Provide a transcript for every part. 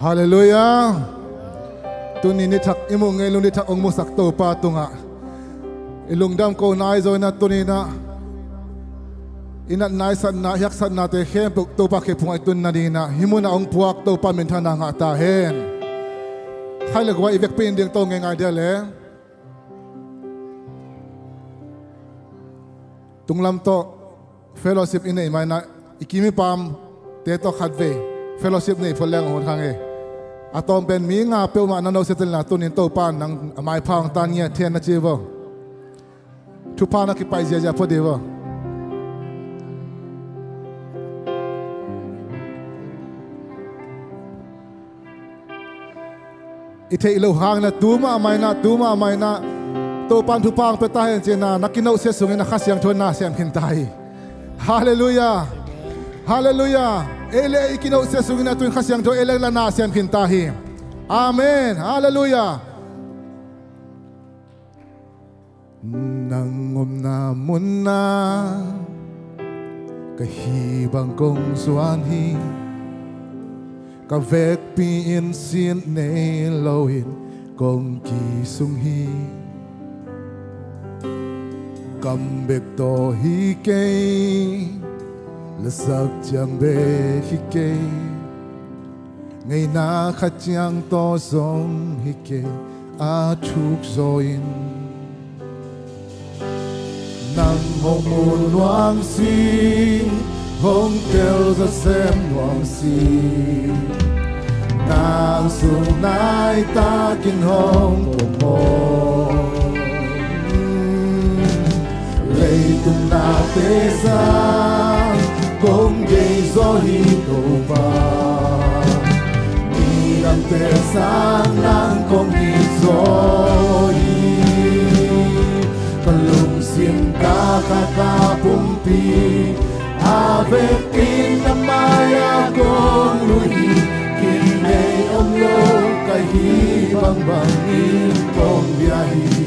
Hallelujah. Tuni ni thak imong ngelong ni thak ong musak to pa tunga. Ilungdam ko nai zo na tuni na. Inat nai san na yak san na te khem to pa ke phung tun na ni na. Himuna ong puak to pa min thana nga ta hen. Khai lagwa ivek pin ding to ngai dia le. Tunglam to fellowship in mai na ikimi pam te to khatve fellowship nei pholeng ho thange atom ben mi nga pe ma na no setel na tunin to pan nang mai phang tan nya then na chiwo thu pa na ki pai ja ja phodewo ithei lo hang na tuma mai na to pan thu pang pe ta hen chena nakino se sungin na khasyang thon na sem khin tai hallelujah hallelujah ele ikino se sungin na tuin khasyang tho ele la na sem khin ta hi amen hallelujah nangom na mun na ka hi bang kong suan hi ka vek pi in sin nei loin kong ki sung hi cầm bек to hi ke la sak chang be hi ke ngày na khát chang to song hi ke a thuk zoin nang hong mun wang si hong tel za sem wang si nang su nai ta kin hong mo tung na te sang kong gây gió hi tô ba đi làm te sang nang kong hi gió hi con lùng xiêm ca pum pi ave tin na maya kong lui kin nei ông lo kai hi bang in kong bia hi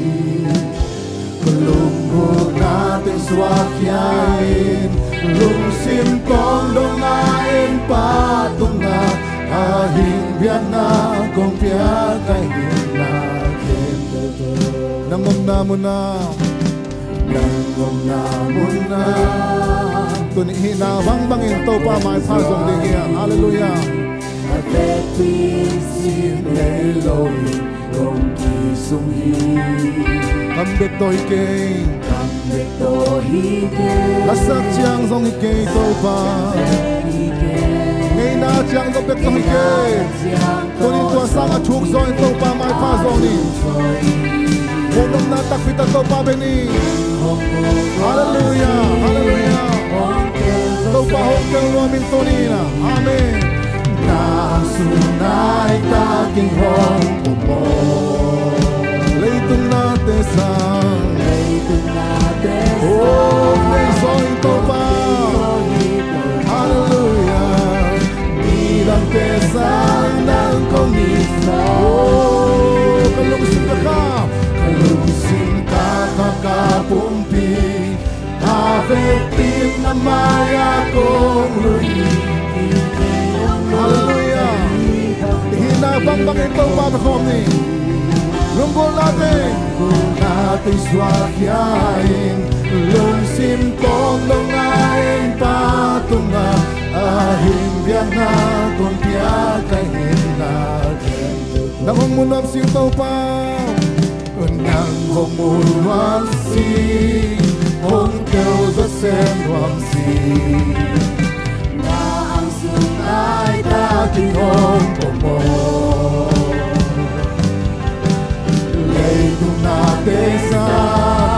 lung buộc na tiếng xoa kiain lung sim con đông na em pa tung na a hin bian na kong pia kai hin na kem to nangom na muna tuni hina bang bangin to pa mai pha song ding ya hallelujah a te pi sim le loi kong ki sung hi cầm bê tôi kê lá sắc chiang dòng kê tôi ba ngày na chiang dòng bê tôi kê tôi đi tua sang ở chuộc rồi tôi ba mai pha rồi đi hôm nay na tak pita tôi ba bên đi hallelujah hallelujah tôi ba hôm kêu lo min tôi đi na amen na sunai ta kinh hồn của lấy tung na te sang oh ngày soi to ba hallelujah đi làm te sang đang con đi oh kalung sin ka pum pi ave tin na maya kong lui hallelujah hina bang ito pa ba ni Lumbol natin swakiain Lung simpong lungain patunga Ahim biang na kung piyakain natin Nang humunap sing tao pa Nang humunuan si Hong kêu za sen wang si Na ang sunay taking hong pomo tung na te sa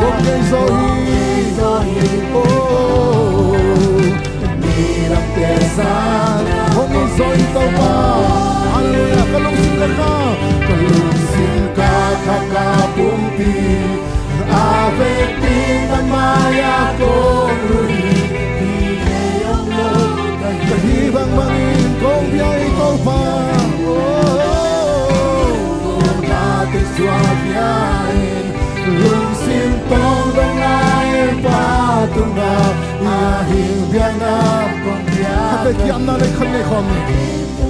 kong gây gió hi oh ni lam te sa hong gây gió hi tao pa hallelujah kalung sin ka pum pi ave tin na maya kong lui hi ông lo hi bang bangin kong biai tao pa suaviain lung sim tong dong ai pa tung na ahing biang na kong bia hate kiam na le khan le khom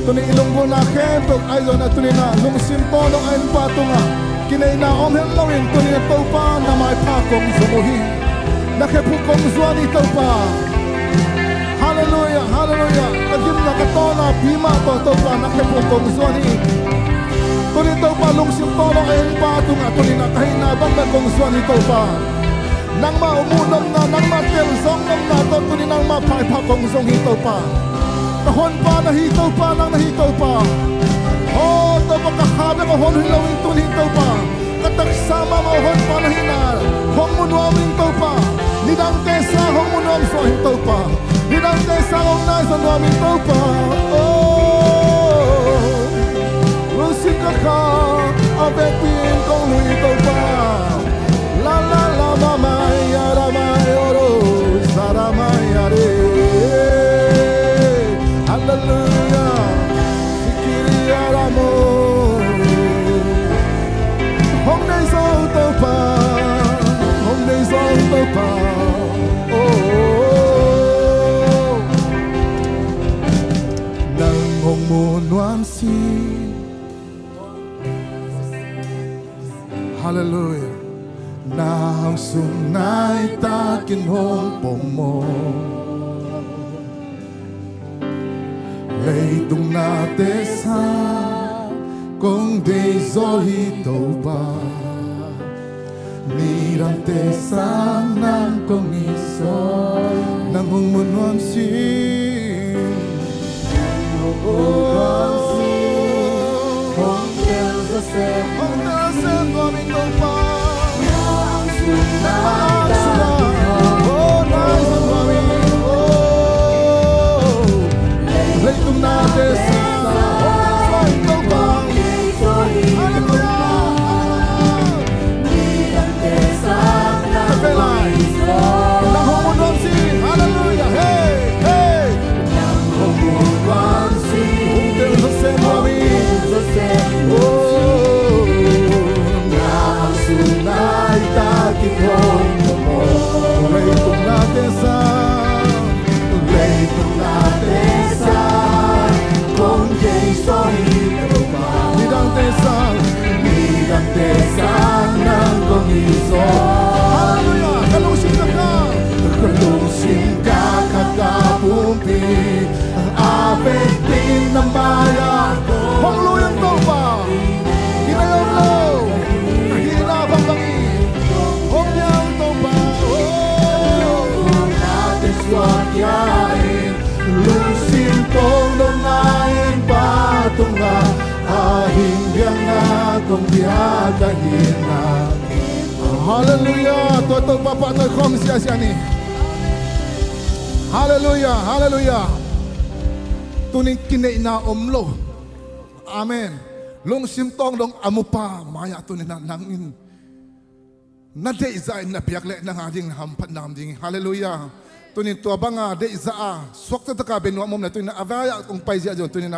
Tuni ilong po na kempok ay doon at tuni na lungsim tono ay patunga. Kinay na omhen lawin tuni na taupa na may pakong sumuhin. Nakipukong Suan ito pa. Hallelujah, hallelujah. Agim na katona bima to taupa nakipukong Suan tuni taupa lungsim tono ay patunga tuni na kahinabang na kong Suan ito pa. Nang maumunam na, nang matelsong ng nato, tuni nang mapaypakong song hitaw pa. Nahon pa, nahitaw pa, nang nahitaw pa. Oh, ito pagkakabi ko, hon hilawin tuni hitaw pa. Katagsama mo, hon pa nahinal. Hong munuam hitaw pa. Nidang kesa, hong munuam so hitaw pa. Nidang kesa, hong nasa nuam hitaw pa. Oh, lusing ka ka, abepin kong hitaw pa. La la la mama yara mayoro sarama yare hallelujah sikiri yara mo hom nei so to pa oh nang hong munuan si hallelujah Nang sunay takin hong pomo Leitung nate sa Kung de zohito ba Nirang te sa Nang kong isoy Nang humunuan sin Nang humunuan sin Kung telsa sen Kung telsa sen Gomito pa Leitung natin sa ito ba? Nang humunuan si Hallelujah Hey, hey Nang humunuan si Until sa semami Oh Nang sunay takin hong Leitung natin sa Kung Jason ito ba Nidang tesang ng kongiso Hallelujah! Kalusin ka ka! Kalusin ka kakapumpi Ang apetin ng bayan Kung luyang to ba Kinayaw mo Hinabang bangin Kung yang to ba Kung natin swatyain Lusin kong lumain patunga Ahinggang akong biyagahin na Hallelujah! Totoo Papa Toy Kong siya ni Hallelujah! Hallelujah! Tuning kinay na umlo Amen Long simtong long amupa Maya tunin na nangin Nadeizain na biyagla ng ating hampat namding Hallelujah! Tunin tua banga de izaa swakta taka benwa mom na tunin avaya kung paizia jon tunin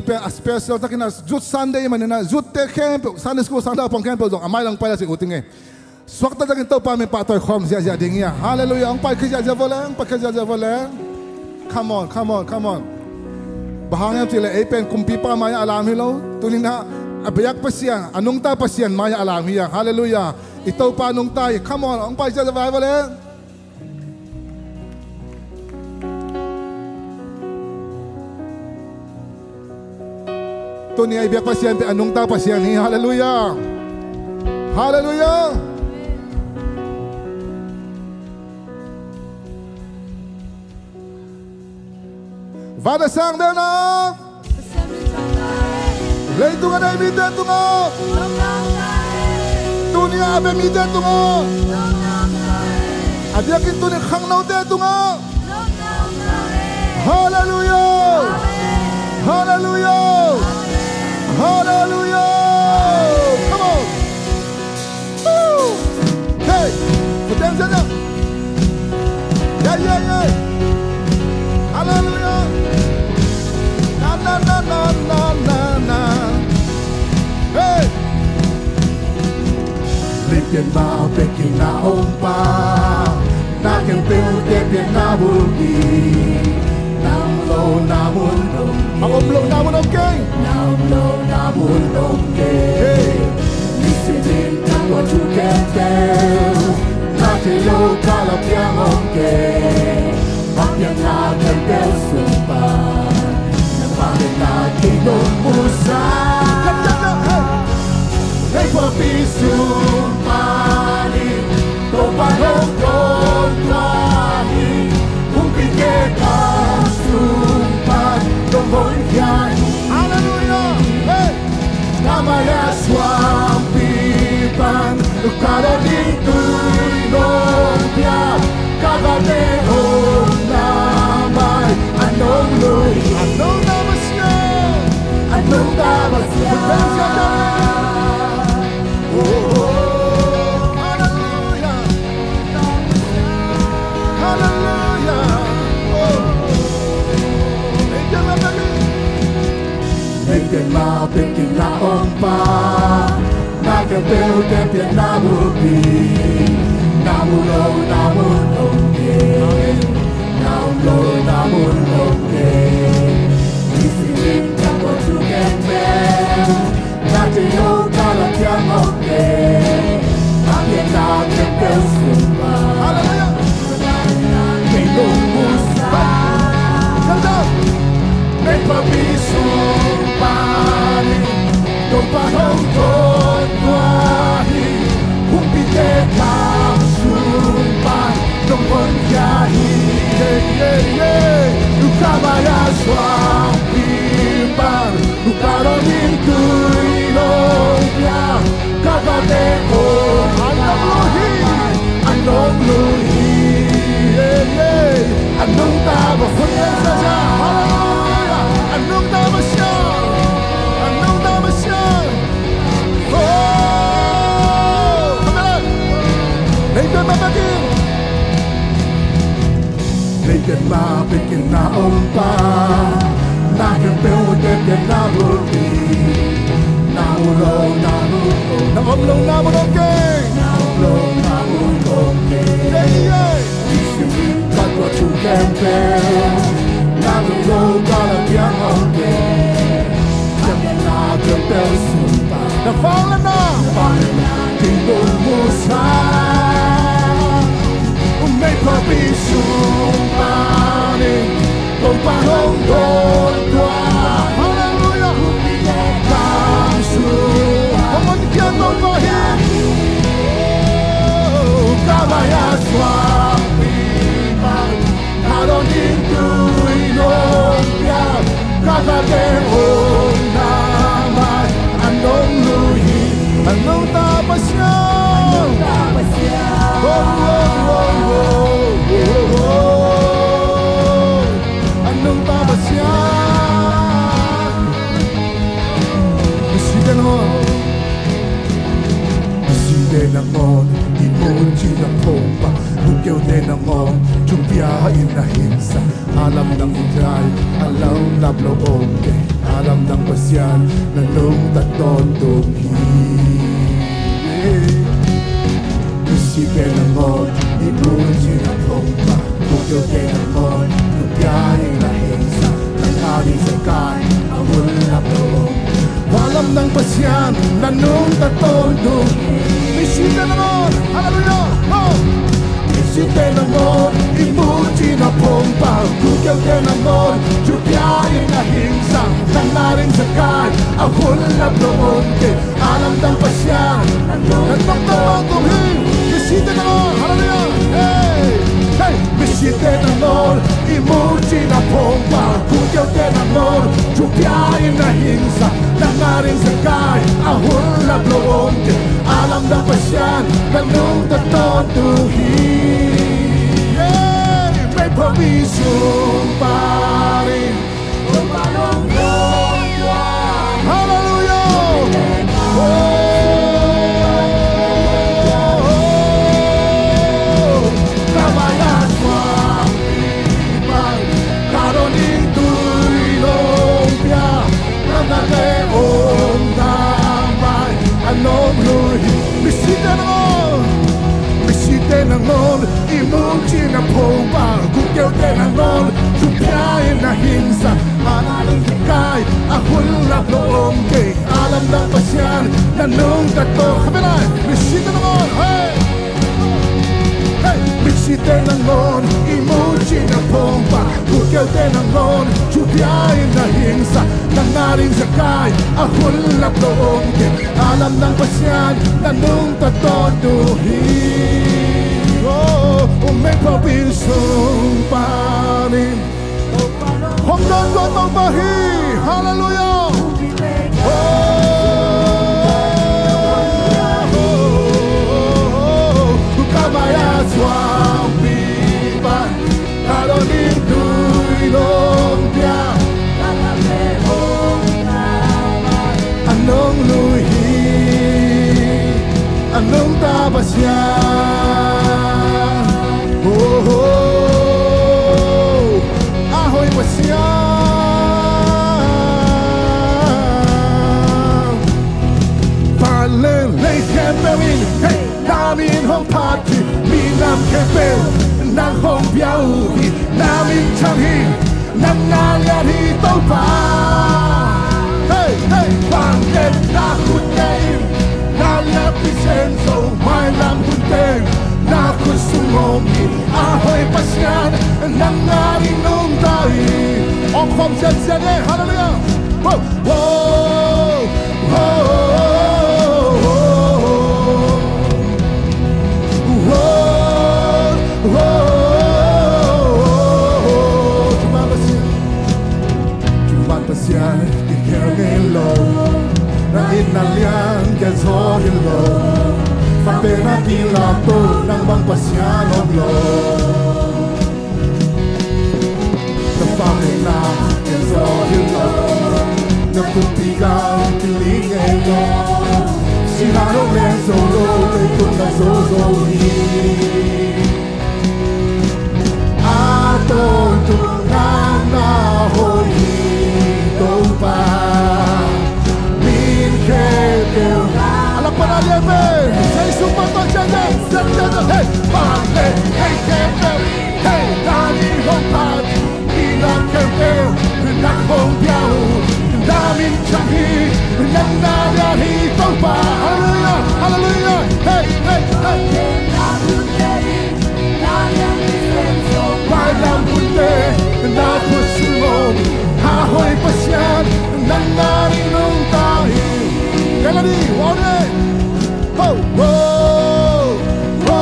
pe special takina jut Sunday man na jut te camp Sunday school Sunday pang camp dong amay lang pala si uting swakta takin tau pa me patoy khom sia dingia hallelujah ang pai kija voleng come on bahangam tila epen kumpi pa maya alami lo tunin na abayak pasian anong ta pasian maya alami ya hallelujah itaw pa anong tay come on ang pai kija voleng Tuni ay biyak pasyan, anong tapas yan? Hallelujah! Hallelujah! Vada sang der na! Leitung ada imitan tungo! Tuni abe imitan tungo! Adiakin tuni khang nau der tungo! Hallelujah! Hallelujah! Hallelujah! Come on! Woo! Hey! Put them down! Yeah! Hallelujah! Na! Hey! Lipian ba pekin na ompa Nakin piu tepian na bulgi Nang lo na mundo Maumlo namun okay. Namun okay. Disiplin kan what you can tell. Natilo kalap yang okay. Hak yang akan tersumpah. Nampakit natin umusan. Ay papisumpanin. Topanong kontrahin. Kung pikir ang sumpan. Tungkol yan. Hallelujah. Hey. Namaya Sawm pipan. Kalau dituloy nongpya. Kakatehong namay. Anong luhi? Anong naman siya? Anong dapat siya? Hallelujah. Hallelujah. Nagden mapikin na ompa. Nagkabil kepyan na bubi. Namulo namun okay. Namulo namun okay. Disiplin kan what you can bear. Natilo kalap yang okay. Akin natin tersumpah. Hallelujah. May lumusan. May papisumpanin. Kung panong konwahin. Kung pitek ang sumpan. Tungkol yahin. Lukamaya Sawm pipan. Lukaronin tuloy Kakatehong namay. Anong luhi? Anong tapos? Hallelujah. Anong naman siya? Anong naman siya? Oh! Kameran! Nathan mapagin! Nathan mapikin na umpa. Nakabil kepyan na bubi. Namulo namun okay. Naumlo namun okay. Namulo namun okay. Yeah. Disiplin kan what you can bear. Namulo kalap yang okay. Akin natin tersumpah. Nafalan na! Nafalan natin lumusan. May papisumpanin. Kung panong kontrahin. Hallelujah! Kang sumpan. Pamagyan mo bahin! Kamaya Sawm pipan. Karonin tuloy Kakatehong namay. Anong luhi? Anong tapos niya? Anong tapos niya? Anong tapos niya? Bisita namon imuji na pompa. Bugyaw din namon Jubiyahin na hinsa. Alam ng utay, alam na blooke. Alam ng pasyan, nanong taton tunghi. Bisita namon imuji na pompa. Bugyaw din namon Jubiyahin na hinsa. Nangaling sakay, awal na blooke. Alam ng pasyan, nanong taton tunghi. Bisita naman! Hallelujah! Oh! Bisita namon, imuji na pompa. Bugyaw din namon Jubiyahin na hinsa. Nangaling sakay, awal na blooke. Alam ng pasyan, nanong taton tunghi. Bisita naman! Hallelujah! Hey! Hey! Bisita namon, imuji na pompa. Bugyaw din namon Jubiyahin na hinsa. Nangaling sakay, awal na blooke. Alam ng pasyan, nanong taton tunghi. May pamisong pa rin. Kung anong kontrahin. Hallelujah! Kamaya Sawm pipan. Karonin tuloy Kakatehong namay. Anong luhi? Bisita naman! Bisita namon ng ngon imuchi na pompa Bukyaw din ang ngon Chupiayin na hingsa Nangaring sakay Ahulap noong din Alam ng pasyan Nanong tatoduhin May pabinsong panin Hongdan ko itong bahi Hallelujah Kamaya Sawm Pipan Karonin Duilong Pia Anong luhi Anong tabas yan Ahoy pa siya Palelay kemperin Hey! Namin hong party Minam kempel Nang hong biyahuhi Namin changhing Nang nalyari taupa Hey! Hey! Pangget nakut ngayon Nalyap isenso May lam hunteng Nakut sumongi Ahoy pasyan Nang narinong tahi Om kom siyan siyan eh Hallelujah Wow! Wow! Wow! Pasyan ikerngelo na inalian gazohilo Pagpena pilato ng bang pasyan oglo Napangin na gazohilo Napupigang tilingelo Sinarong lensolo Ito na zozohi Ato tunang na hoy Topa Min Kepil Alam pa na liebe Say sumato dyan Senteno Hey Pande Hey Kepil Hey Dami hong pad Ilang Kepil Nak hong biyahu Damin changi Nang nalyari Topa Hallelujah Hallelujah Hey Hey Hey Pailang punte Napusulong Ahoy pasyan Nang narinong tahi Melody, one Ho, ho, ho,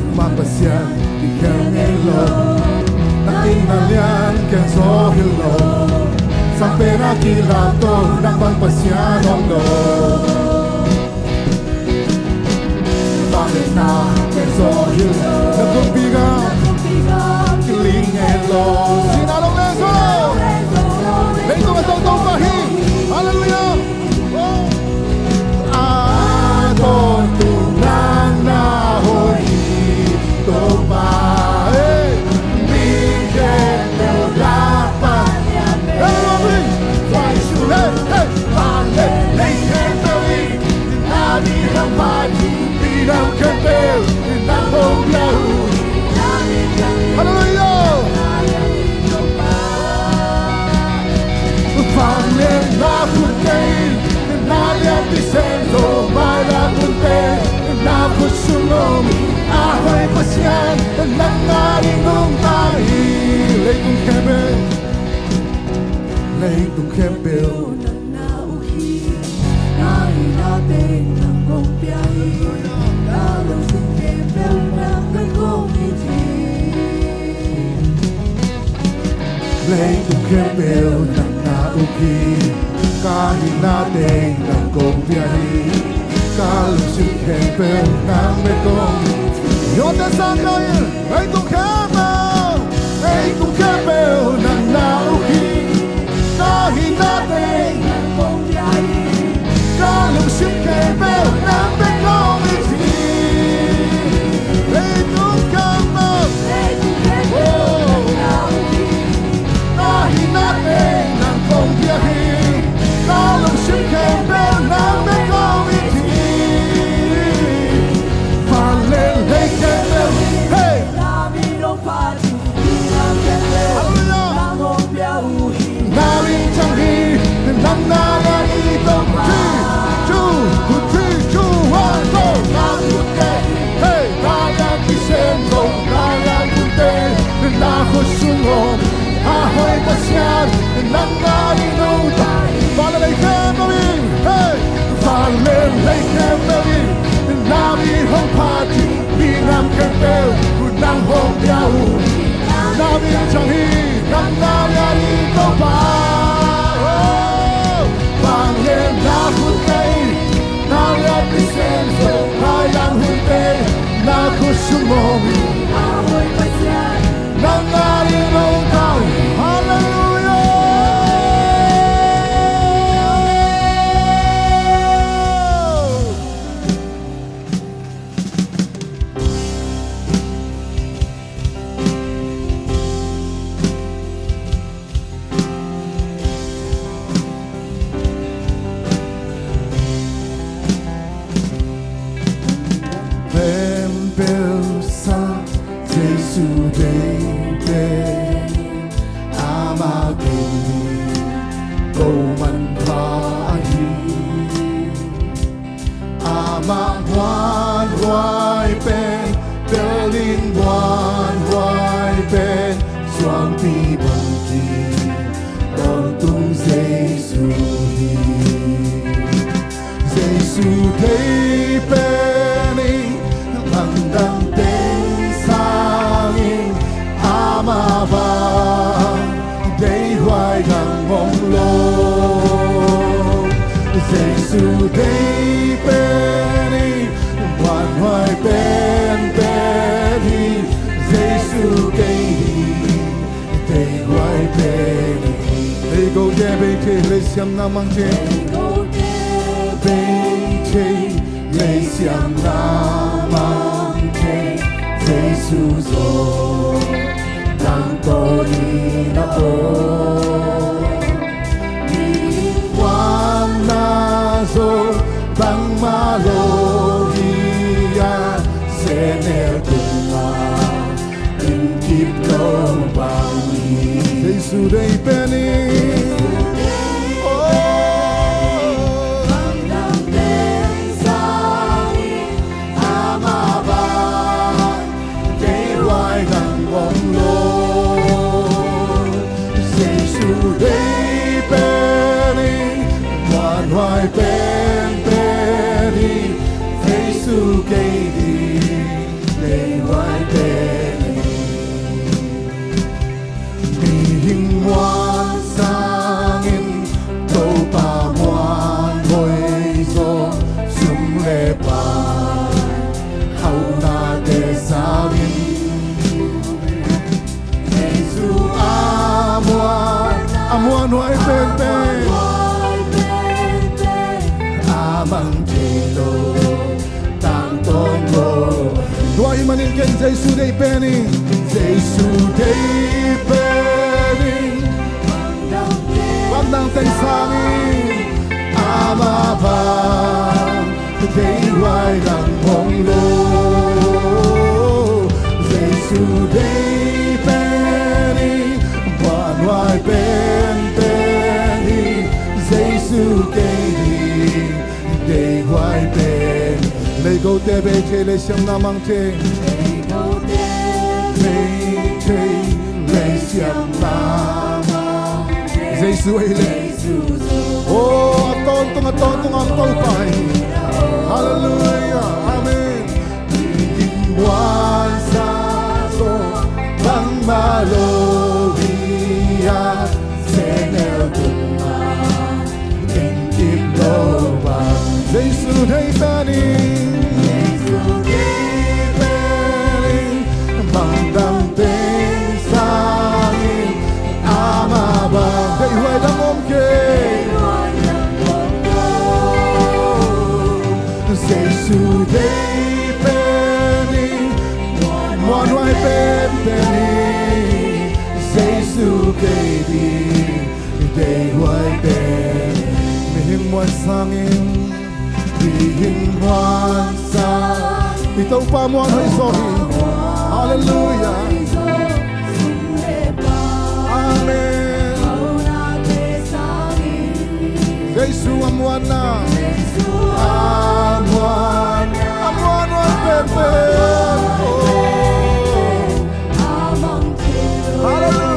Tumapasyan Ikaw ngayon Nakinalian Kenzohilo Sampai nakilato ng pagpasyan ng loob Bakit na kesohil Nagkumpigang Kilingelo Sinalong leso Leito matong pahi Hallelujah Aton tunang nahoy Ito pa Bigyan ng lapat Hallelujah! Panglen na puntain Nalyang disenso Maylang puntain Napusulong Ahoy pasyan Nang narinong tahi Leitong kebel Leitong kebel Natin ng kong biyahe Lalong singkipel ng kong ngiti Leitong kebel ng nauki Kahit natin ng kong biyahe Lalong singkipel ng kong ngiti Yote sa kail Leitong kebel ng nauki Kahit natin ng kong biyahe Lalong singkipel ng kong ngiti Leitong kebel Kahit natin ng kong biyahe Lalong singkipel ng kong ngiti Palelay kebel Hey! Namin ang pati Ilang kebel Hallelujah! ma kỳ cầu mặn khá hi ma hoan hoài bên Berlin hoan hoài bên Sawm ti bằng kỳ đón tung Giêsu hi Giêsu thấy bên bằng đăng tên sang ma vàng để hoài thằng mong lo Giêsu thấy bên hoàn hoài bên bên Giêsu cây để hoài bên để câu để bên thế lấy xem nam mang thế bên thế lấy xem nam mang thế Giêsu rồi đang tôi na ô đi qua na zo bang ma lo hiya sẽ nêu từng mà in kịp lâu bao nhiêu Giêsu đây bên hoài bên bên đi Giêsu cây đi để hoài bên đi hình ngoan sang in câu ba ngoan ngồi gió sum lệ ba hậu na để sang in Giêsu amuan hoài bên bên mang chelo tang tong lo Dua imanin ken Giêsu dei peni Giêsu dei peni Bandang teng sangi ama ba dei hoài lang hong lo Giêsu dei peni ban hoài ben peni Giêsu cây để hoài bên lấy câu tê bê chê lấy xem nam mang chê lấy xem nam Giêsu ấy lên tôn tung ang tôn phải hallelujah amen hoàn sa so bang ma lo via sẽ nêu từng mà in kịp lâu Giêsu thấy bên bằng đăng tên sang ama ba gây hoài đăng ôm kê Giêsu thấy bên ngoan hoài bên bên Giêsu cây đi để hoài bên mình ngoan sang hình hoàn sa itaw pa mo ang history hallelujah amen Giêsu amuan na amuan pepe hallelujah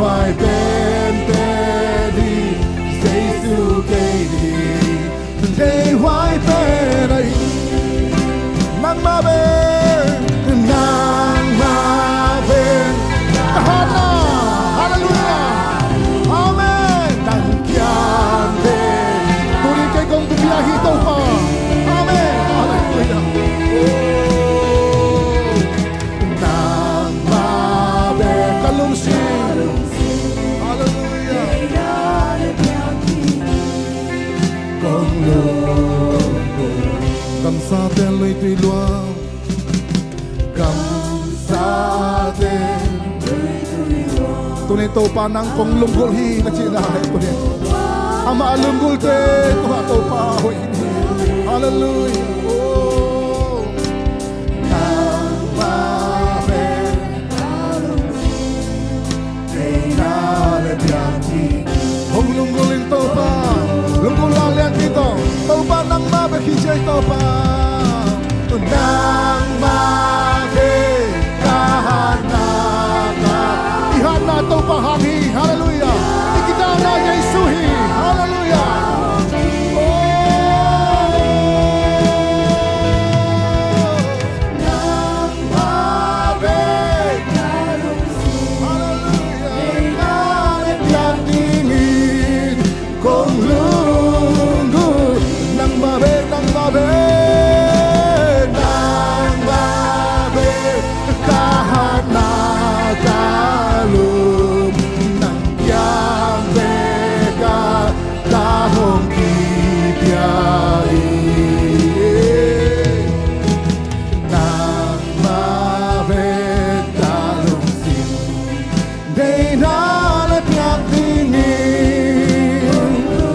hoài bên bên đi Giêsu cây đi để hoài bên đây nang ma bên hallelujah amen nang kian bên tuli kay kong biyahe THUPHA amen hallelujah nang ma bên kalungsin Cảm sa tên lời tùy luôn 감사된 Tunay to pa nang kong lunggol hi na chinay tunay ama lunggol te tuha to pa hoy hallelujah oh namame nale bianchi hong lunggolin to pa lunggol lalian dito to pa nang mabe hijay to pa nang mabe kahanaka ihana to pa hangi hallelujah ikitaw na Yesuhi hallelujah nang mabe hallelujah nang tiangdingin kong lunggol nang mabe kahanagalob ng Yahweh ka tahong ibiyain nang mabet kalungsin day nalat yakinin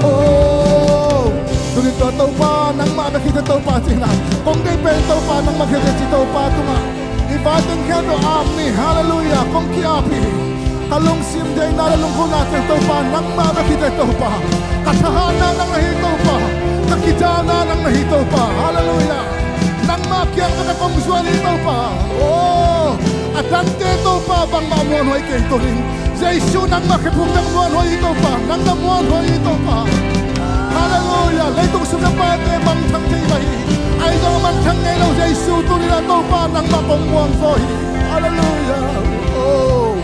oh tulito to pa nang mabakita to pa sila kung di pento pa nang magkakasito pa tunga Ibadan kendo amni, hallelujah, kong kiapi Kalong simday nalalong ko natin ito pa Nang makakita ito pa Katahanan ng nahito pa Nakidana ng nahito pa, hallelujah Nang makyang kakakongsuan ito pa Oh, at ante ito pa Bang maamuanhoy kay ito rin Sa isu nang makipong ng muanhoy ito pa Nang namuanhoy ito pa Hallelujah, laytong sumapate Mang tangkay ay dong magtanggelaw sa isuto nila to pa ng makongwang sohi hallelujah oh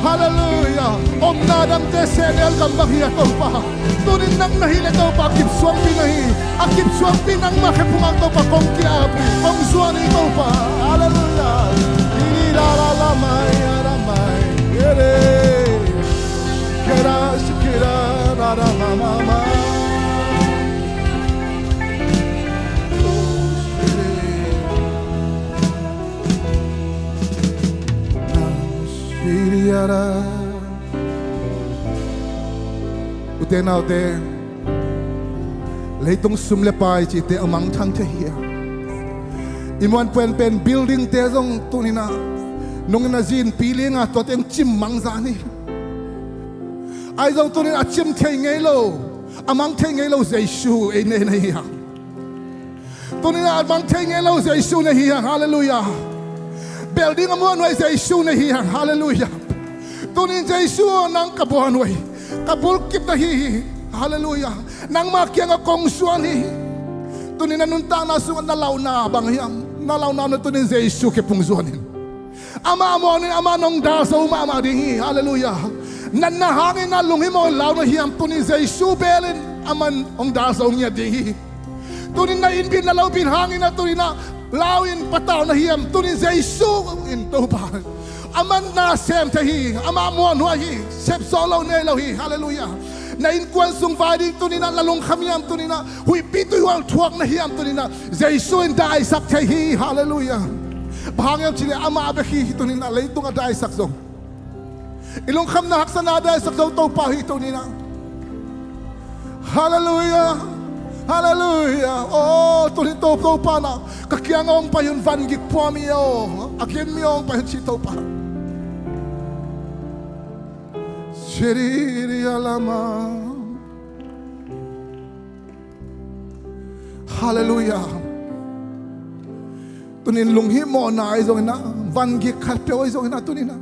hallelujah om nadam tesenel kambahiya to pa tunin nang nahila to pa kipsuang pinahi akipsuang pinang makipungang to pa kong kiapi kong suan ito pa hallelujah Ramay, ramay, kere, kera, kera, ramamama. Nashiriara, ute na ute, leitong sumlepay chite amang thang tehiya. Imuan pen building tezong tunina. Nung nazin piling at tot yung chim mangzani ay daw tunin at chim tengelo amang tengelo sa isu ay nahiya tunin at amang tengelo sa isu nahiya hallelujah building amon way sa isu nahiya hallelujah tunin sa isu ng kabuhan way kabulkip nahihi hallelujah nang makyang akong suani tunin nanuntang nasuan nalaw na bangyang nalaw na tunin sa isu kipong suanin Ama mo ni ama nong daso mama dingi hallelujah nanahangin na lungi mo law na hiyam tunin sa isubelin aman ong daso niya dingi tunin na inbin na law binhangin na tunin na lawin pataw na hiyam tunin sa isu into pa aman na sem tahi ama mo nuahi sep solo nelohi hallelujah na inkwan sung vading tunin na lalong kamyam tunin na hui pitoy wang tuwag na hiyam tunin na sa isu inda isak tahi hallelujah Bahangam chile ama abehi ito nina layto nga dai saksong. Ilong kam na haksa na dai saksong to pa ito nina. Hallelujah. Hallelujah. Oh, tunin to pa na. Kakyangong pa yun van gikpo miyo. Akin miyo pa yun sito pa. Shiriri alama. Hallelujah. Tunin lunghi mo na ay zong na vangi katpeo ay zong na tunin na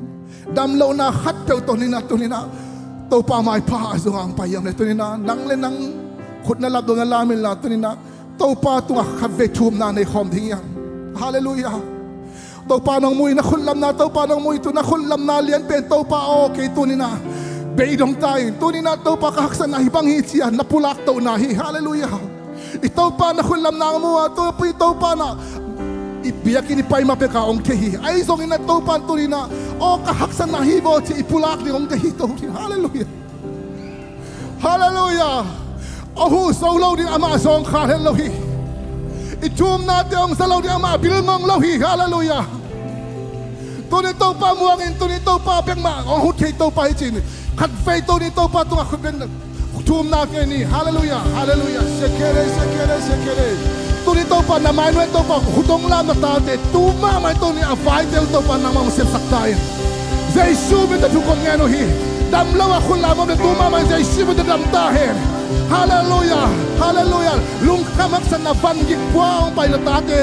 damlaw na katpeo tunin na to pa may pa zong ang payam na tunin na nang lenang kut na labdo nga lamin la tunin na to pa tunga kavetum na nay hom dingyan hallelujah to pa nang muy na kulam na to pa nang muy to na kulam na lian pen to pa okay tunin na beidong tayo tunin na to pa kahaksan na ibang hitsiyan na pulak to na hi hallelujah ito pa na kulam na mo ito pa na ipiak ini pai mapeka ong tehi ai zong ina topan tunina o kahaksan na hibo ti ipulak ni ong tehi to hallelujah hallelujah ohu solo din ama song hallelujah itum na te ong salo din ama bilmong lohi hallelujah tunito pa muangin tunito pa pek ma ong hutei to pa chin khat fei to ni to pa tunga khben tum na ke ni hallelujah hallelujah sekere sekere sekere tunito pa na mai to pa hutong lam na ta te tuma mai to ni avai tel to pa na mam sep saktai Jesus mit tu kon ngano hi dam lawa khun la mam tuma mai Jesus mit dam ta he hallelujah hallelujah lung kamak san na van gik puang pai la ta te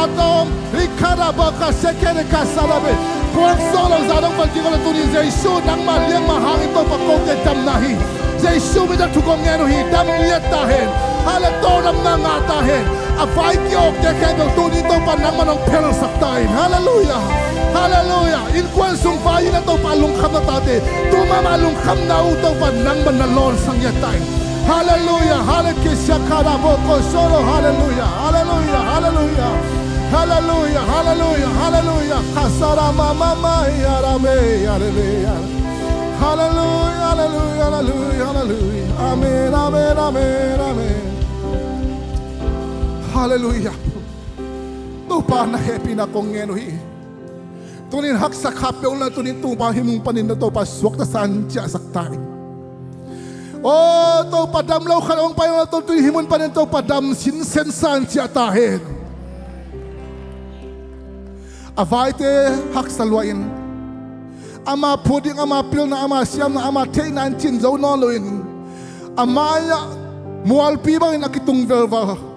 aton rikara ba ka sekere ka salabe puang solo zadong pan ki ko tu ni Jesus nang ma liang ma hang to pa ko te dam na hi Jesus mit tu kon ngano hi dam liat ta he hallelujah na nga ta he avai kyok te ke do tu ni to pa nang manong pel saktai hallelujah hallelujah in kwan sung vai na to pa lung kham na ta te tu ma ma lung kham na u to pa nang man na lon sang ya tai hallelujah hallelujah kara bo ko solo hallelujah hallelujah hallelujah hallelujah hallelujah hallelujah kasara mama ma ya rame ya rebe ya hallelujah hallelujah hallelujah hallelujah amen amen amen amen hallelujah to pa na happy na kong ngeno hi tunin hak sa kapel na tunin tupa himong panin na to pa swak na san siya saktai oh to pa dam lau kalong pa yung to tunin himon panin to pa dam sinsen san siya tahin avay te hak sa luwain ama puding ama pil na ama siyam na ama te na chin zaw noloin amaya mualpi bang nakitong velva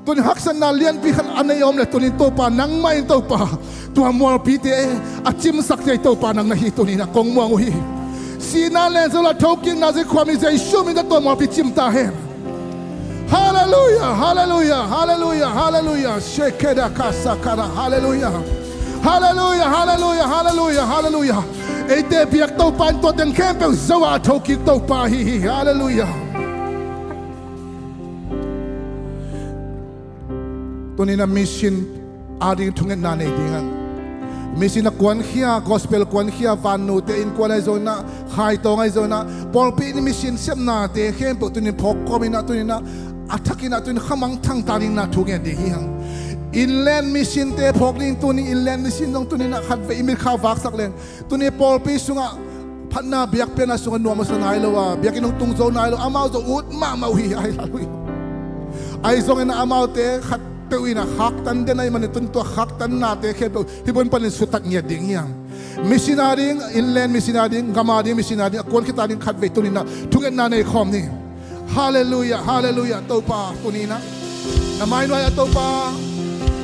tunin haksan na lian pikan anayom na tunin to pa nang main to pa tuwa mual pite at chimsak niya ito pa nang nahito ni na kong muanguhi sinalen sa la toking na si kwami sa isyumi na to mual pichim tahen hallelujah hallelujah hallelujah hallelujah shekeda kasakara hallelujah hallelujah hallelujah hallelujah hallelujah ite biyak to pa to den kempel zawa toking to pa hi hallelujah tunin na mission ading tungin na naidingan mission na kwan hiya gospel kwan hiya vanu te in kwan ay zona khai to ngay zona polpi ni mission sem na te kempo tunin pok komi na tunin na atakin na tunin khamang tang taring na tungin di hiyang inland mission te pok ning tunin inland mission nong tunin na khatve imil kha vak sak len tunin polpi sunga phatna biak pe na sunga nuama sa nailo wa biakin nong tung zo nailo amao zo ut ma mauhi ay hallelujah ay zong na amao te khat pewina haktan den ay manitun to haktan nate kepo hibon panin sutak niya ding yang missionary inland missionary gamadi missionary akon kita ding khatve tunina tungen na nei khom ni hallelujah hallelujah to pa tunina na main wa to pa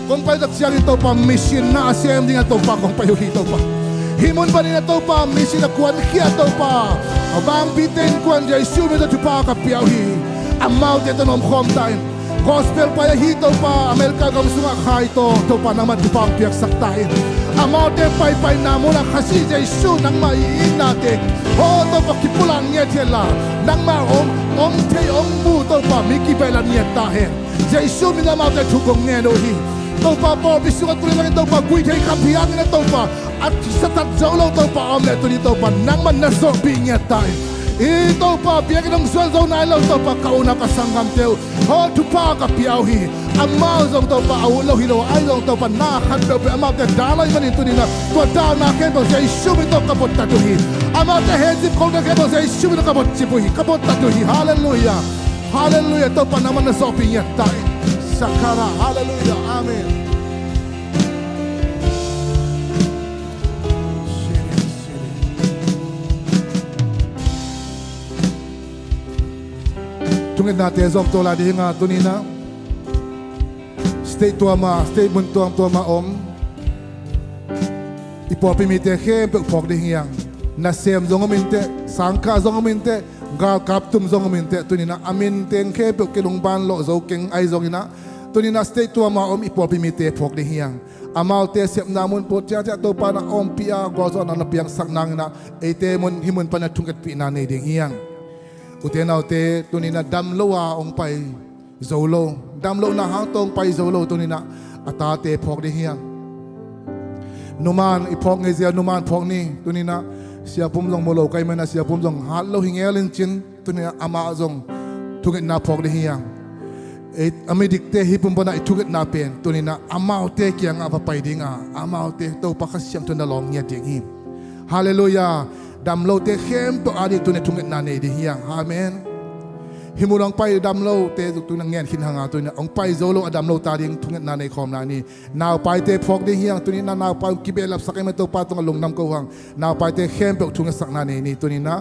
kung pa dak siya to pa mission na asem ding to pa kung pa yuhi to pa himon pa ni to pa mission na kwan kia to pa abang biten kwan jay sume to pa ka piahi amau te to nom khom time gospel pa ya hito pa Amerika gam sunga khai to pa naman tupang piyak saktain amao te pai pai na mula kasi Jesu nang mai nate ho to pa kipulang niya tela nang ma om te om bu to pa miki bela niya tahe Jesu minamao te tukong ngeno hi to pa po bisunga tuloy lang to pa gui te kampiang na to pa at sa tatzolo to pa om le to pa nang man naso niya tahe ito pa biyak ng sweldo na ilaw to pa kauna ka sanggam teo ho tupa ka piyaw hi amaw zong to pa awulaw hino ay zong to pa nakakadlaw pa amaw te dalay man ito nila tuwa daw na kebo sa isumi to kapot tatuhi amaw te hezip kong na kebo sa isumi to kapot sipuhi kapot tatuhi hallelujah hallelujah to pa naman na sopi niya tayo sakara hallelujah amen tungin natin zong tola di nga tunina state tuama statement tuama om ipopimite ke pok di hiyang nasem zong ominte sangka zong ominte gal kaptum zong ominte tunina amin teng ke pok kilung ban lo zo keng ai zong ina tunina state tuama om ipopimite pok di hiyang amal te sep namun po tia to pa na om pia gozo na piang saknang na ete mon himun pa na tungkat pi na ne ding hiyang utenaw te tunina damlo ong pai zolo damlo na hang tong pai zolo tunina ata te phok de hiang numan iphok nge zia numan phok ni tunina sia pum jong molo kai mana sia pum jong hat lo hingelin chin tunina ama jong thungit na phok de hiang e amedik te hi pum bana thungit na pen tunina amau te kyang ava pai dinga amau te to pa khasyang tun long nya ding hi hallelujah dam lo te khem to adi tunne thungit na ne de hiang amen himurang pai dam lo te tu nang ngen khin hanga tu na ong pai zo lo adam lo ta ding thunget na nei khom na ni naw pai te phok ding hiang tu ni na naw pai ki be lap sakai ma to pa tong long nam ko hang naw pai te khem pe thunget sak na nei ni tu ni na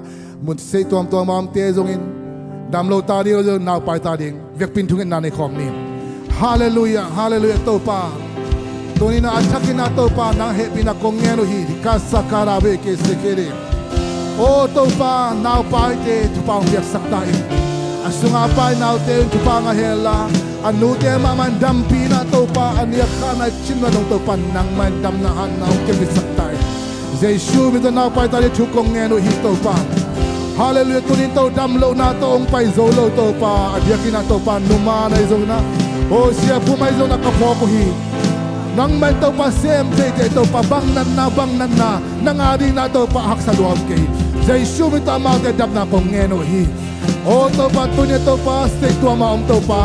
mun se tom tom mam te zong in dam lo ta ding zo naw pai ta ding vek pin thunget na nei khom ni hallelujah hallelujah to pa tu ni na athakina to pa nang he pina kong nge no hi ka sakara be ke se kere o to pa naw pai te tu pa vek sak ta in asunga pai nau te tupa nga hela anu te maman dampi na topa ania kana chinwa nong topa nang man dam na han nau ke misaktai Jesu mi to nau pai ta le chu kong nge no hi topa hallelujah tunin to dam lo na to ong pai zo lo topa adia kina topa numa na zo na o sia pu mai zo na ka pho ko hi nang man topa sem te te topa bang nan na nang adi na topa hak sa duam ke Jesu mi to ma te dam na kong nge no hi o topa tunya topa stay tua ma om topa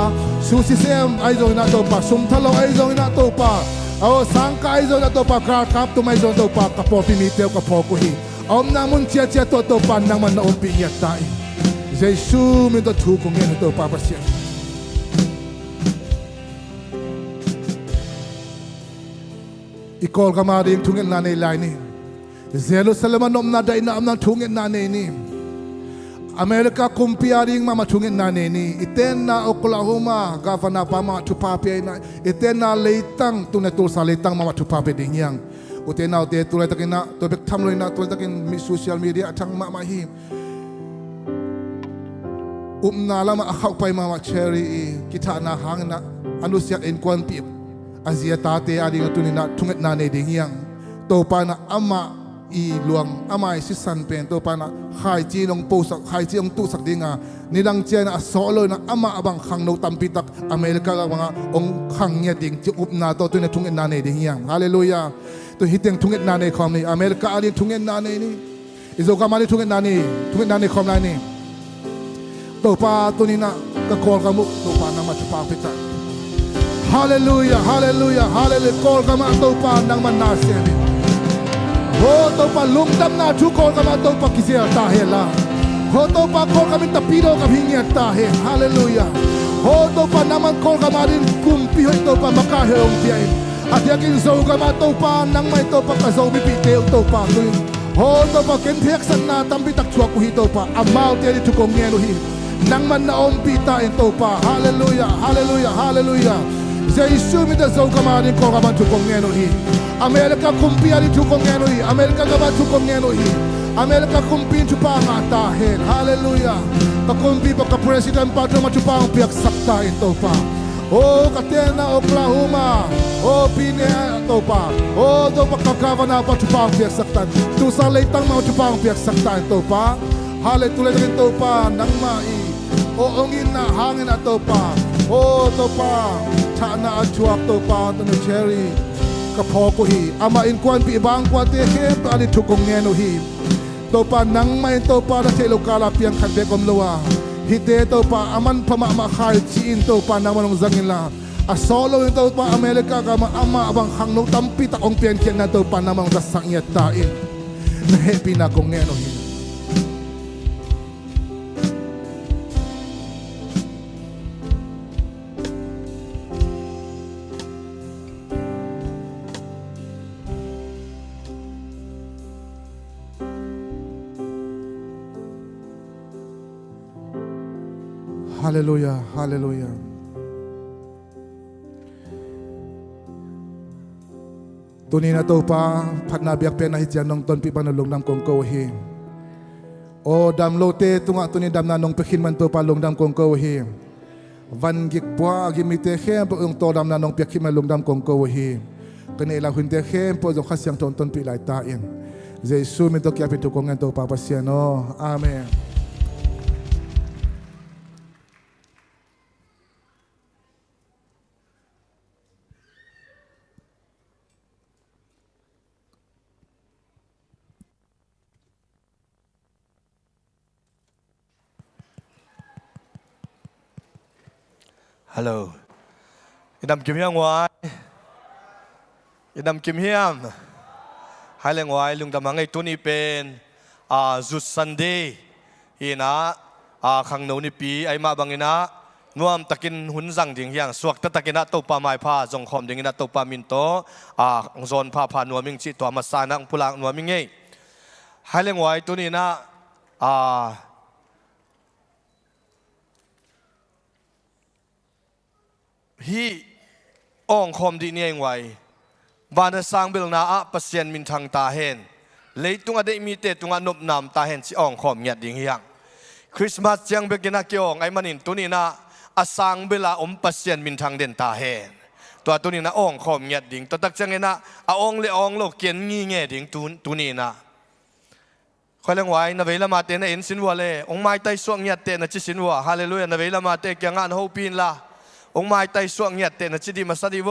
susi sem ai zo na topa sum thalo ai zo na topa o sangka ai zo na topa kar kap tu mai zo topa ka po pi mi te ka pho ko hi om na mun chia chia to topa nang man na om pi ya tai Jesu mi to thu ko ngen topa pa sia ikol ka ma ding thungen na nei lai ni Jerusalem nom na dai na am na thungen na nei ni Amerika kumpiaring mama thungin na ni iten na Oklahoma governor pama thupape na iten na leitang tuna Tulsa leitang mama thupape ding yang uten na te tulai takina to bek thamloi na tulai takin mi social media athang ma hi na lama akhau pai mama cherry kita na hang na anusia en kwan pi azia ta te adi tunina thunget na ne ding yang to pa na ama i luang amai si san pen to pa na khai chi long po sak khai chi ong tu sak dinga nilang chen na solo na ama abang khang no tampi tak America ga mga ong khang nya ding chi up na to tu na thungen na ne ding yang hallelujah to hiteng thungen na ne khom ni America ali thungen na ne ni izo ka mali thungen na ne khom na ni to pa tu ni na ka kol ka mu to pa na ma chupa pita hallelujah hallelujah hallelujah kol ka ma to pa nang man na se ni ho to pa lungdam na chu kol ka ma to pa kisia ta hela ho to pa kol ka min tapido ka bhinya ta he hallelujah ho to pa naman kol ka ma din kumpi ho to pa maka he ong tia atia kin zo ka ma to pa nang mai to pa ka zo bi pi te to pa tu ho to pa ken thek san na tambi tak chua ku hi to pa amau te ri tu kong nge no hi nang man na om pi ta en to pa hallelujah hallelujah hallelujah Jesu mi da zo ka ma din kol ka ma tu kong nge no hi Amerika kumpi ali tu kong nge no hi Amerika ka ba tu kong nge no hi Amerika kumpi tu pa nga ta hen hallelujah ka kumpi pa ka president pa tu ma tu pa ang piak sakta ito pa oh katena Oklahoma oh pine to pa oh to pa ka governor pa tu pa ang piak sakta tu sa leitang ma tu pa ang piak sakta ito pa hallelujah ito pa nang mai oh ongin na hangin ato pa oh to pa ta na achuak to pa to cherry ka pho ko hi ama in kwan pi bang kwa te he to ali tu kong nge no hi to pa nang mai to pa na thelo kala piang khat be kom lowa hi te to pa aman phama ma khai chi in to pa nang manong zangila a solo in to pa America ka ma ama abang hang no tampi ta ong pian kien na to pa namang da sang ya ta in na happy na kong nge no hi Hallelujah, hallelujah. Tuni na to pa phat na biak pe na hi nong ton pi panulong nam kong ko hi. O dam lo te tunga tuni dam na nong pekhin man to pa long dam kong ko hi. Van gik bwa gimite khem po ong to dam na nong pekhin man long dam kong ko hi. Kene la hunte khem po zo khasyang ton pi lai ta in. Jesu mi to kya pi to kong to pa pasiano. Amen. ฮัลโหลอีดำกิมเฮียงไว้อีดำกิมเฮียมให้เลี้ยงไว้ลุงดำมังไอ้ตัวนี้เป็นจุดซันเดย์ฮีนะขังโนนี่ปีไอ้มาบังอินะนวมตะกินหุ่นจังดิ่งเฮียงสวกตะกินนะตัวปลาไม้ผ้าจงคอมดิ่งนะตัวปลามินโตโซนผ้านวมิงจิตัวมาสานังพุลังนวมิงไงให้เลี้ยงไว้ตัวนี้นะฮีอ่องคอมดีเนี่ยไว้บานสร้างเบลนาเปอร์เซ็นต์มินทางตาเห็นเลยตุงอเดมีเตตุงอนบนำตาเห็นสิอ่องคอมเงียดดิ่งเฮียงคริสต์มาสยังเบกินักเกี่ยวไอ้มันนินตัวนี้นะสร้างเบลาเปอร์เซ็นต์มินทางเด่นตาเห็นตัวนี้นะอ่องคอมเงียดดิ่งตัวตักจังไงนะอ่องเลยอ่องโลกเกียนงี้เงี้ยดิ่งตัวนี้นะคอยเลี้ยงไว้นเวลามาเตนะเอ็นสินวัวเลยองค์ไม้ไตสวงเงียดเตนะจิสินวัวฮาเลลูยานเวลามาเตเกี่ยงงานฮูปีนละองค์ไม้ไตสวงเงียดเตนะจิดีมาสดีโว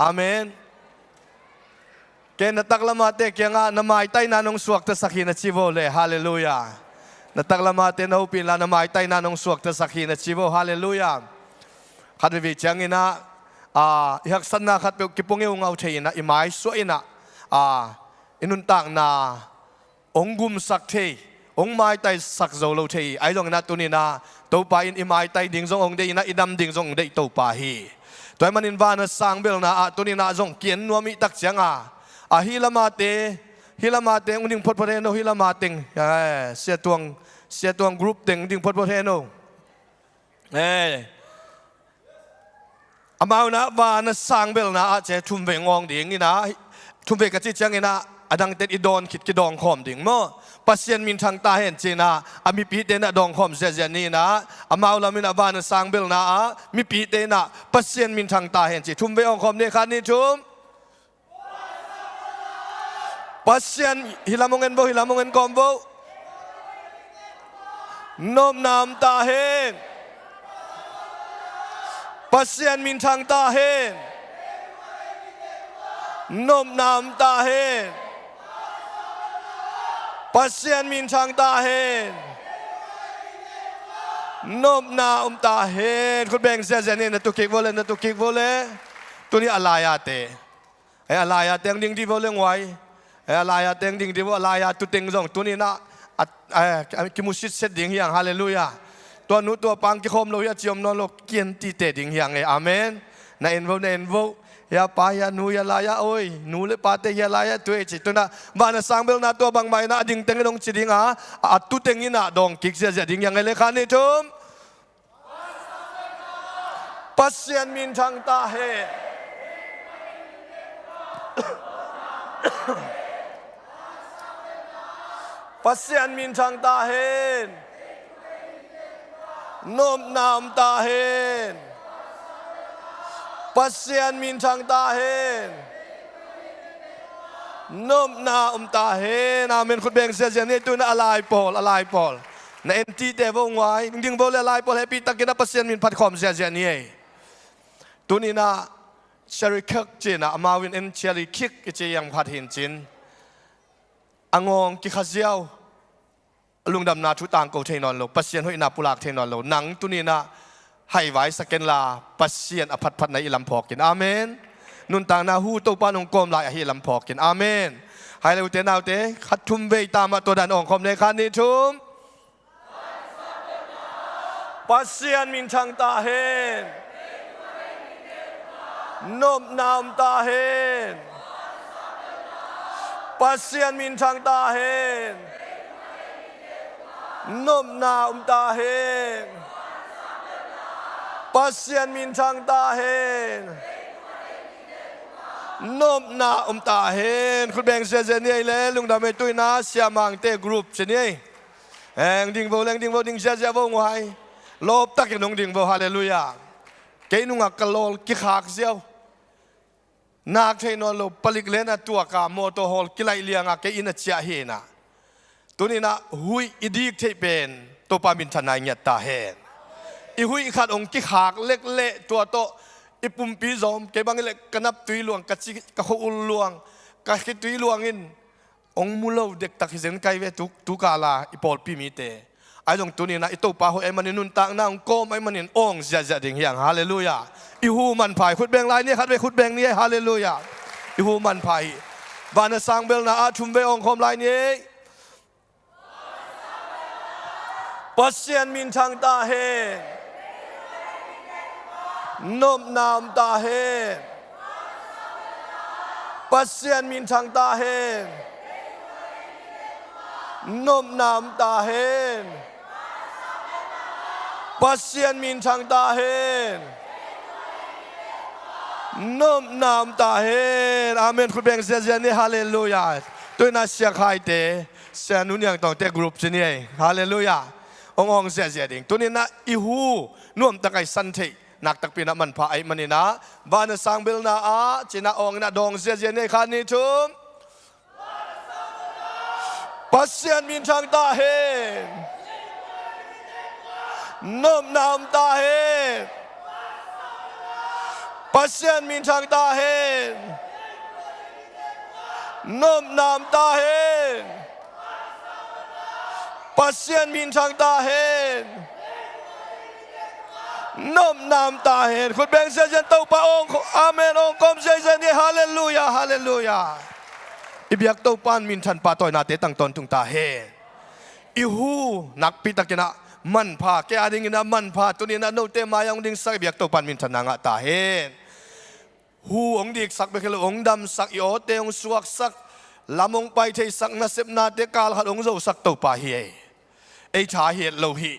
อาเมนเกณฑ์นักละมาเตเกี่ยงนำไม้ใต้นานองสวกตะสักหินชิโวเลยฮาเลลูยานักละมาเตนหูปินลานำไม้ใต้นานองสวกตะสักหินชิโวฮาเลลูยาขัดวิจังอินะยักษณะขัดเปกิปงเอวเงาเทียนะอิไม้สวยนะอินุนตังนาองกุมสักเทองไม้ใต้สักโซโลเทไอ้ตรงนั้นตัวนี้นะตัวไปอิไม้ใต้ดิ่งทรงองเดียนะอิดำดิ่งทรงเดียตัวไปฮีตัวมันอินวานสร้างเบลนะตัวนี้นะทรงเกียนนัวมิตักเสียงฮิลามาเตอุดิงพดพดเฮโนฮิลามาเตงเสียตวงกรุ๊ปเตงอุดิงพดพดเฮโนอามานะวานสร้างเบลนะเจทุ่มเวงองดิ่งนี่นะทุ่มเวกจิตจังนี่นะอดังเต็ดอีดอนขิดกิดองคอมดิ่งมั้งปัสเซียนมินทางตาเห็นจีนะมีปีเตนะดองคอมเสียนี่นะอามาละมินะวานสร้างเบลนะมีปีเตนะปัสเซียนมินทางตาเห็นจีทุ่มเวองคอมเนี่ยคันนี้ทุ่มปัสยันฮิลามงเงินกอมโบนมนามตาเฮนปัสยันมินทางตาเฮนนมนามตาเฮนปัสยันมินทางตาเฮนนมนามตาเฮนคุณแบ่งเสียนี่นะตุกิกโวเลตัวนี้อะไรอะเตอะไรอะเตงดิ้งที่โวเลงไว้อะไรอะเต็งดิ่งที่ว่าอะไรอะตุเต็งส่งตัวนี้นะกิมุสิตเสด็จดิ่งอย่างฮาเลลูยาตัวนู้ตัวปังกิคมโลยาจิอมนอนโลเกียนตีเตดิ่งอย่างไงอาเมนในเอ็นโวอย่าไปอย่าหนูอย่าลายโอ้ยหนูเลยปาเตอย่าลายตัวเอจิตัวน่ะบ้านสร้างเบลน่ะตัวบางใบน่ะดิ่งเต็งดงจิดิ่งตุเต็งนี่น่ะดงกิกเสียดิ่งอย่างไงเลยคันนี้ทุมปัสยันมินทางตาเฮปัสยันมินทางตาเฮนนมนามตาเฮนปัสยันมินทางตาเฮนนมนามตาเฮนอาเมนคุณเบงเสียนี่ตัวน่ะอะไรปอลในเอ็นทีเตวงไว้ดิ่งโบเลอะไรปอลให้ปีตะกินปัสยันมินพัดคอมเสียนี่ตัวนี้นะเชอริคิกจีนะมาวินเอ็นเชอริคิกจียังพัดหินจินอังองกิขเซียวลุงดำนาทุต่างกูเทนอนโลปัสเซียนห้อยนาปุลากเทนอนโลหนังตุนีนะให้ไว้สเกนลาปัสเซียนอภัดในอิลัมพอกินอาเมนนุนต่างนาหูตัวปานองกอมลายอหิลัมพอกินอาเมนให้เราเตนเอาเตขัดทุมเวตามมาตัวดันองคอมในคันนี้ทุมปัสเซียนมินทางตาเฮนนมนามตาเฮนปัสยันมินทางตาเฮนนมนาตาเฮนปัสยันมินทางตาเฮนนมนาตาเฮนคุณแบ่งเสียนี่เลยลุงดำไม่ตุยนะเสียมังเตกรุ๊ปเช่นนี้ดิ่งโบดิ่งเสียวงไว้ลบตักยังดิ่งโบฮาเลลูยาเกยนุ่งกะโลกิขากเสียวนักเทนอนโลปลิกเลนะตัวกามอโตฮอลกิไลเลียงเกอินเชียเฮนะตัวนี้นะหุยอีดีกเทเป็นตัวปามินทนายเงียตาเฮนอีหุยขัดองกิขากเล็กเละตัวโตอีปุ่มปีซอมเกบังเล็กกนับตุยหลวงกะจิกะโคอุลหลวงกะคิตุยหลวงอินองมุโลเด็กตักเสียงไกเวตุกาลาอีปอลปีมีเต ไอ้ตรงตัวนี้นะไอ้ตัวป่าหอยไอ้มันนุ่นต่างนั่งก้มไอ้มันนี่อ่องเสียดิ่งเฮียงฮาเลลูยาอีหูมันไผ่ขุดแบงลายนี่ขัดไปขุดแบงนี่ฮาเลลูยาอีหูมันไผ่บานสังเบลนาอาชุมเบองคอมลายนี้ปัสเซียนมินทางตาเฮนมนามตาเฮปัสเซียนมินทางตาเฮนมนามตาเฮปัสเซียนมินทางตาเฮนมนามตาเฮอาเมนคุณเบงเสียนี่ฮาเลลูยาตัวน่าเสียใครเตะเสียนุ่นยังต้องเตะกรุ๊ปสิเนี่ยฮาเลลูยาองเสียดิ่งตัวนี้นะอีหูนุ่มตะไคสันเทนักตักปีนักมันพาไอ้มันนี่นะบ้านสังเบลนาอาจีน่าองน่ะดองเสียนี่ขานี่ทุมปัสเซียนมินทางตาเฮนมนามตาเฮปัสเซียนมินทางตาเฮนมนามตาเฮปัสเซียนมินทางตาเฮนมนามตาเฮคุณแบงเสียนเต้าปะองอาเมนองคมเสียนี่ฮาเลลูยาฮาเลลูยาอิบยักเต้าปานมินทันปาต่อยนาเตตั้งตนทุงตาเฮอิหูนักปิตะกินะมันพาแกอดิ่งนะมันพาตัวนี้นะโนเตมายังดิ่งสักอิบยักเต้าปานมินทันนางตาเฮหูองดิกสักเบคลองดำสักอิโอเตองสวกสักลำองไปเทสักนาเซบนาเตกาลขัดองโจสักเต้าปาเฮไอชาเฮโลหิ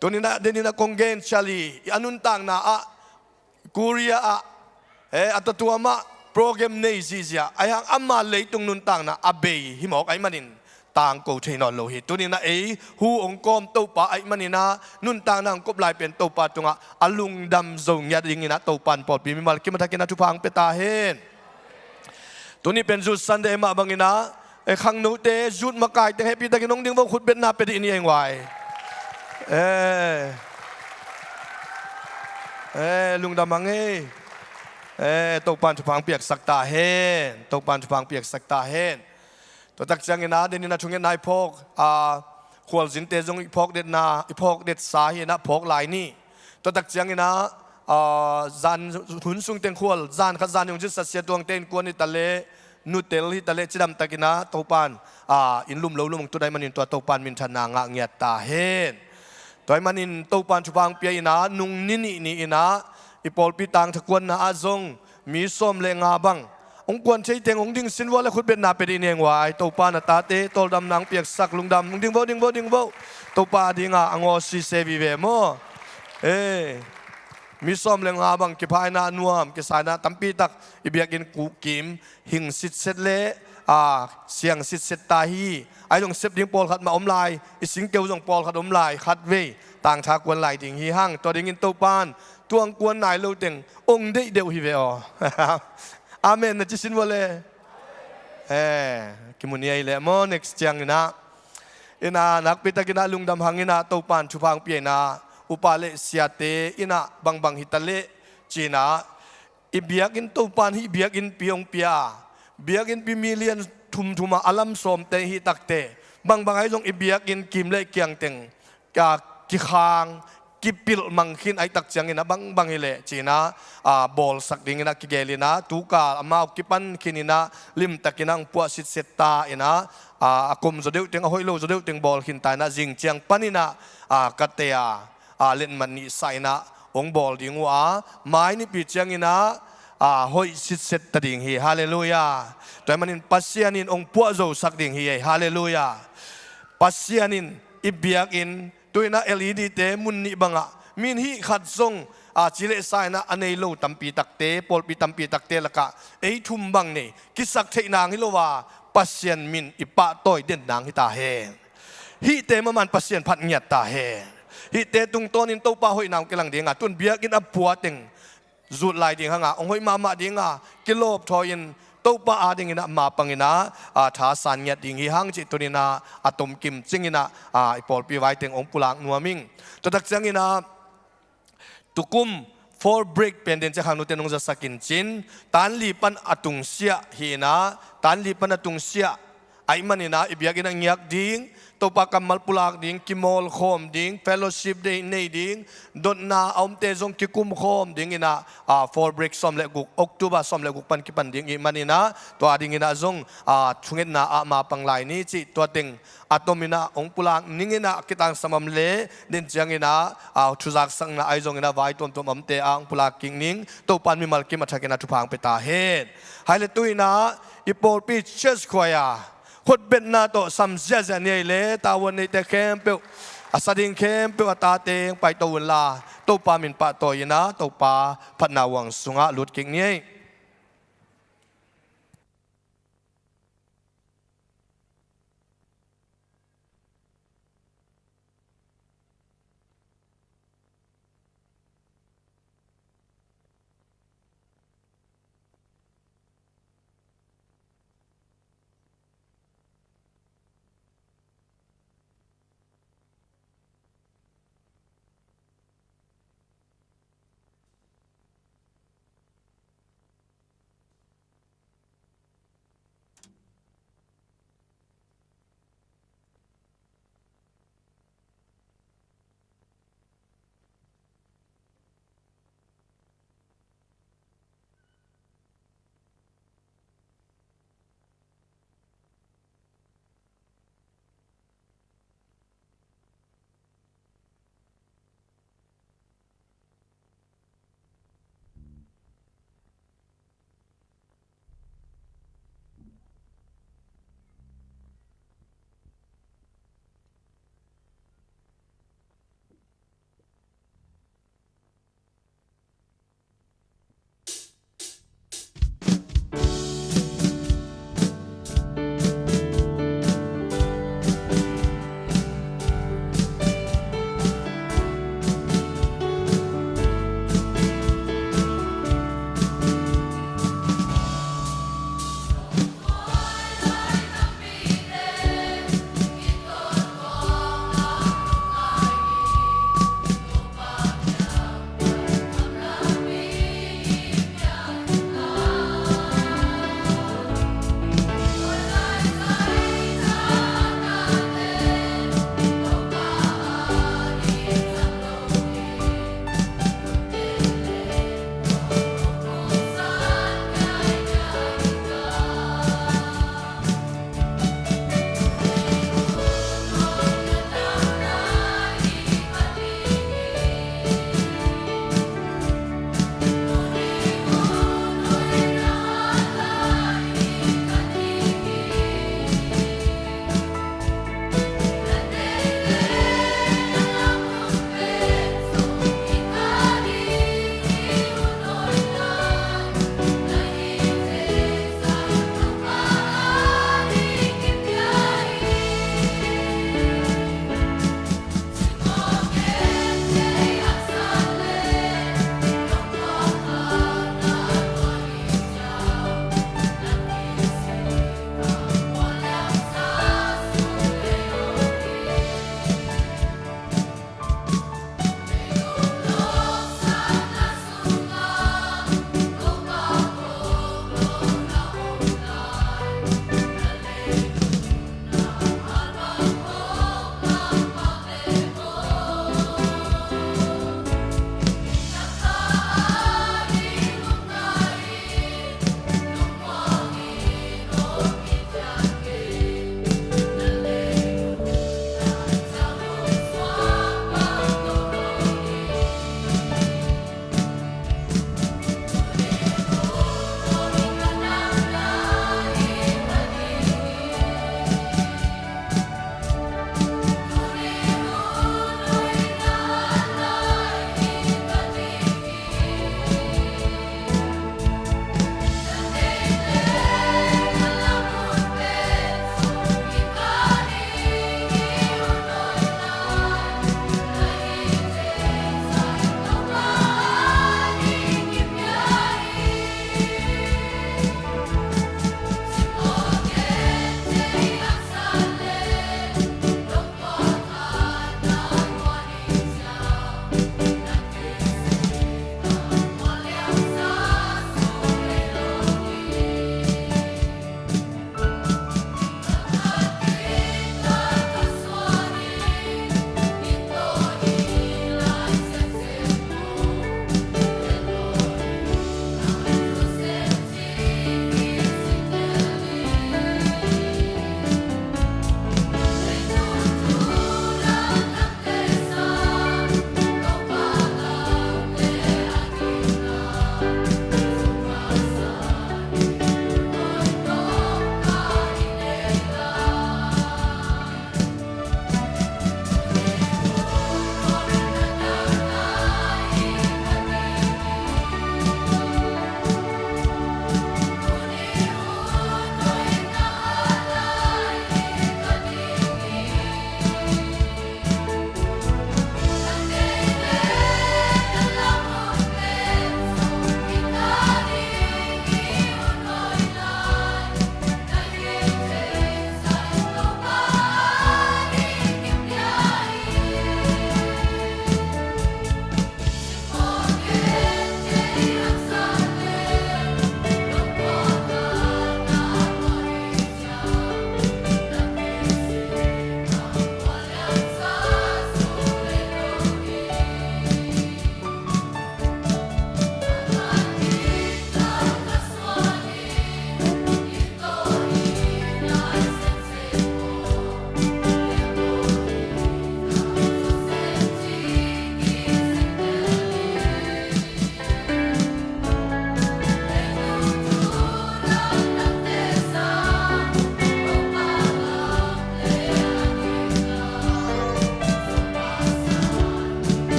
ตัวนี้นะเดนินะคงเกนชาลีอนุนต่างนาอะกูเรียอะอัตตัวมาโปรแกรมเนซิเซียไอฮังอัมมาเลยตรงนุนต่างนาอเบยหิมอกไอมันนินต่างกูเทนอนโลหิตตัวนี้นะหูองกอมตัวปะไอมันนินะนุนต่างนางกบลายเป็นตัวปะตรงอะอลุงดำทรงยาดิงินะตัวปันปอดปีมิมาลกิมาทักินะทุพังเปตาเฮนตัวนี้เป็นจุดสันเดมาบังนะไอขังนูเตจุดมากายแต่ให้ปีตะกินงดิ่งว่าขุดเป็นนาเป็นอินเองไว้ลุงดำมังตกปานทุพังเปียกสักตาเฮนตกปานทุพังเปียกสักตาเฮนตัวตักจังเงินนะเดนินะทุงเงินนายพกขวลสินเตจงอีพกเด็ดนาอีพกเด็ดสาเฮนะพกลายนี่ตัวตักจังเงินนะจันหุนซุงเต็งขวลจันขจันยงจิตสัตเสียตวงเต็งกวนนิตะเลนุเตลฮิตะเลจิดำตะกินะตกปานอินลุ่มเหลาลุ่มตัวใดมันอินตัวตกปานมินทนางะเงียตาเฮนตัวมันอินตัวปานชุพังเปียอินะนุงนินี่นี่อินะอีปอลปีตังตะกวนนาอาจงมีส้มเลงาบังองกวนใช้เตียงองดิ่งสินว่าและคุณเป็นนาเป็นอินเองวายตัวปานตาเตตัวดำนางเปียกสักลุงดำดิ่งบ่ตัวปาดิ่งอ่างอซีเซวิเวโมมีส้มเลงาบังกิพายนานัวมกิสายนาตั้มปีตักอีเบียกินกูกิมหิงสิทธิ์เสร็จเละเสียงสิทธิ์เสร็จตาฮีไอ้ตรงเซฟดิ้งปอลขัดมาอมลายอีสิงเกลตรงปอลขัดอมลายขัดเวต่างชากวนไหลดิ่งฮีหั่งตัวดิ่งอินตัวปานตวงกวนนายโลเต็งองเดียวฮิเวออาเมนนะจิสินวะเลยกิมุนีไอเล่โม next จังนะอินานักปิตากินาลุงดำหังอินาตัวปานชุพังเปียนาอุปาเลเสียเตอินะบังฮิตาเลจีน่าอิเบียกินตัวปานฮิเบียกินเปียงเปียเบียกินปีมิเลียนทุมอัลัมสมเตฮิตักเตบางให้จงอิเบียกินกิมเลเกียงเต็งกากิคางกิปิลมังคินไอตักจังอินะบางฮิเลจีน่าบอลสักดิ่งอินะกิเกลินะตุกาอามากิปันคินินะลิมตักอินังปัวสิเซตาอินะอากุมจะเดือดเต็งหอยโลจะเดือดเต็งบอลคินตายนะจิงเจียงปันินะกัตเตียเล่นมันนิสัยนะองบอลดิ่งว่าไม้นี่ปีเจียงอินะหอยสิเซตดิ่งฮีฮาเลลูยาแต่มันนินปัสเซียนินองปัวโจสักดิ่งฮีฮาเลลูยาปัสเซียนินอิบเบียกินตัวน่ะ LED เตมุนนิบังะมินฮีขัดทรงจิเลสายนะอันนี้โลตัมปีตักเตปอลปีตัมปีตักเตละกะทุ่มบังนี่กิสักเทนางฮิโลวาปัสเซียนมินอิปะต้อยเด่นนางฮิตาเฮฮิเตมันปัสเซียนพัดเงียตาเฮฮิเตตุงตัวนินตัวปะหอยนางกำลังเดียงตุนเบียกินอับปัวเต็งจุดลายเดียงหงะองหอยมาเดียงกิโลบทอยินตัวปะอาดิงินะมาปังอินะท้าสันเงียดิงฮิฮังจิตุนินะอะตอมกิมจิงอินะอีปอลปีไว้เต็งองปุลังนัวมิงตัวตักจังอินะตุกุม for break เป็นเดนจะขังนุเตนงจะสกินจินตันลีปันอตุงเสียฮีนะตันลีปันอตุงเสีย ไอ้มันนี่นะอิบยากินังยักดิ้งตัวปากกัมมัลปุลากดิ้งกิมอลโคมดิ้งเฟลโลชิพดิ้งนี่ดิ้งดนนาอมเตจงกิกุมโคมดิ้งอินะfor break สมเลกุกออกตุบาสมเลกุกปันกิปันดิ้งอิมันนี่นะตัวดิ้งอินะจงชุงเงินนามาปังไลนี่จิตัวดิ้งอัตมินะองปุลากนิ่งอินะกิตังสมัมเลดินจังอินะชุจักสังนะไอจงอินะไว้ตัวตัวมัมเตองปุลากกิงนิ่งตัวปันมิมัลกิมาทักอินะทุพังเปตาเฮดไฮเลตุยนะอีโปปีเชสควายคนเป็นนาโตสัมเสียเนียเลตาวันนี้แต่เข้มเปียวอาศัยเข้มเปียวตาเตงไปตัวลาตัวปามินปะตัวยนะตัวปาพัดนาวังสุงะลุดกิ่งนี้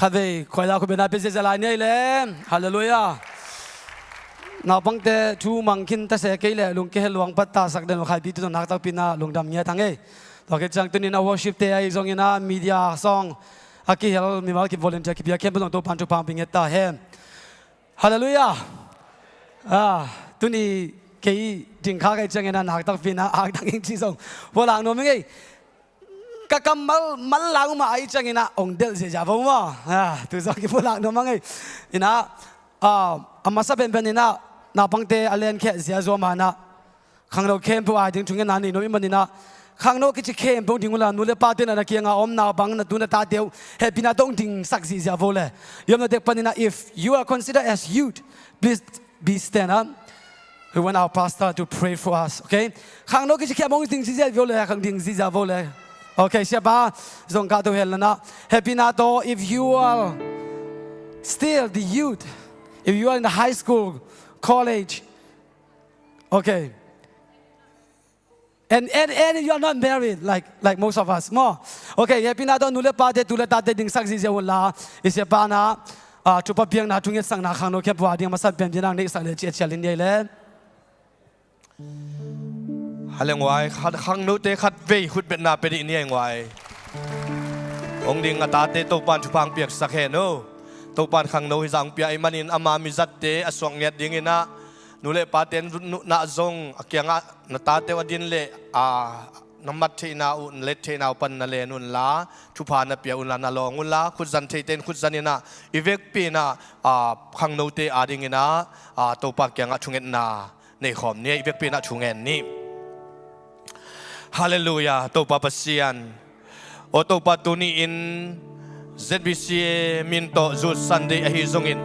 ข้าเวคอยลาคุณเป็นอาเป็นเจริญเนี่ยเลยฮาเลลูยานาบังเตชูมังคินตะเสกเลยลุงเกลลวงปัตตาสักเดินขายพิจุนักตะปินาลุงดำเนี่ยทั้งเอตอกจังตุนินา worship เตไอซองยินามีเดียซองอากิเฮลมีมาลกิ volunteer กิเบียเข้มเป็นตัวพันจุพังปิงเอตตาเฮฮาเลลูยาตุนีเกยจิงข้าเกจังยินานักตะปินาอักตังอิงชีซองพลังโนมิเกก็กำมันหลังมาไอจังอินะองเดลเสียจ้าผมว่าตุจกิพลังโนมังเกอินะอามาซาเป็นอินะนาบังเตอเลนแค่เสียจวมานะข้างเราเข้มผู้อาจถึงงั้นนี่โนอิมันนี่นะข้างโน้กิจเข้มพงถึงเวลานูเลปาเตนะนักยังอมนาบังนะตุนตาเดียวเฮปินาต้องถึงสักสีเสียโวเลยยามนั้นเด็กปนินะ if you are considered as youth please be stand up we want our pastor to pray for us okay ข้างโน้กิจเข้มพงถึงสีเสียโวเลยข้างถึงสีเสียโวเลยโอเคเสียบ้าส่งการตัวเห็นแล้วนะเฮปินาโต if you are still the youth if you are in the high school college okay and you are not married like most of us more okay he pina to nule pa de tule ta de ding sak ji je wala ise pa na chu pa piang na thunge sang na khang no khe bwa ding ma sa pem jinang ne sang le che chalin ye le ฮัลโหลไว้ขังโนเตขัดเวขุดเป็นนาเป็นนี่ยังไงองดิ่งอาตาเตตปานชุพังเปียกสักแห่โนตปานขังโนหิจังเปียไอมันินอามามิจัดเตอสวงเงียดดิ่งนะนูเลปาเตนนุนาจงเกียงนาตาเตวดินเลน้ำมัดเทนาอุนเล็ดเทนาปันนาเลนุนลาชุพานาเปียอุนลานาลองอุนลาขุดจันเทเตนขุดจันนะอีเวกปีนะขังโนเตอาดิ่งนะตปาเกียงชุงเงินนาในขอมเนี่ยอีเวกปีนะชุงเงินนี่ฮาเลลูยาตัวปาปัสยานโอตัวปาตุนีอิน ZBCM มินโตจุดซันเดย์อหิซงอิน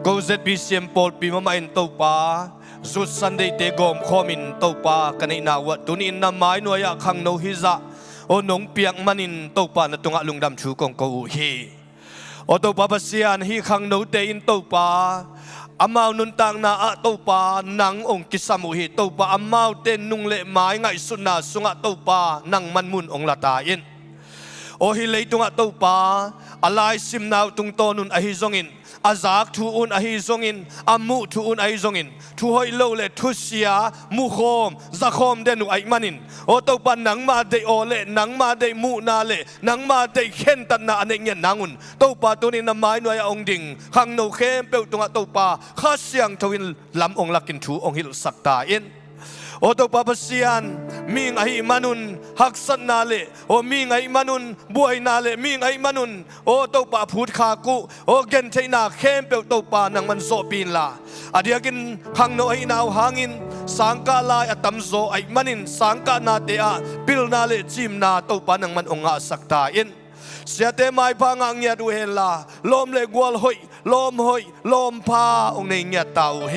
ก็ ZBCM ปอลปีมาไม่อินตัวปาจุดซันเดย์เตกอมคอมินตัวปากันในนาวัดตุนีอินนำไม้หน่วยขังโนฮิซาโอนงเปียกมันินตัวปานตุงะลุงดำชูกงกูฮีโอตัวปาปัสยานฮีขังโนเตอินตัวปาอามานุนตังนาอะตัวปานังองกิสามุหิตัวปาอามาเตนุงเละไม้ไงสุนาสุงะตัวปานังมันมุนองละตาอินโอหิเลยตุงะตัวปาอะไรซิมนาวตุงโตนุนอหิซงอินอาจากทูอุนอหิซงอินอามุทูอุนอหิซงอินทูหอยโลเลทุเสียมุโคมจะโคมเดนุไอมันินโอตัวปานังมาเดโอเลนังมาเดมุนาเลนังมาเดเข็นตันนาอันเงียนังุนตัวปาตัวนี้นำไม้หน่วยองดิ่งขังโนเข้มเปลวตุงะตัวปาข้าเสียงทวินลำองลักกินทูองหิลสักตาอินโอตัวปาปัสยานมีไงมานุนหักสันนาเลโอมีไงมานุนบวยนาเลมีไงมานุนโอตัวปาพูดขากุโอเกนเทนาเข้มเปลวตัวปานังมันโซปีนลาอดียกินขังโนไอนาวหางินสังกาลายอตัมโซไอมันินสังกานาเตอะปิลนาเลจิมนาตัวปานังมันองอาสักตาอินเสียเตไม่พังอังเงียดูเฮลาลมเลกวอลหอยลมหอยลมพาองในเงียตาวเฮ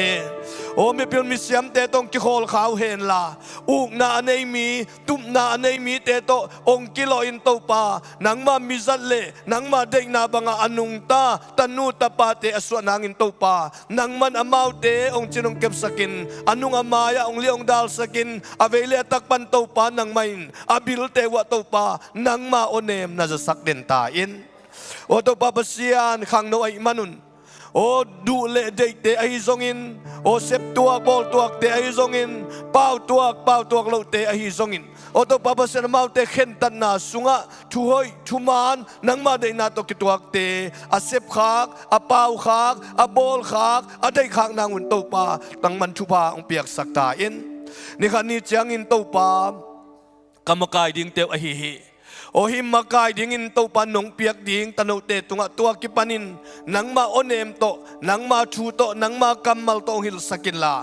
โอมีพิลมิเสียมเตตองกิโคลขาวเฮนลาอุกนาในมีตุมนาในมีเตโตองกิโลอินโตปานังมามิจัลเลนังมาเด็กนาบังอานุงตาตันูตปาเตอสวนางอินโตปานังมันอมาวเตองจินองเก็บสกินอนุงอามายาองเลี้ยงดาลสกินอเวเลตักปันโตปานังไม่อบิลเตวะโตปานังมาโอเนมนาจะสักเดนตาอินโอโตปาปัสยานขังโนไอมานุนโอดูเลเดเตไอซงอินโอเซปตัวบอลตัวเตไอซงอินเป้าตัวโลเตไอซงอินโอตัวปาปัสนามาเตเข็นตันนาสุงะทุหอยทุมานนังมาเดนาตกิตัวเตอาเซปขากอาเป้าขากอาบอลขากอาได้ขากนางอุนโตปาตังมันทุพาองเปียกสักตาอินนี่ขันนี้เจียงอินโตปากรรมกายดิ่งเตวอหิหิโอหิมากายดิ่งอินโตปานงเปียกดิ่งตโนเตตุงะตัวกิปานินนังมาโอเนมโตนังมาชูโตนังมากัมมัลโตหิลสกินลา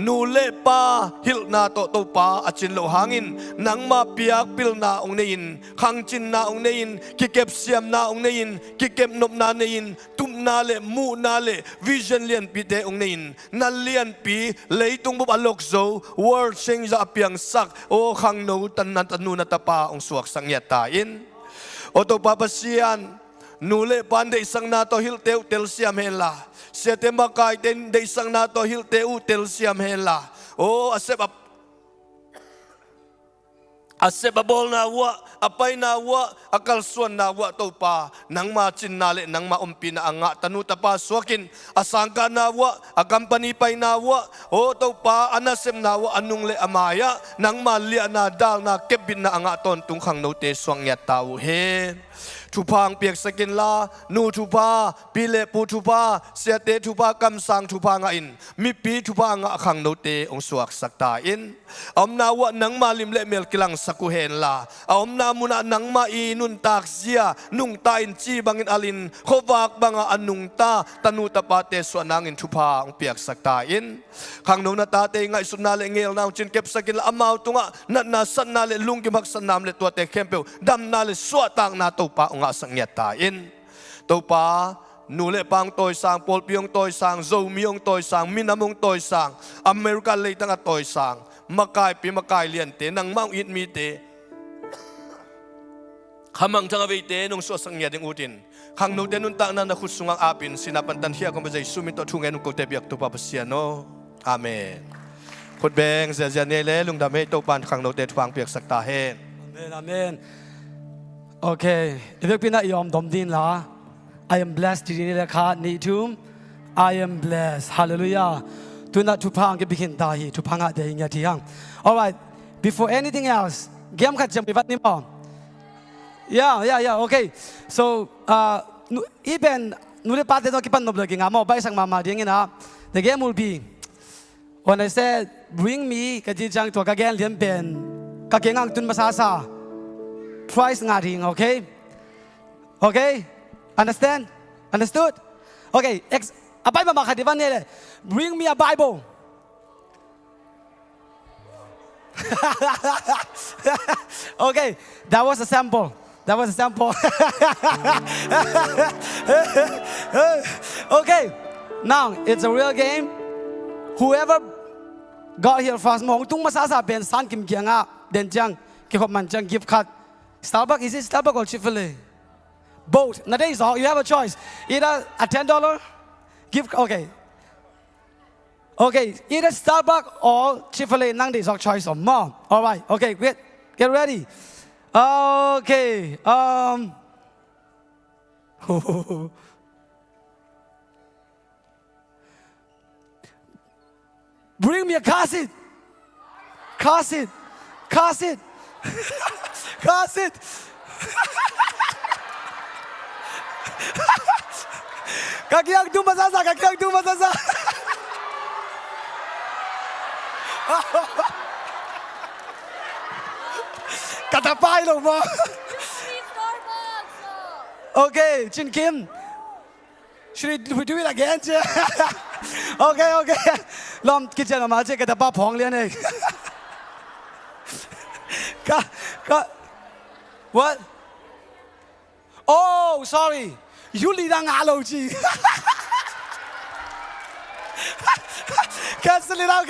นูเลปาหิลนาโตโตปาอจินโลหางินนังมาเปียกปิลนาองเนยินขังจินนาองเนยินกิเก็บเสียมนาองเนยินกิเก็บนบนาเนยินตุมนาเลมูนาเลวิจเลียนปีเตองเนยินนันเลียนปีเลยตุงบุบอลกโซวอร์เชงจะเปียงสักโอขังโนตันนันตนูนัตปาองสวกสังเยตาอินโอตัวปาปัสยานนูเลปันเดสังนาโตฮิลเตอุเตลเซียมเฮลาเสเตมากายเดนเดสังนาโตฮิลเตอุเตลเซียมเฮลาโออาเซบ Asebabol na wa, apay na wa, akal suan na wa to pa, nang ma chinale, nang ma umpi na anga, tanuta pa swakin, asangka na wa, akampanipay na wa, o to pa, anasem na wa, anung le amaya, nang ma liya na dal na kebin na anga ton, tungkang note swang ya tau he. Tupang piak sakin la, nu tupa, pile pu tupa, siate tupa kam sang tupa ngain, mipi tupa nga akang note ong suak saktain. Om na wa nang malim le mel kilang sakuhen la, om na muna nang mainun taksia, nung tain chi bangin alin, kovak banga anung ta, tanuta pate suanangin tupa ong piak saktain. Kang nung natate nga isunale ngel na chin kep sakin la amaw tunga, nasan nale lungkim hak sanam le tuate kempeu, dam nale suatang na tupa nga sang nyatain. Topa nule pang toy sang polpiong toy sang zomiong toy sang minamong toy sang Amerika leitang at toy sang makai pi makai liante nang mau it mite hamang tangavite nung so sang nyading utin kang no denun ta na nakusungang apin sinapantan hiya kung bazay sumito tungen ko tebiak to papasiano. Amen. Kutbeng sa janele lung dame to pan kang no det pang piak saktahen. Amen, amen. Okay, if pina yom dom din la, I am blessed to ni lekha ni tum, I am blessed. Hallelujah. Tu na tupang ke bikin dahi, tupanga de inga tiang. All right, before anything else, game khat jam bivat ni mo. Yeah, okay. So, even nule pate no kipan no blogging amo ba isang mama ding ina. The game will be when I said bring me kajijang to kagayan lian ben kagengang tun masasa. Twice ngating, okay? Okay? Understand? Understood? Okay, apay ba makadivan nila? Bring me a Bible. Okay, that was a sample. That was a sample. Okay, now it's a real game. Whoever got here first, mong tung masasa ben san kim kianga den jang kikop man jang gift card. Starbucks, is it Starbucks or Chick-fil-A? Both. Nowadays, you have a choice. Either a $10 gift, okay. Okay, either Starbucks or Chick-fil-A, nang is our choice of more. All right, okay, great. Get ready. Okay. Bring me a car seat. Car seat. Car seat. Car seat. Kakiang tu masasa, kakiang tu masasa. Katapay lo mo. Okay, Chin Kim. Should we do it again? Okay. Lom kitchen ma che katapa phong lian eh. What? Oh, sorry. You lead on allergy. Cancel it out.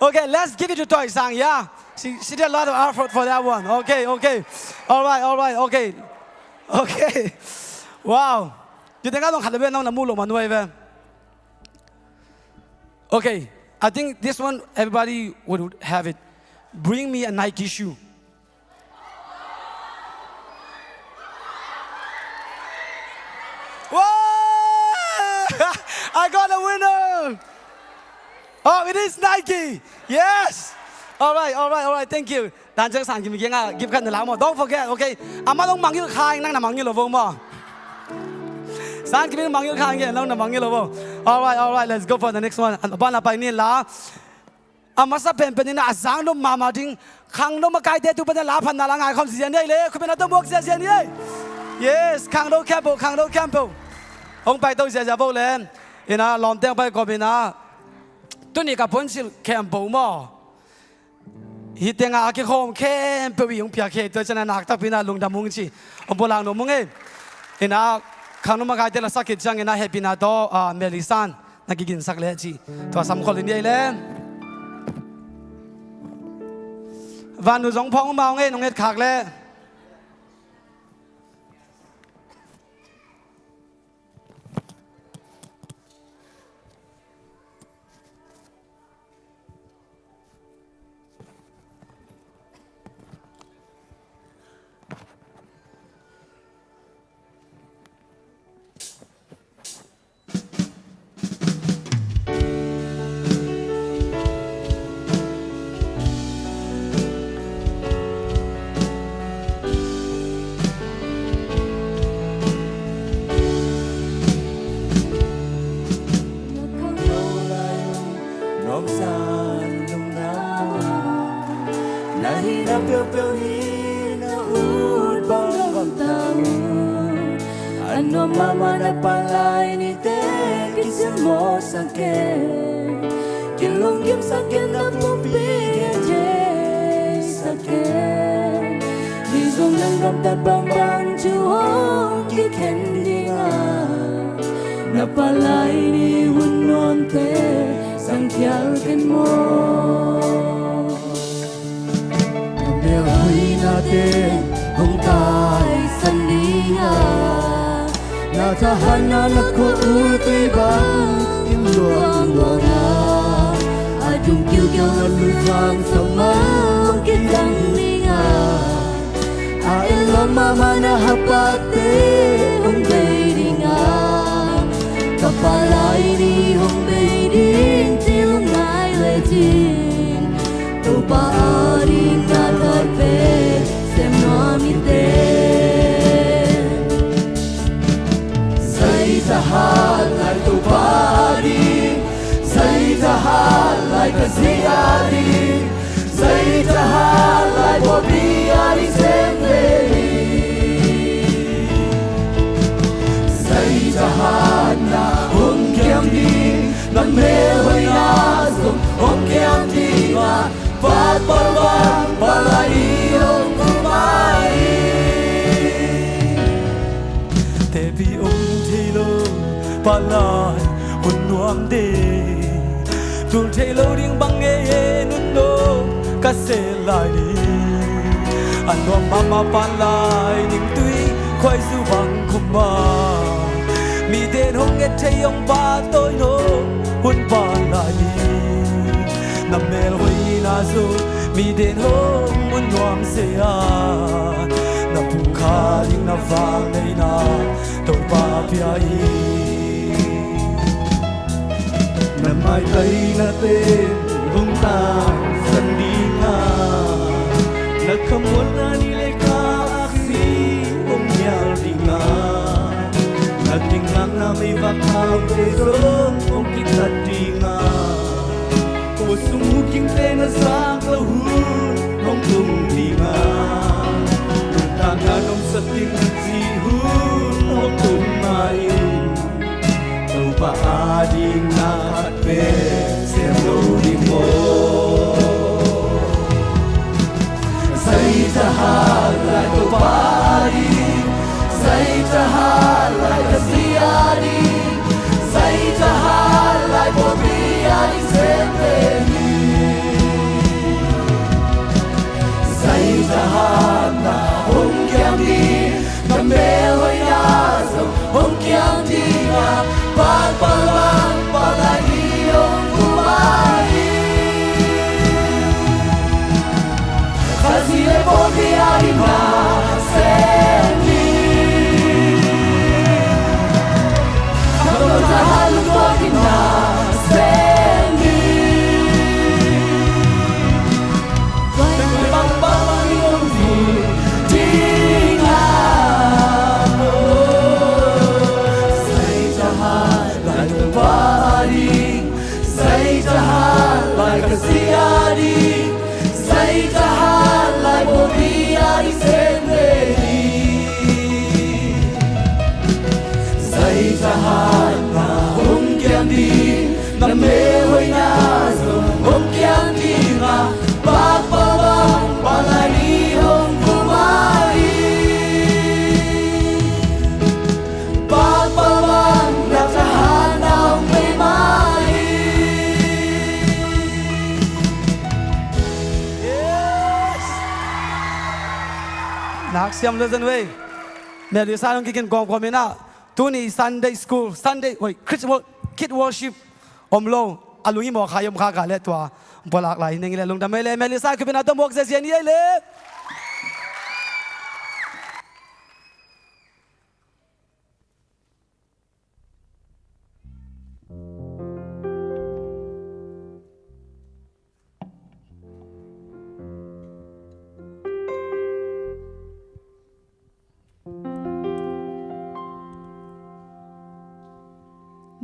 Okay. Let's give it to Toy Sang. Yeah. She did a lot of effort for that one. Okay. All right. Okay. Wow. You think I don't have to be on the mulo manueve? Okay. I think this one everybody would have it. Bring me a Nike shoe. Whoa! I got a winner! Oh, it is Nike! Yes! All right. Thank you. Don't forget, okay? I'm not going to Khai, I'm not going to All right, let's go for the next one. Amasa penpenina azang no mama ding kang no makai de tu pada lapan nalang ai khom sian ye le khupena to mok sian ye. Yes, kang no campo. Ong pai to sia bo le. Ina lom teng pai ko bina. Tu ni ka ponsil campo mo. Hi tenga ki khom campo wi ong pia ke to chana nak ta bina lung da mung chi. Ong bolang no mung e. Ina kang no makai de la sakit jang ina happy na to melisan nagigin sak le chi. To sam khol ni le. Và nụ giống phong bao nghe nông hết khạc lệ. mama na palay ni te kisin mo sakit kilong yung sakit na pupigyan jay sakit Dizong nang ramtat bang bang chuong kiken di nga napalay ni hunon te sang kial ken mo Nabel hui natin hong kai sanlinga Natahanan ako utoy bang inluang-luanga Adyung kiw-kiw na lupang sa mga kitang linga Ailong mama na hapate hong beidinga Kapalay ni hong beiding tilong ngay lejing Tupaading nakarpet sem nomite Zahat like tupadi Zahat like a ziadi Zahat like bobiadi sembeli Zahat na kiam di na mehoy na kiam di na patpalwan palayong kumain Tebi palai hun nuam de tul thelo ding bang e nun no ka se lai ni an nuam mama palai ning tui khoi su bang khuma mi den hong e thayong ba toi no hun palai ni na mel hoi na zo mi den hong mun nuam se a na pu kha ding na vang nei na toi pa pia i Namay tayo natin kung sandinga Nagkamot na nilay ka aksi umyal dinga Nagtinglang na may bakang terong kung kita dinga Kusumuking tena sa kahun kung tumdinga Tanganong sa tinagzihun kung tumayin Paading nakatpet serlodi mo Say tahalay to paading Say tahalay kasiyadi Say tahalay po biyading senteni Say tahal na hongkyang di Na mehoy naso hongkyang di na Pagpalwang palayong kumain Kasile po biyari na seni Kapag nahalong ko na seni Pagpalwang palayong Say tahan like a ziadi Say tahan like bobiadi sendiri Say tahan na hongkyang di Na mehoy na hongkyang di na Pagpawang palayong kumain Pagpawang natahan ng may Naksiam lezen way. Meli sa nung kikin gong komina. Tuni Sunday school, Sunday, wait, kid worship omlo alungi mo kayom kagale twa. Polak lai ning le lung da mele meli sa kupina to mok se sian ye le.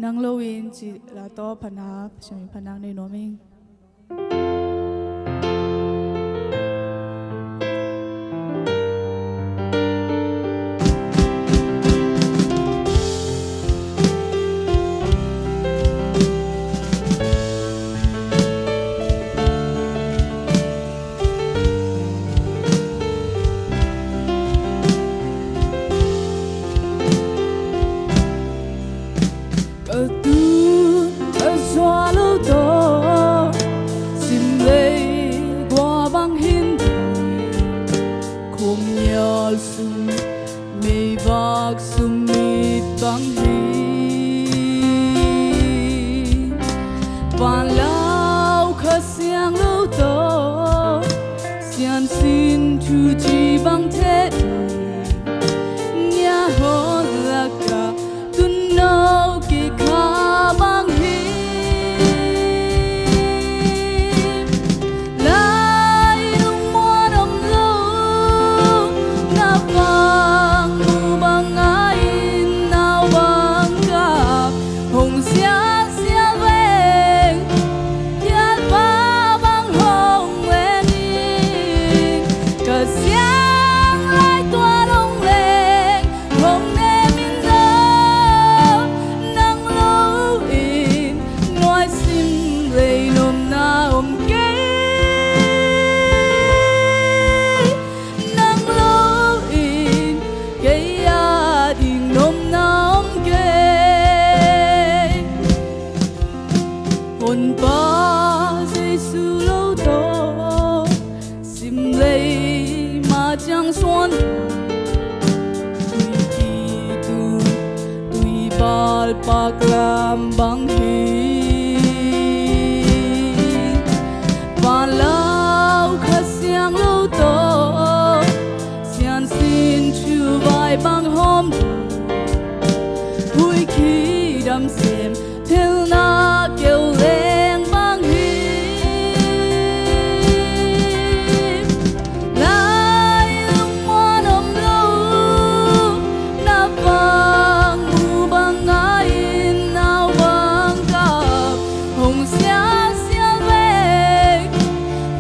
Nang lowin si lato panap sumi panang ni noming mây bạc sum mịt băng hi van lao khát xiang lâu to xian xin chu chi băng thế nhà hôn lạc cả tuân nâu kỳ kha băng hi lai lung mua đầm lâu na vang mu băng ai nào băng cả hồng xia xia về yết ba băng hồng lên cả xiang lai tua đông lên hồng nê min đâu nắng lâu in nói sim lệ nôm na ôm kê nắng lâu in kê ya đình nôm na ôm kê hồn ba dây su lâu to sim lệ mà chẳng Suan tùy kỳ tu tùy bal bạc làm băng hi và lao khát xiang lâu to xian xin chu vai băng hôm vui khi đắm xem theo na kêu lên băng hi lai lung mua đầm lâu na vang mu băng ai nào băng cặp hồng xia xia về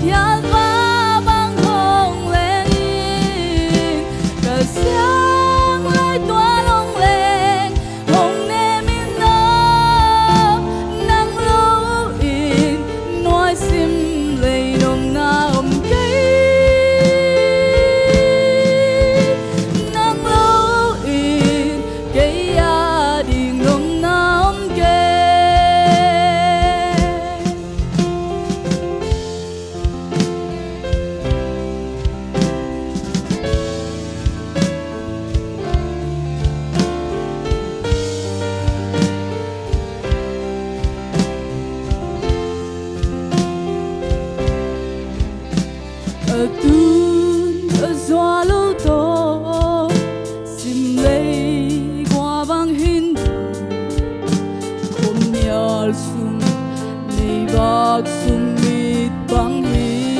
yết ba băng hồng lên cả xiang lai tua đông lên hồng nê min đâu nắng lâu in nói sim lệ nôm na ôm cây nắng lâu in cây ya đình nôm na ôm cây ở tuôn ở gió lâu to sim lệ qua băng hin khom yal sum mây bạc sum mịt băng hi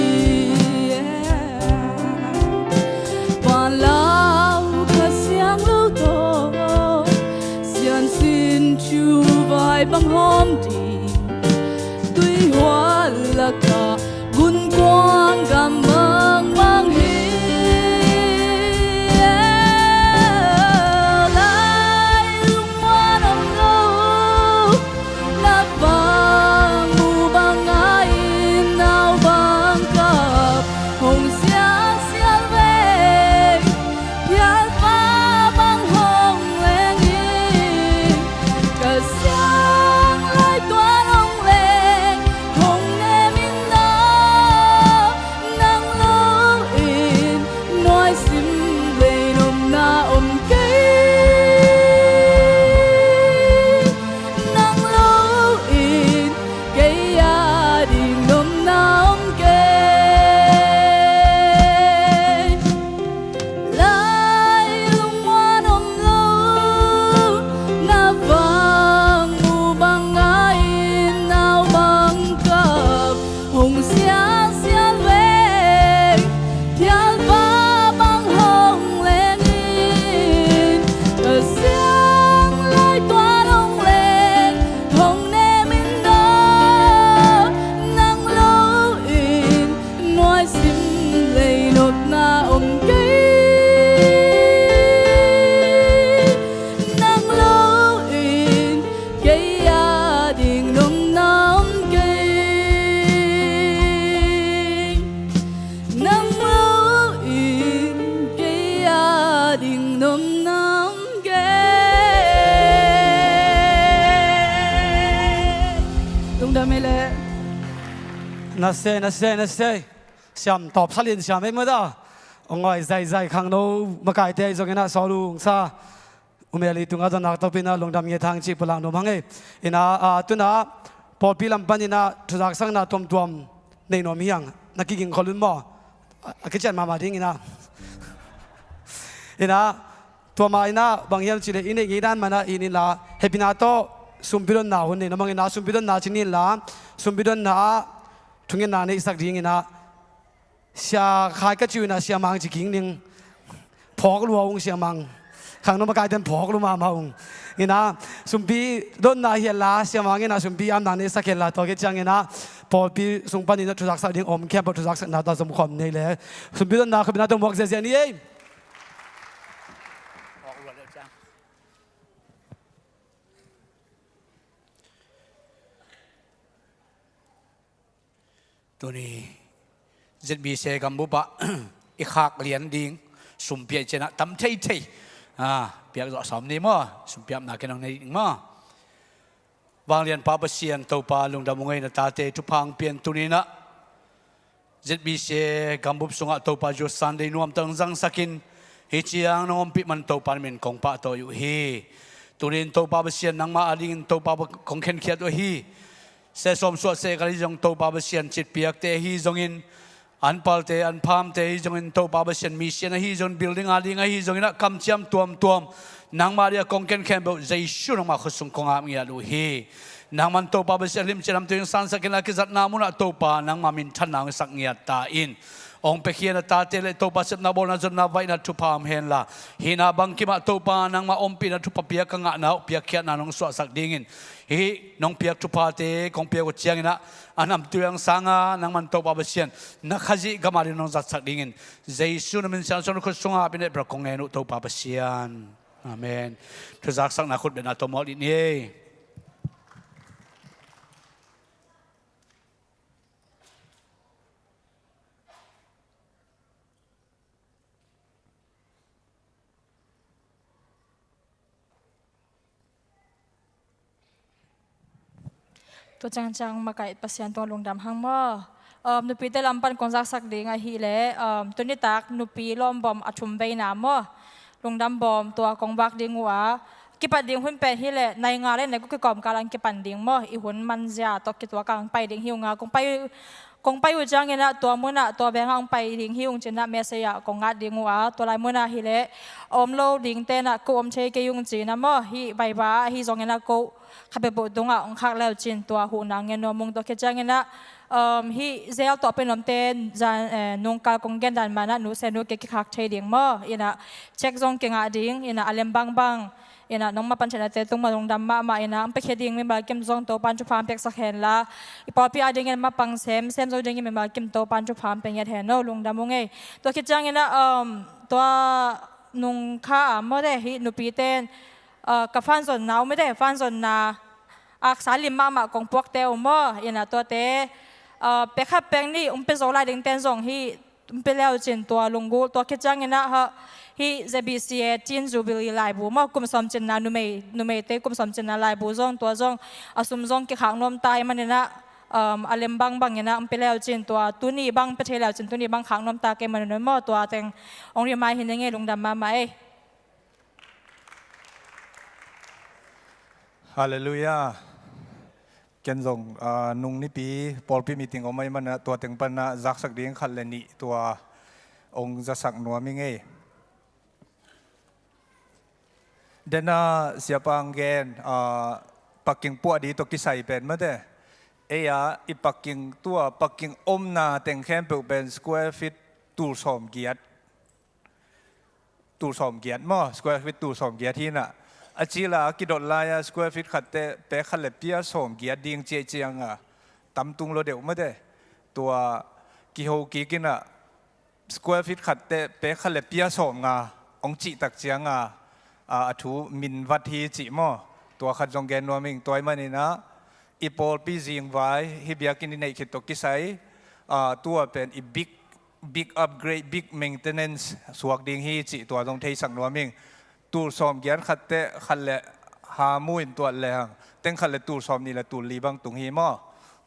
van lao khát xiang lâu to xian xin chu vai băng hôm thì tuy hoa là cả gun quang gam mang mang hi lai lung mua đầm lâu na vang mu băng ai nào băng cặp hồng xia xia về yết ba băng hồng lên cả xiang lai tua đông lên hồng nê min đâu nắng lâu in nói sim lệ nôm na ôm cây nắng lâu in cây ya đình nôm na ôm cây lai lung mua đầm lâu na vang mu băng ai nào băng cặp hồng xia xia về yết ba băng hồng lên cả xiang lai tua đông lên hồng nê min đâu nắng lâu in nói sim lệ nốt na ôm cây nắng lâu in cây ya đình nôm na ôm cây nắng lâu in cây ya đình nôm na ôm cây lung đam mê lệ na se xiam tọp salin xiam ấy mới đó องอยใจข้างโน้มาไกลเตยจงเงินสอลุงซาอุเมลีตุงอาจนักตบินาลงดำเงทางจีพลังนมหังอินาตุนาพอพิลัมปันอินาทุจักสังนาตัวในนมยังนักกินคนลุ่นบ่กิจมาดิ้งอินาตัวมาอินาบางอย่างจิเลอินเองด้านมานะอินิลาเฮปินาโตสุมบิดอนนาหุ่นนี่น้ำมันอินาสุมบิดอนนาชินิลาสุมบิดอนนาทุ่งเงินนาในสักดิ้งอินาเสียขายกระจิวนะเสียมังจิกิงนึงพอกลัวองเสียมังข้างนอกมากลายเป็นพอกลัวมาองอินะสุมพีโดนนาเฮียลาเสียมังอินะสุมพีอันนั้นสักเฮลาตัวกิจจังอินะพอปีสุมปันอินะทุจักสักดิ้งอมแค่พอทุจักสักนาตาสมคมนี่แหละสุมพีโดนนาคือเป็นนาตัวบอกเสียนี่เองตัวนี้ZBCM กัมพูปะอีขากเลียนดิ้งสุ่มเปียเจนะตั้มเท่เปียกสอมนี่มั้งสุ่มเปียมนักกันในมั้งบางเรียนปาปเซียนตัวปาลงดำมงไงนะตาเตทุพังเปลี่ยนตัวนี้นะ ZBCM กัมพูสุงะตัวปาจุสันได้นวมตั้งจังสักินฮิจิยังน้องปิมันตัวปาเป็นของปะตัวอยู่ฮีตัวนี้ตัวปาปเซียนนังมาอดิ้งตัวปาของเข็นเขียดตัวฮีเสสมสวดเสกอะไรจงตัวปาปเซียนจิตเปียกเตฮีจงอินอันพัลเตอันพามเตฮีจงอินตัวปาปเซียนมีเซียนฮีจงบิลดิ้งอดิ้งฮีจงอินกำเชียมตัวนางมาเรียกองเข็นแค่แบบใจชุ่นออกมาขสุงกงอามีอาดูฮีนางมันตัวปาปเซียนลิมเชลำตัวยังสันสักนักกิจนามุนตัวปานางมามินทันนางสักเงียตาอินองเปขียนตาเตเลตัวปาเซนาโบนาจนนาไว้นาทุพามเฮนละฮีนาบังกิมาตัวปานางมาอมปีนาทุปเปียกงะนาเปียกเขียนนางสวดสักดิ้งฮีน้องเปียกทุพาเตกองเปียกเชียงนะอันนั้นตัวยังสังนางมันตัวปาปเซียนนักขจิกามาริน้องสักดิ้งใจสุนมินสันสุนคุสงอาเป็นเประกงเงนุตัวปาปเซียนอาเมนทุกสักนักขุดเป็นอัตโมดินีตัวจังมาไก่ปัสยันตัวลงดำห้างม่นุปีเตลำปันกองซักดิ่งไอฮีเล่ตัวนี้ตักนุปีล้อมบอมอัชุมใบน้ำม่ลงดำบอมตัวกองบักดิ่งหัวกิปัดดิ่งหุ่นเป็นฮีเล่ในงานเล่นในก็คือกอมการังกิปันดิ่งม่อีหุ่นมันจะตกกิตัวกลางไปดิ่งหิวงากงไปอยู่จังเงี้ยนะตัวมือน่ะตัวแบงค์ไปดิ่งหิวจนน่ะเมสยากงงัดดิ่งหัวตัวลายมือน่ะฮีเล่อมโลดิ่งเตน่ะกูอมเชยเกยุงจีน่ะม่ฮีใบบ้าฮีจงเงี้ยนะกูขับไปบุตรงอ่ะองคักแล้วจินตัวหูนางเงินนมุงตัวแค่จังเงี้ยนะฮีเซลตัวเป็นลมเต้นจานนงกากงเกนดันมานะหนูเซนูเกกิคักเชยดิ่งม่อีน่ะเช็คจงเก่งอ่ะดิ่งอีน่ะอเลมบังอีน่ะน้องมาปัญชนะเตตรงมาลงดำมาอีน่ะไปแค่ดิ่งไม่มาเก็มจงตัวปันจุพามเปียกสักแห่งละอีปอพี่อาดิ่งเงินมาปังเซมจงดิ่งไม่มาเก็มตัวปันจุพามเป็นยัดแห่งโนลงดำมุงไงตัวแค่จังเงี้ยนะตัวนงข้าไม่ได้ฮีหนูปีเต้นกับฟันส่วนน้าไม่ได้ฟันส่วนนาอักษรลิมมาของพวกเตลม่ยันตัวเตเปขับแปงนี่เป็นโซลาดิงเต้นส่งฮีเป็นแล้วจินตัวลงกูตัวคิดจังยันฮะฮีZBCMจินจูบิลีไลบูมากุมสมจินนานุเมเตกุมสมจินนาไลบูจงตัวจงอสุมจงกิขังนมตายมันเนี่ยนะอเลมบังยันนะเป็นแล้วจินตัวตุนีบังประเทศแล้วจินตุนีบังขังนมตาเกมันเนี่ยม่ตัวเต็งองเรียนมาเห็นยังไงลงดำมาไหมฮาเลลูยาเกณฑ์ส่งนุ่งนี่ปีพอปีมีติงออกมามันนะตัวเต็งปันนะจักสักดิ้งขัดเลนิตัวองค์จะสักหนัวมิงเอเดน่าเสียปังเกณฑ์ปักกิ่งปัวดีตัวกิสัยเป็นมั้ยเด้อีปักกิ่งตัวปักกิ่งอมนาเต็งแค่เป็นสแควร์ฟิตตูสอมเกียรมั้งสแควร์ฟิตตูสอมเกียรที่น่ะอาชีละกิดลายสแควร์ฟิตขัดเตะเปะขัดเล็บเปียสอมเกียรดิ้งเจียงตำตุงโลเดียวไม่ได้ตัวกิโฮกิกิน่ะสแควร์ฟิตขัดเตะเปะขัดเล็บเปียสอมองจิตักเจียงถูมินวัดทีจิมั้งตัวขัดจงแกนนัวมิงตัวมันนี่นะอีโปลปีจิงไว้ฮิบิยากินในคิดตกิไซตัวเป็นอีบิ๊กอัพเกรดบิ๊กเมนเทนเนนซ์สวกดิ้งฮีจิตัวตรงเทสังนัวมิงตูสอมเกียร์ขัดเตะขัดเละหามุยตัวแรงเต็งขัดเละตูสอมนี่แหละตูลีบังตุงฮีมอ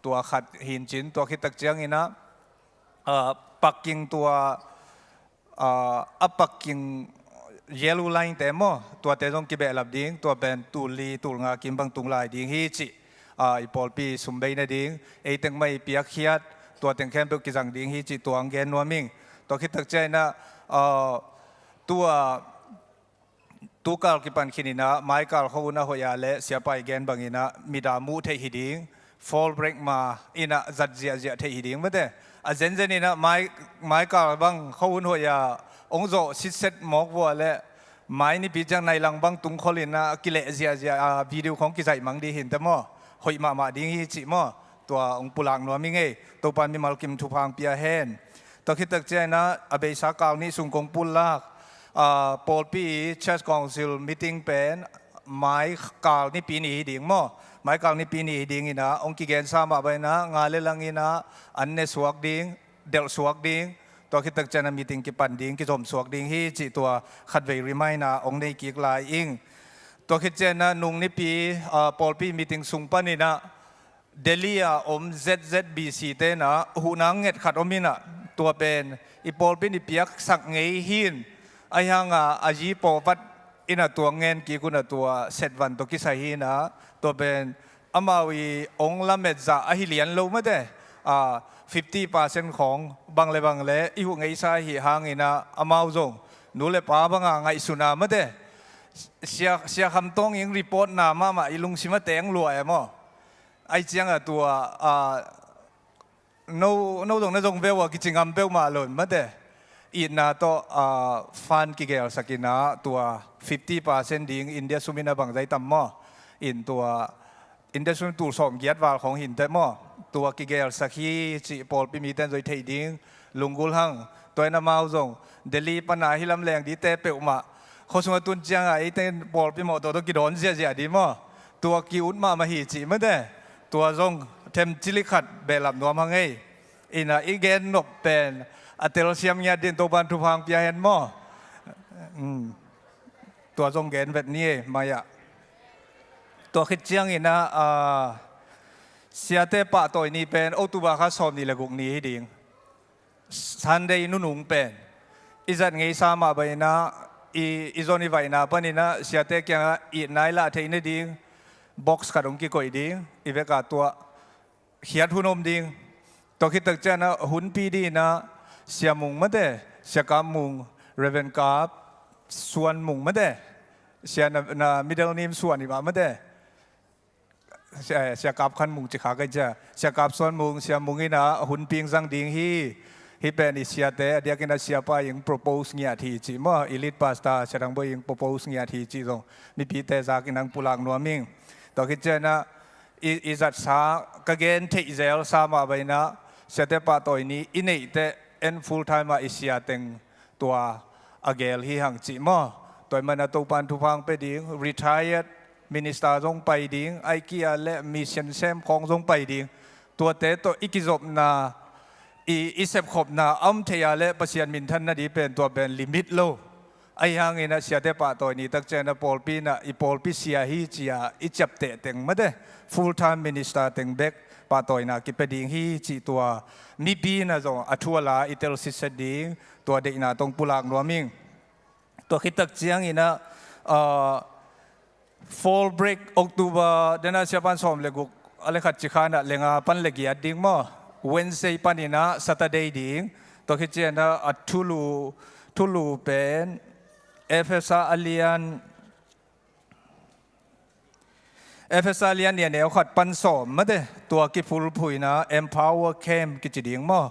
ตัวขัดหินจินตัวคิดตักเจียงนี่นะปักกิ่งตัว อัปปักกิงเยลูไลน์แต่หม้อตัวเตจงกิเบลับดิ้งตัวเป็นตูลีตูงากิมบังตุงลายดิ้งฮีจิอีปอลปีสุมเบย์นดิ้งตึงไม่เปียกเขียดตัวตึงแคมเปกิจังดิ้งฮีจิตัวอังเกนนัวมิงตัวคิดตักใจนะตัวการกิปันขินินะไม้การเขาอุณาหอยาเละเสียไปแกนบางอินะมีดามูเทหิดิ้งฟอลเบรกมาอินะจัดเจียเทหิดิ้งไม่ได้เจนนี่นะไม้การบางเขาอุณาหอยาองค์โจสิเซตหมอกวัวเละไม้นี่ปีจังในหลังบางตุงคนลินนะกิเลเจียวิดีโอของกิจมังดีเห็นแต่หม้อหอยมาดิ้งฮีจิหม้อตัวองค์ปุลังนัวมิงเอตัวปันมีมัลกิมทุพังเปียเฮนตัวคิดตักใจนะอเบสากาวนี่สุงกงปุลลักปอลปีเชสกองซิลมิติ้งเป็นไม้กาวนี่ปีนี้ดิ่งมั้งไม้กาวนี่ปีนี้ดิ่งอินะองค์กิเกนซามาไปนะงานเลลังอินะอันเนสวกดิ่งเดลสวกดิ่งตัวคิดตักใจนะมิติ้งกิปันดิ่งกิจอมสวกดิ่งฮีจิตัวขัดเวริไม่นะองค์ในกิกลายอิงตัวคิดใจนะนุ่งนี่ปีปอลปีมิติ้งสุงปันนี่นะเดลีอาอม ZBC เตนะหูนังเง็ดขัดอมินะตัวเป็นอีปอลปีนี่เปียกสักเงยหินไอ้ยังอาจีปอวัดอินะตัวเงินกี่กุนตัวเสร็จวันตัวกิสัยหินะตัวเป็นอามาวีองละเมจ่าอหิเลียนโลไม่ได้50% ของบางเลยอีหัวไงสาหิหางอินะอามาจงนูเลป้าบางไงสุนาไม่ได้เสียคำต้องยังรีพอร์ตนามาอีลุงชิมาแตงรวยมั้งไอ้เจียงตัวโน้ตรงนั้นจงเบลว่ากิจกรรมเบลมาหล่นไม่ได้อีน่าตัวฟันกิเกลสกินะตัว 50% ดิ้งอินเดียสุมินาบังใจต่ำมั้งอินตัวอินเดียสุมิตัวสมเกียรติวาลของหินแต่มั้งตัวกิเกลสกีจีปอลพิมีเต้นโดยเทดิ้งลุงกุลหังตัวน้ำมาจงเดลีปัญหาฮิลำแรงดีเตะเปลมาเขาสมมติตุนเจียงไอ้เต้นปอลพิมอตัวกิโดนเสียดีมั้งตัวกิอุดมาหิจิไม่ได้ตัวจงเทมจิลิขัดเบลับนัวมังเออินะอีเกนนกเป็นอัตเตอร์เซียมเนี่ยดินตัวบันทุพังเปียเห็นมั้งตัวจงเกนแบบนี้มายะตัวคิดเจียงอินะเสียเตปะตัวนี้เป็นโอตุบาคาสอมนี่แหละกุกนี้ดิ่งซันเดย์นุ่งเป็นอิจัดไงสามาไปนะอีโซนี่ไปนะปนี่นะเสียเตแกงอีนายละเทนี่ดิ่งบ็อกซ์ขัดองกี้ก่อยดิ่งอีเวกาตัวเขียดหุ่นอมดิ่งตัวคิดตักเจนะหุ่นปีดีนะเสียมุงไม่ได้เสียกามุงเรเวนกาบส่วนมุงไม่ได้เสียนะมิดเดิลนิมส่วนอีกบ้างไม่ได้เสียกาบขันมุงจิขากันเจ้าเสียกาบส่วนมุงเสียมุงนี่นะหุ่นปิงสังดิ่งฮีเป็นอิเสียเตะเดียกินเสียไปยังโปรโพสเงียทีจีมั่วอิลิทพาสต้าเสียดังไปยังโปรโพสเงียทีจีตรงมีปีเตะจากินังปุลังนัวมิงตัวคิดเจนะอิจัดสากเกนเทอิเซลสามาไปนะเสียเตะปะตัวนี้อินเนตเอ็นฟูลไทม์มาอิเสียเต็งตัวอาเกลฮีหังจีมั่วตัวมันตัวปันทุพังไปดิ้ง retired minister จงไปดิ้งไอเกียและมิชชั่นเซมของจงไปดิ้งตัวเตะตัวอิกิจบนาอีเซฟขบนาอัมเทียเละประเสียนมินทันนาดีเป็นตัวเป็นลิมิตโลไอ้ยังอินะเสียเตปะตัวนี้ตักเจนะปอลปีนะอีปอลปีเสียฮีจียอีจับเตะเต็งไม่ได้ full time minister เต็งเบกปะตัวนะกิเปดิ้งฮีจีตัวมีปีนะจงอัทัวลาอิเตลซิสดิ้งตัวเด็กนะตรงปุลักนัวมิงตัวคิดตักเจียงอินะfall break October เดือนเสียปันสอมเลกุอะไรขัดจิขานะเลงาปันเลกียดิ้งมั้งWednesday ปันนี้นะ Saturday ดิ่งตัวคิดเจนนะทุลูเป็นFSA Lian เนี่ยเขาขัดปันสอมมาเด้ตัวกิฟูลพุยนะ Empower Camp กิจดิ่งมั้ง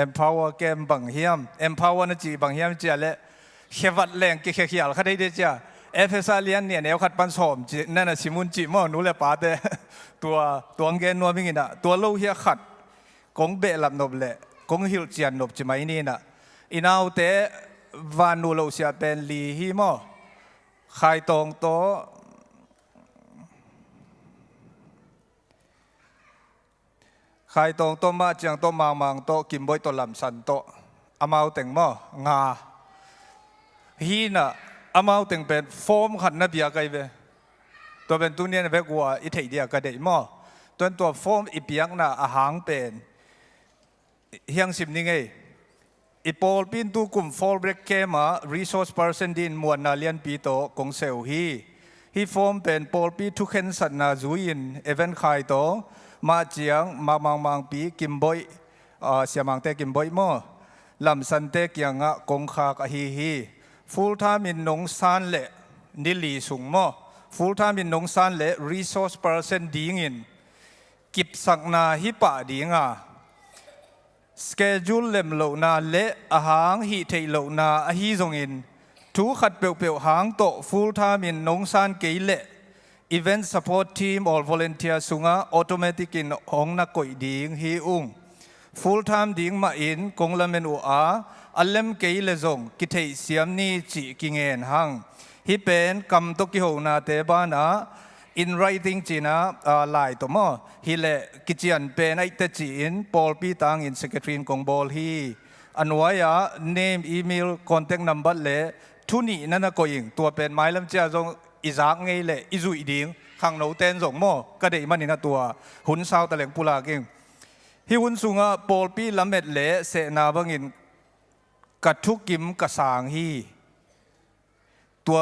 Empower Camp บังเฮียม Empower นั่นจีบังเฮียมจีอะไรเขวัดแรงกิเขียลเขาได้จ้ะ FSA Lian เนี่ยเขาขัดปันสอมจีนั่นน่ะชิมุนจีมั้งนู้นเลยป้าเด้ตัวเงินนัวมิงินะตัวโลเฮียขัดกงเบลับนบเละกงฮิลเจียนนบจิมาอินี่นะอินเอาเตวานูโลเซียเป็นลีฮิโมไข่ตองโตไข่ตองโตมาเจียงโตมังโตกิมบอยโตลำสันโตอามาเต็งโมงาฮีน่ะอามาเต็งเป็นโฟมขันนับเบียกันไปตัวเป็นตัวเนี้ยเวกัวอิเทียกันได้โมตัวโฟมอีเปียกน่ะอาหางเป็นเฮียงสิบนี่ไง อีปอลปินตูกุมฟอลเบรกเกมา resource person ดินมวลนาเลียนปีโตกงเซลฮีฟอร์มเป็นปอลปีทุกเห็นสัตนาจุยินเอเวนไคโตมาเจียงมังปีกิมบอยเสียมังเตกิมบอยโมลำสันเตกยังะกงคากะฮีฟูลทามินนงซานเละนิลีสุงโมฟูลทามินนงซานเละ resource person ดิงินกิบสักนาฮิปะดิงาschedule เล่มโลนาเละอาหางฮิเทโลนาอาฮีซงอินทุกขัดเปียวหางโต full time นงซานเกยเละ event support team or volunteer สุงา automatic อินหงนักกอยดิงฮีอุง full time ดิงมาอินกงละเมนอุอาอัลเลมเกยเลซงกิเทเสียมนี่จีกิงเงินหังฮิเป็นคำตกิโหนาเตบานา in writing จีน่าลายตัวมั้งฮิเลกิจยันเป็นไอเตจีอินปอลปีตังอิน secretary กงบอลฮีอันว่ายา name email contact number เละทุนี่นั่นนะก็ยิงตัวเป็นไม้ลำเจ้าจงอิจางไงเละอิจุยดิ้งข้างโนเต้นจงมั้งก็ได้มันนี่นะตัวหุ่นสาวตะเหลงปุลากิงฮิหุ่นสุงะปอลปีลำเม็ดเละเสนาบังอินกัดทุกกิมกระสางฮีตั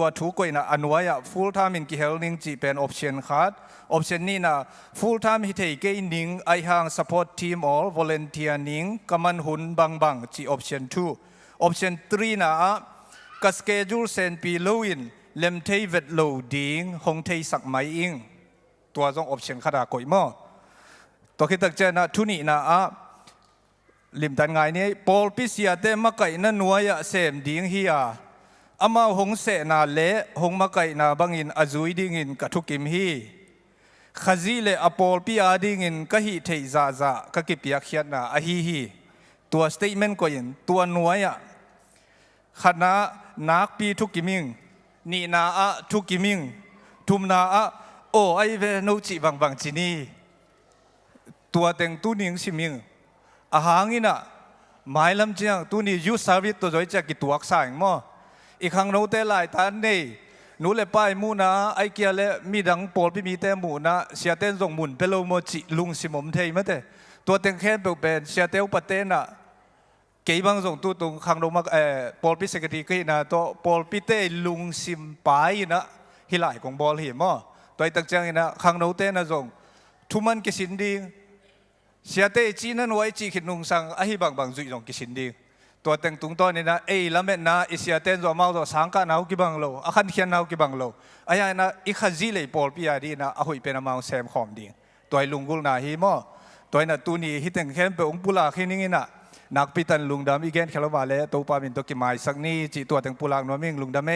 วทุกคนนะอันว่า full time in กิเฮลนิ่งจีเป็น option ขาด option นี้นะ full time ฮิตเฮกนิ่งไอห่าง support team or volunteer นิ่งกำมันหุ่นบางจี option 2 option 3นะก็ schedule เซนปีโลอินเล่มเทเวดโลดิ้งหงเทสักไม้อิงตัวจง option ขาดก่อยมั้งตัวคิดตักเจนะทุนี่นะลิมตันไงนี้ปอลพิเศษเต็มมาไก่นั่นนัวยเสมดิ้งเฮียอามาหงเสนาเละหงมาไก่นาบังอินอาจุยดิ้งอินกะทุกิมฮีขจีเละอปอลปีอาดิ้งอินกะฮีเทซาก็กิปยักเขียนนาอาฮีตัวสเตทเมนต์ก็ยินตัวนัวยขณะนักปีทุกิมิงนี่นาทุกิมิงทุมนาโอไอเวโนจิบางจีนีตัวเต็งตู้นิงชิมิงอาหางอินะหมายลำเจียงตู้นี้ยูสาวิตตัวจอยจะกิตัวอักษรมั้งอีกครั้งโน้ตเตลายตานนี่นู้เล่ป้ายมูนะไอเกียเล่มีดังปอลพี่มีเต้มูนะเสียเต้นส่งหมุนเปโลโมจิลุงสิมมเทยมั้งแต่ตัวเต็งแค่เป็นเสียเต้อุปเตนะเกี่ยบางส่งตู้ตรงครั้งโน้มาปอลพี่สกัดที่นะตัวปอลพี่เต้ลุงสิมปายนะฮิไลของบอลเห็นมั้งตัวไอตั้งใจนะครั้งโน้ตเตนะส่งทุมันกิสินดีเสียเตจีนั้นไว้จีขินนุงสังอหิบางจุยจงกิสินดีตัวเต็งตุงต้นนี่นะละเม็ดนะอิเสียเต้นตัวมาตัวสังกันเอากี่บังโลอาคันเขียนเอากี่บังโลไอ้นะอีขจีเลยปอลปีอาดีนะอาหุยเป็นมาแซมขอมดีตัวลุงกุลนาฮีมอตัวนั้นตัวนี้ฮิตเต็งแค่เป็นองปุลาขี้นี่นะนักพิตันลุงดำอีเกนเคลวาเล่ตัวปามินตัวกิมายสักนี้จีตัวเต็งปุลากนัวมิงลุงดำเม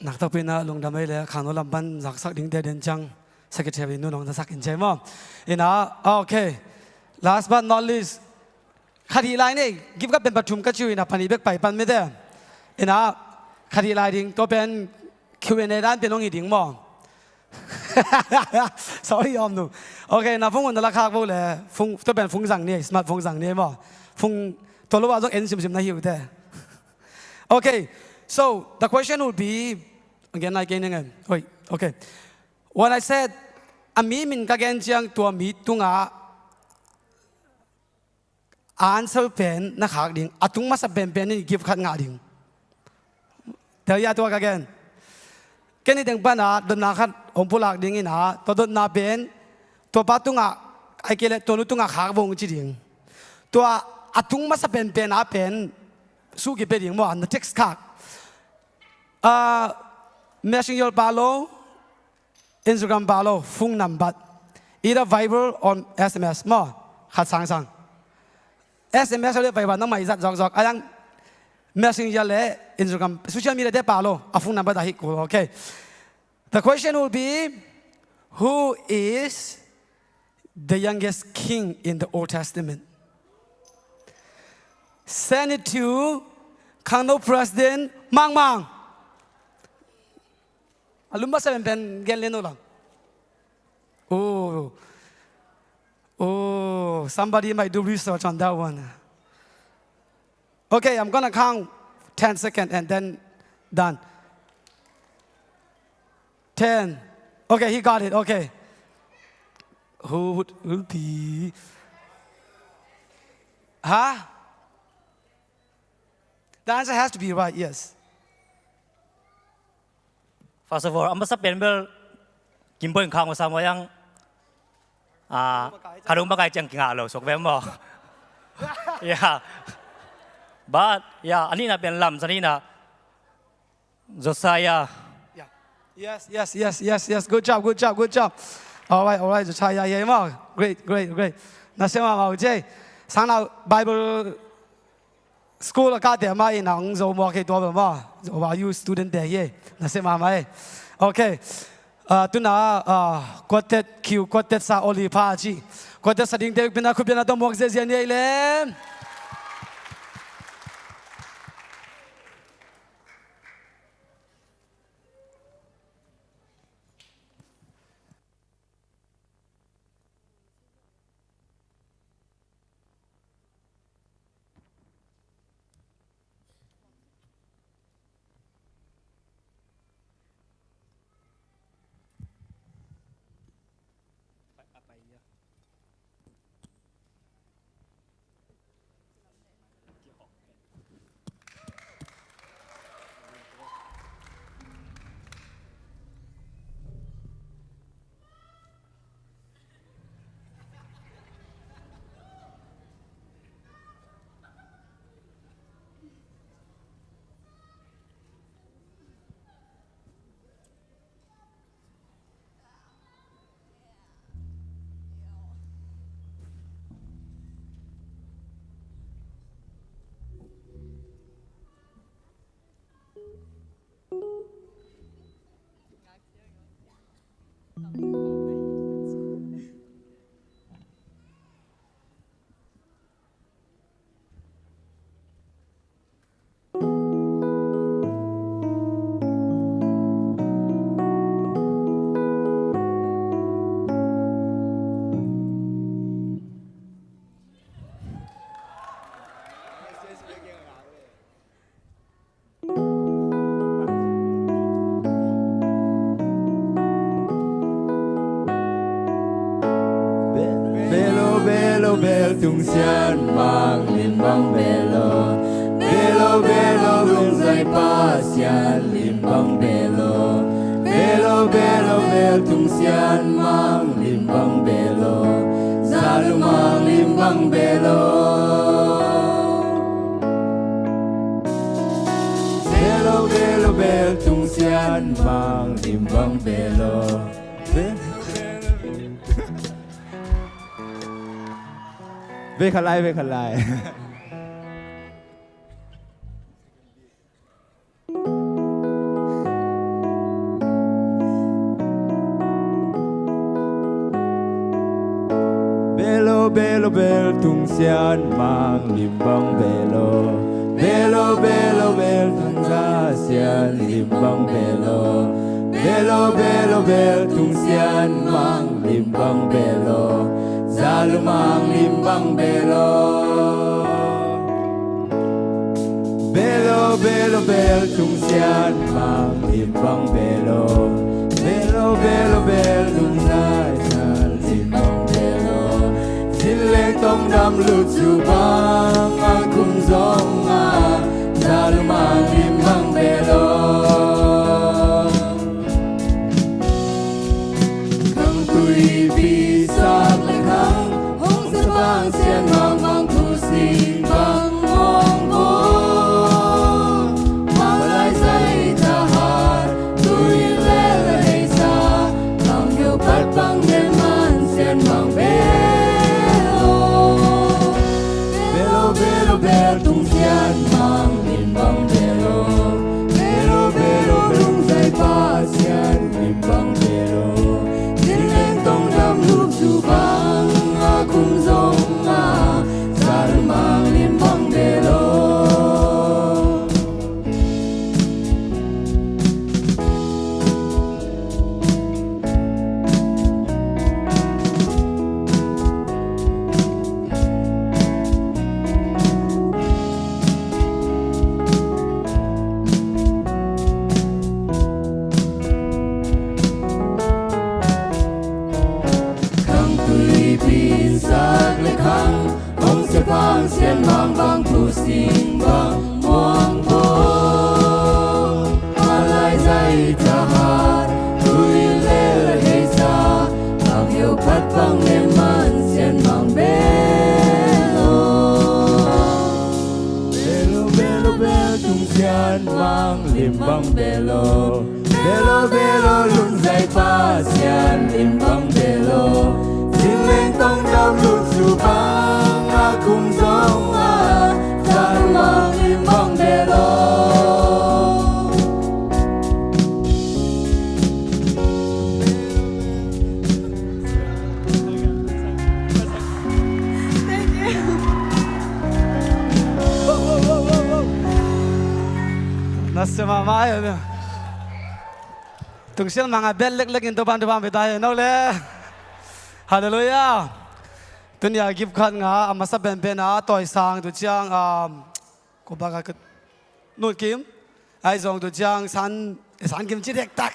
นักตะปีน่ะลงดำไม่เลยขานลำบันสักสักดิ้งเดินจังสักเทวินนู่นน้องจะสักอินใช่มั้งอินะโอเค last but not least คดีไลน์นี่กิฟก็เป็นประชุมก็ช่วยนะพันธุ์เบกไปปันไม่ได้อินะคดีไลน์ดิ้งก็เป็น Q&A ด้านเป็นน้องอีดิ้งมั้ง sorry ยอมหนูโอเคนะฟุ้งวันละค่าพูดเลยฟุ้งจะเป็นฟุ้งสั่งนี่สมาร์ทฟุ้งสั่งนี่มั้งฟุ้งตัวรู้ว่าต้องN10นะหิวแต่โอเค so the question would be again again wait okay when I said ami min kagen chiang tua mi tunga answer pen na khak ding atung ma sa pen pen ni give khat nga ding tel ya tua kagen keni deng pa na don na khat om pulak ding ina to don na pen to pa tunga ai kele to lu tunga khak bong chi ding tua atung ma sa pen pen a pen su ki pe ding mo an text khak messenger palo Instagram palo phung number either Viber or SMS มั้งขัดสั่ง SMS เลยไปวันน้องใหม่จัดจอกอะไร messenger เลย Instagram social media ได้ปาโลอ่ะphung number ได้ฮิกูโอเค the question will be who is the youngest king in the Old Testament send it to Kano President Mang alumba sa pen gelen lang oh somebody might do research on that one okay I'm gonna count 10 seconds and then done 10. Okay, he got it. Okay. Who will be? Huh? The answer has to be right, yes. First of all, ang basta penbel kimpo yung kang usama yang karung bagay tiyang kingalo sok mo. Yeah. But yeah, ani na penlam sanina Josiah. Yeah. Yes. Good job. All right. Josiah, yeah, great. Nasema mauche. Sana Bible school academy in ang zo mo ke to ba. Are you student there? Yeah. Nasema mai. Okay. Tuna quartet Q quartet sa oli pa chi. Quartet sa ding de pina kupina to mo ze ye le. bel tung xian mang lim bang belo belo belo lung zai pa xian lim bang belo belo belo bel tung xian mang lim bang belo zalu mang lim bang belo belo belo bel tung xian mang lim bang belo về khả lại belo belo bel tung xian mang lim bang belo belo belo bel tung ra xian lim bang belo belo belo bel tung xian mang lim bang belo Zalu mang limbang belo Belo belo bel tung xian mang limbang belo Belo belo bel tung zai san limbang belo Zileng tong dam lut su bang ang kum zong a Zalu mang limbang belo Kang tui bi sak Bang xian mang mang thu xin bang mong vô mang lại dây ta hai tui lê lê xa mang hiu bắt bang đêm man xian mang belo belo belo bel tung xian mang min bang belo belo belo lung dây pa xian min bang belo din lên tông đam lúc du bang kum zong a zar mang lim bang belo ปีนสักเล็กครั้งคงจะพังเสียนมองบางผู้สิ่งบางมองโบอะไรใจจะหาคุยเล่ให้จาหากเหี่ยวพัดฟังเล่มันเสียนมองเบโลเบโลเบโลจุงเสียนมองลิมบังเบโลเบโลเบโลลุ่นใจป้าเสียนลิมบังเบโลสิ่งเล่งต้องดาวลุดสู่บังอาคุมจงอาจานมองลิมบังเบโลNasa mama yun. Tungsil mga bel-lek-lek into pan-tupan tayo. No le. Hallelujah. Tunya give kan nga amasa ben-ben na toy sang tu chiang kumbaga nun kim ay zong tu chiang san kim chirek tak.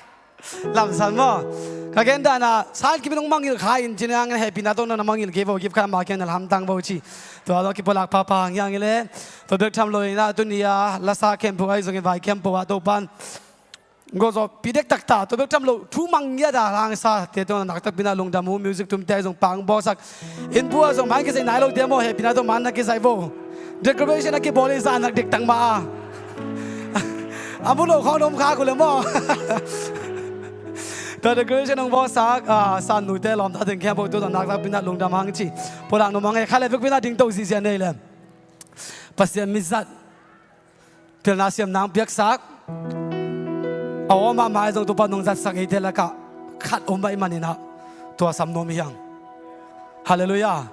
Lam san mo. Kagenda na san kim nung mangil kain chinang happy na to na mangil give kan ma ken alhamdang bo chi. To alo ki polak papa yang ile. To dek tham loi na tunia lasa kem pu ai zong vai kem pu to pan. Gozo pidek tak ta to dek tham lo thu mang ya da lang sa te to nak tak bina long damu music tum te zong pang bo sak. In pu zong mang ke sai nai lo demo happy na to man na ke sai bo. Decoration na ke bole sa nak dek tang ma. Amulo khong dom kha ko le mo. To decoration ng bo sak san nu te lom ta ding kem bo to nak tak bina long dam hang chi. Polang no mang khale vek bina ding to si sia nei le. Pasien mizat tel nasiam nang piak sak aw ma mai zong tu pa nong zat sak ite la ka khat om bai manina to sam nom yang hallelujah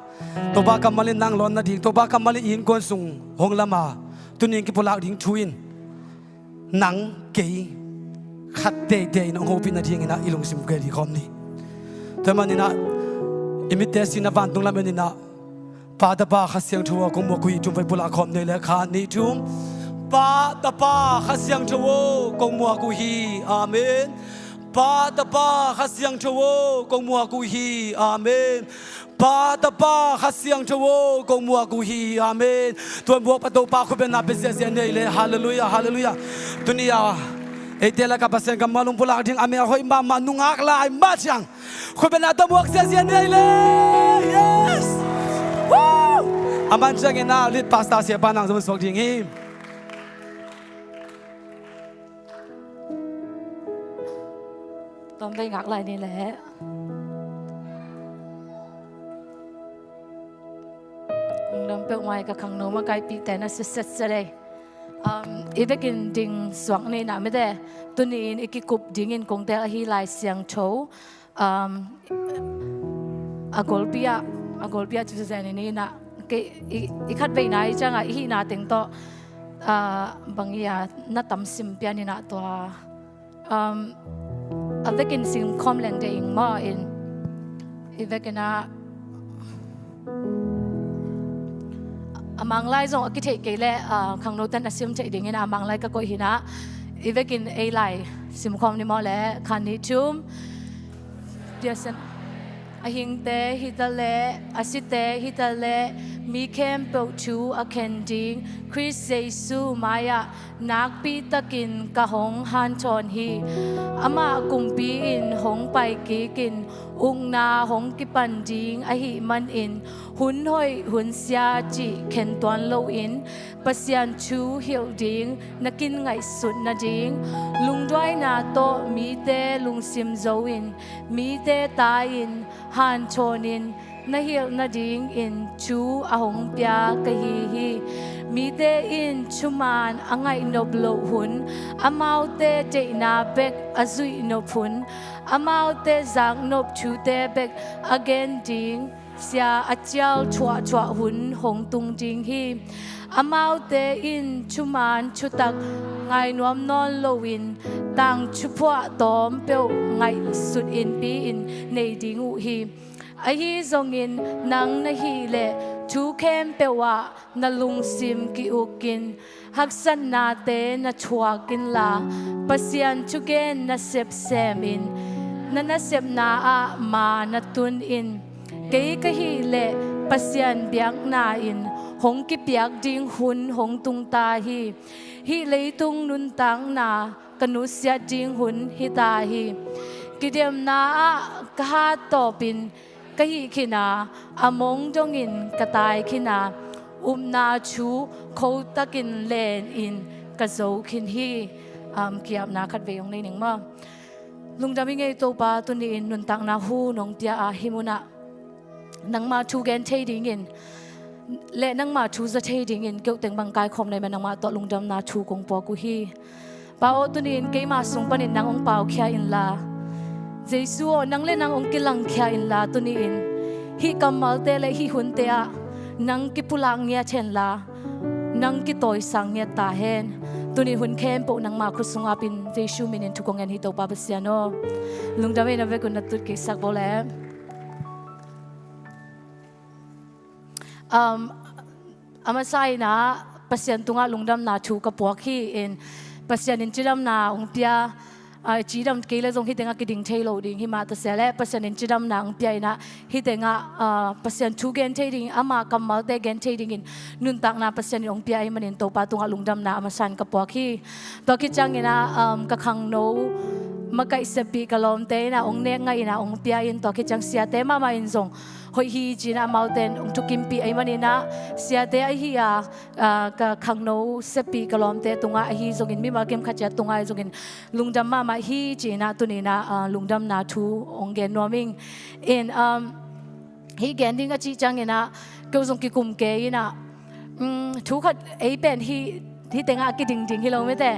to ba kamalin nang lon na ding to ba kamalin in kon sung hong lama tuning ki pulak ding thuin nang ke khat te te nong ho pin na ding ina ilung sim ke di khom ni to manina imites na van tung la menina pa da pa khasyang thuwa kong mo kui tum vai pula khom nei le kha ni tum pa da pa khasyang thuwa kong mo ku hi amen pa da pa khasyang thuwa kong mo ku hi amen pa da pa khasyang thuwa kong mo ku hi amen tuan buak pa to pa khu ben na pe sia nei le hallelujah hallelujah dunia etela ka pasen ka malung pula ding ame hoi ma manungak lai ma chang khu ben na to buak sia nei le yes Aman chang ina lit pasta siapa nang zaman sok ding him. Tom bay ngạc lại ni lẽ. Dom pe mai ka khang no ma kai pi te na set sare. Ibekin ding swang ni na me de. Tunin ikikup dingin kong te hi lai siang tho. Agolpia chu zani ni na ikat bay na changa hi na ting to bangia na tam sim pian ni na to avekin sim kom leng de ing ma in ivekena amang lai zong akithe ke le khang no tan asim chai ding ina amang lai ka ko hina ivekin a lai sim kom ni mo le khan ni chum diasen ahing te hitale asite hitale mi kem po chu a kending Chris Jesu Maya nak pi takin ka hong han chon hi ama kumpi in hong pai ki kin ung na hong ki pan ding a hi man in hun hoi hun sia chi ken tuan lo in pasian chu hiu ding nakin ngai sut na ding lung doi na to mi te lung sim zo in mi te ta in han chon in na hiu na ding in chu a hong pia ka hi mi te in chuman angai no blo hun amau te te na bek azui no phun amau te zang nop chu te bek again ding sia achial chua hun hong tung ding hi amau te in chuman chutak ngai nuam non lowin tang chupwa tom pe ngai sut in pi in nei ding u hi a hi zong in nang na hi le chu kem pe wa na lung sim ki ukin haksan na te na chua kin la pasian chu gen na sep sem in na sep na a ma na tun in cái hi lệ pasien biak na in hong ki piak ding hun hong tung ta hi lấy tung nun tang na kanu sia ding hun hi ta hi kidem na ka to pin ka hi khina among dong in katai khina na chu kho takin len in ka zo khin hi kiap na khat ve yong nei ning ma lungdami nge to pa tu ni in nun tang na hu nong tia a himuna nang ma chu gen thei ding in le nang ma chu za thei ding in keu teng bang kai khom nei ma nang ma to lungdam na chu kong po ku hi pa o tu ni in ke ma sung panin nang ong pau khia in la jesu nang le nang ong kilang khia in la tu ni in hi kamal te le hi hun te a nang ki pulang nya chen la nang ki toy sang nya ta hen tu ni hun khem po nang ma khu sunga pin jesu min in thu kong en hi to pa basiano lungdam e na ve kun na tut ki sak bole amasai na pasien tunga lungdam na thu ka PUAK hi in pasien in chiram na ong pia chiram ke le jong hi tenga ki ding thailo ding hi ma ta sele pasien in chiram na ong pia ina hi tenga pasien thu gen thading ama kamal te gen thading in nun tak na pasien ong pia i manin to pa tunga lungdam na amasan ka PUAK hi to ki chang ina ka khang no makai sepi kalom te na ong ne ngai na ong pia in to ki chang sia te ma in zong hoi hi jina mountain ong tukim pi ai manina sia te ai hi ka khangno sepi kalom te tunga hi zongin mi ma kem khacha tunga zongin lungdam ma hi jina tunina lungdam na thu ong gen noming in hi gen ding a chi changena ko zong ki kum ke ina thu khat ai pen hi tenga ki ding hi lo me te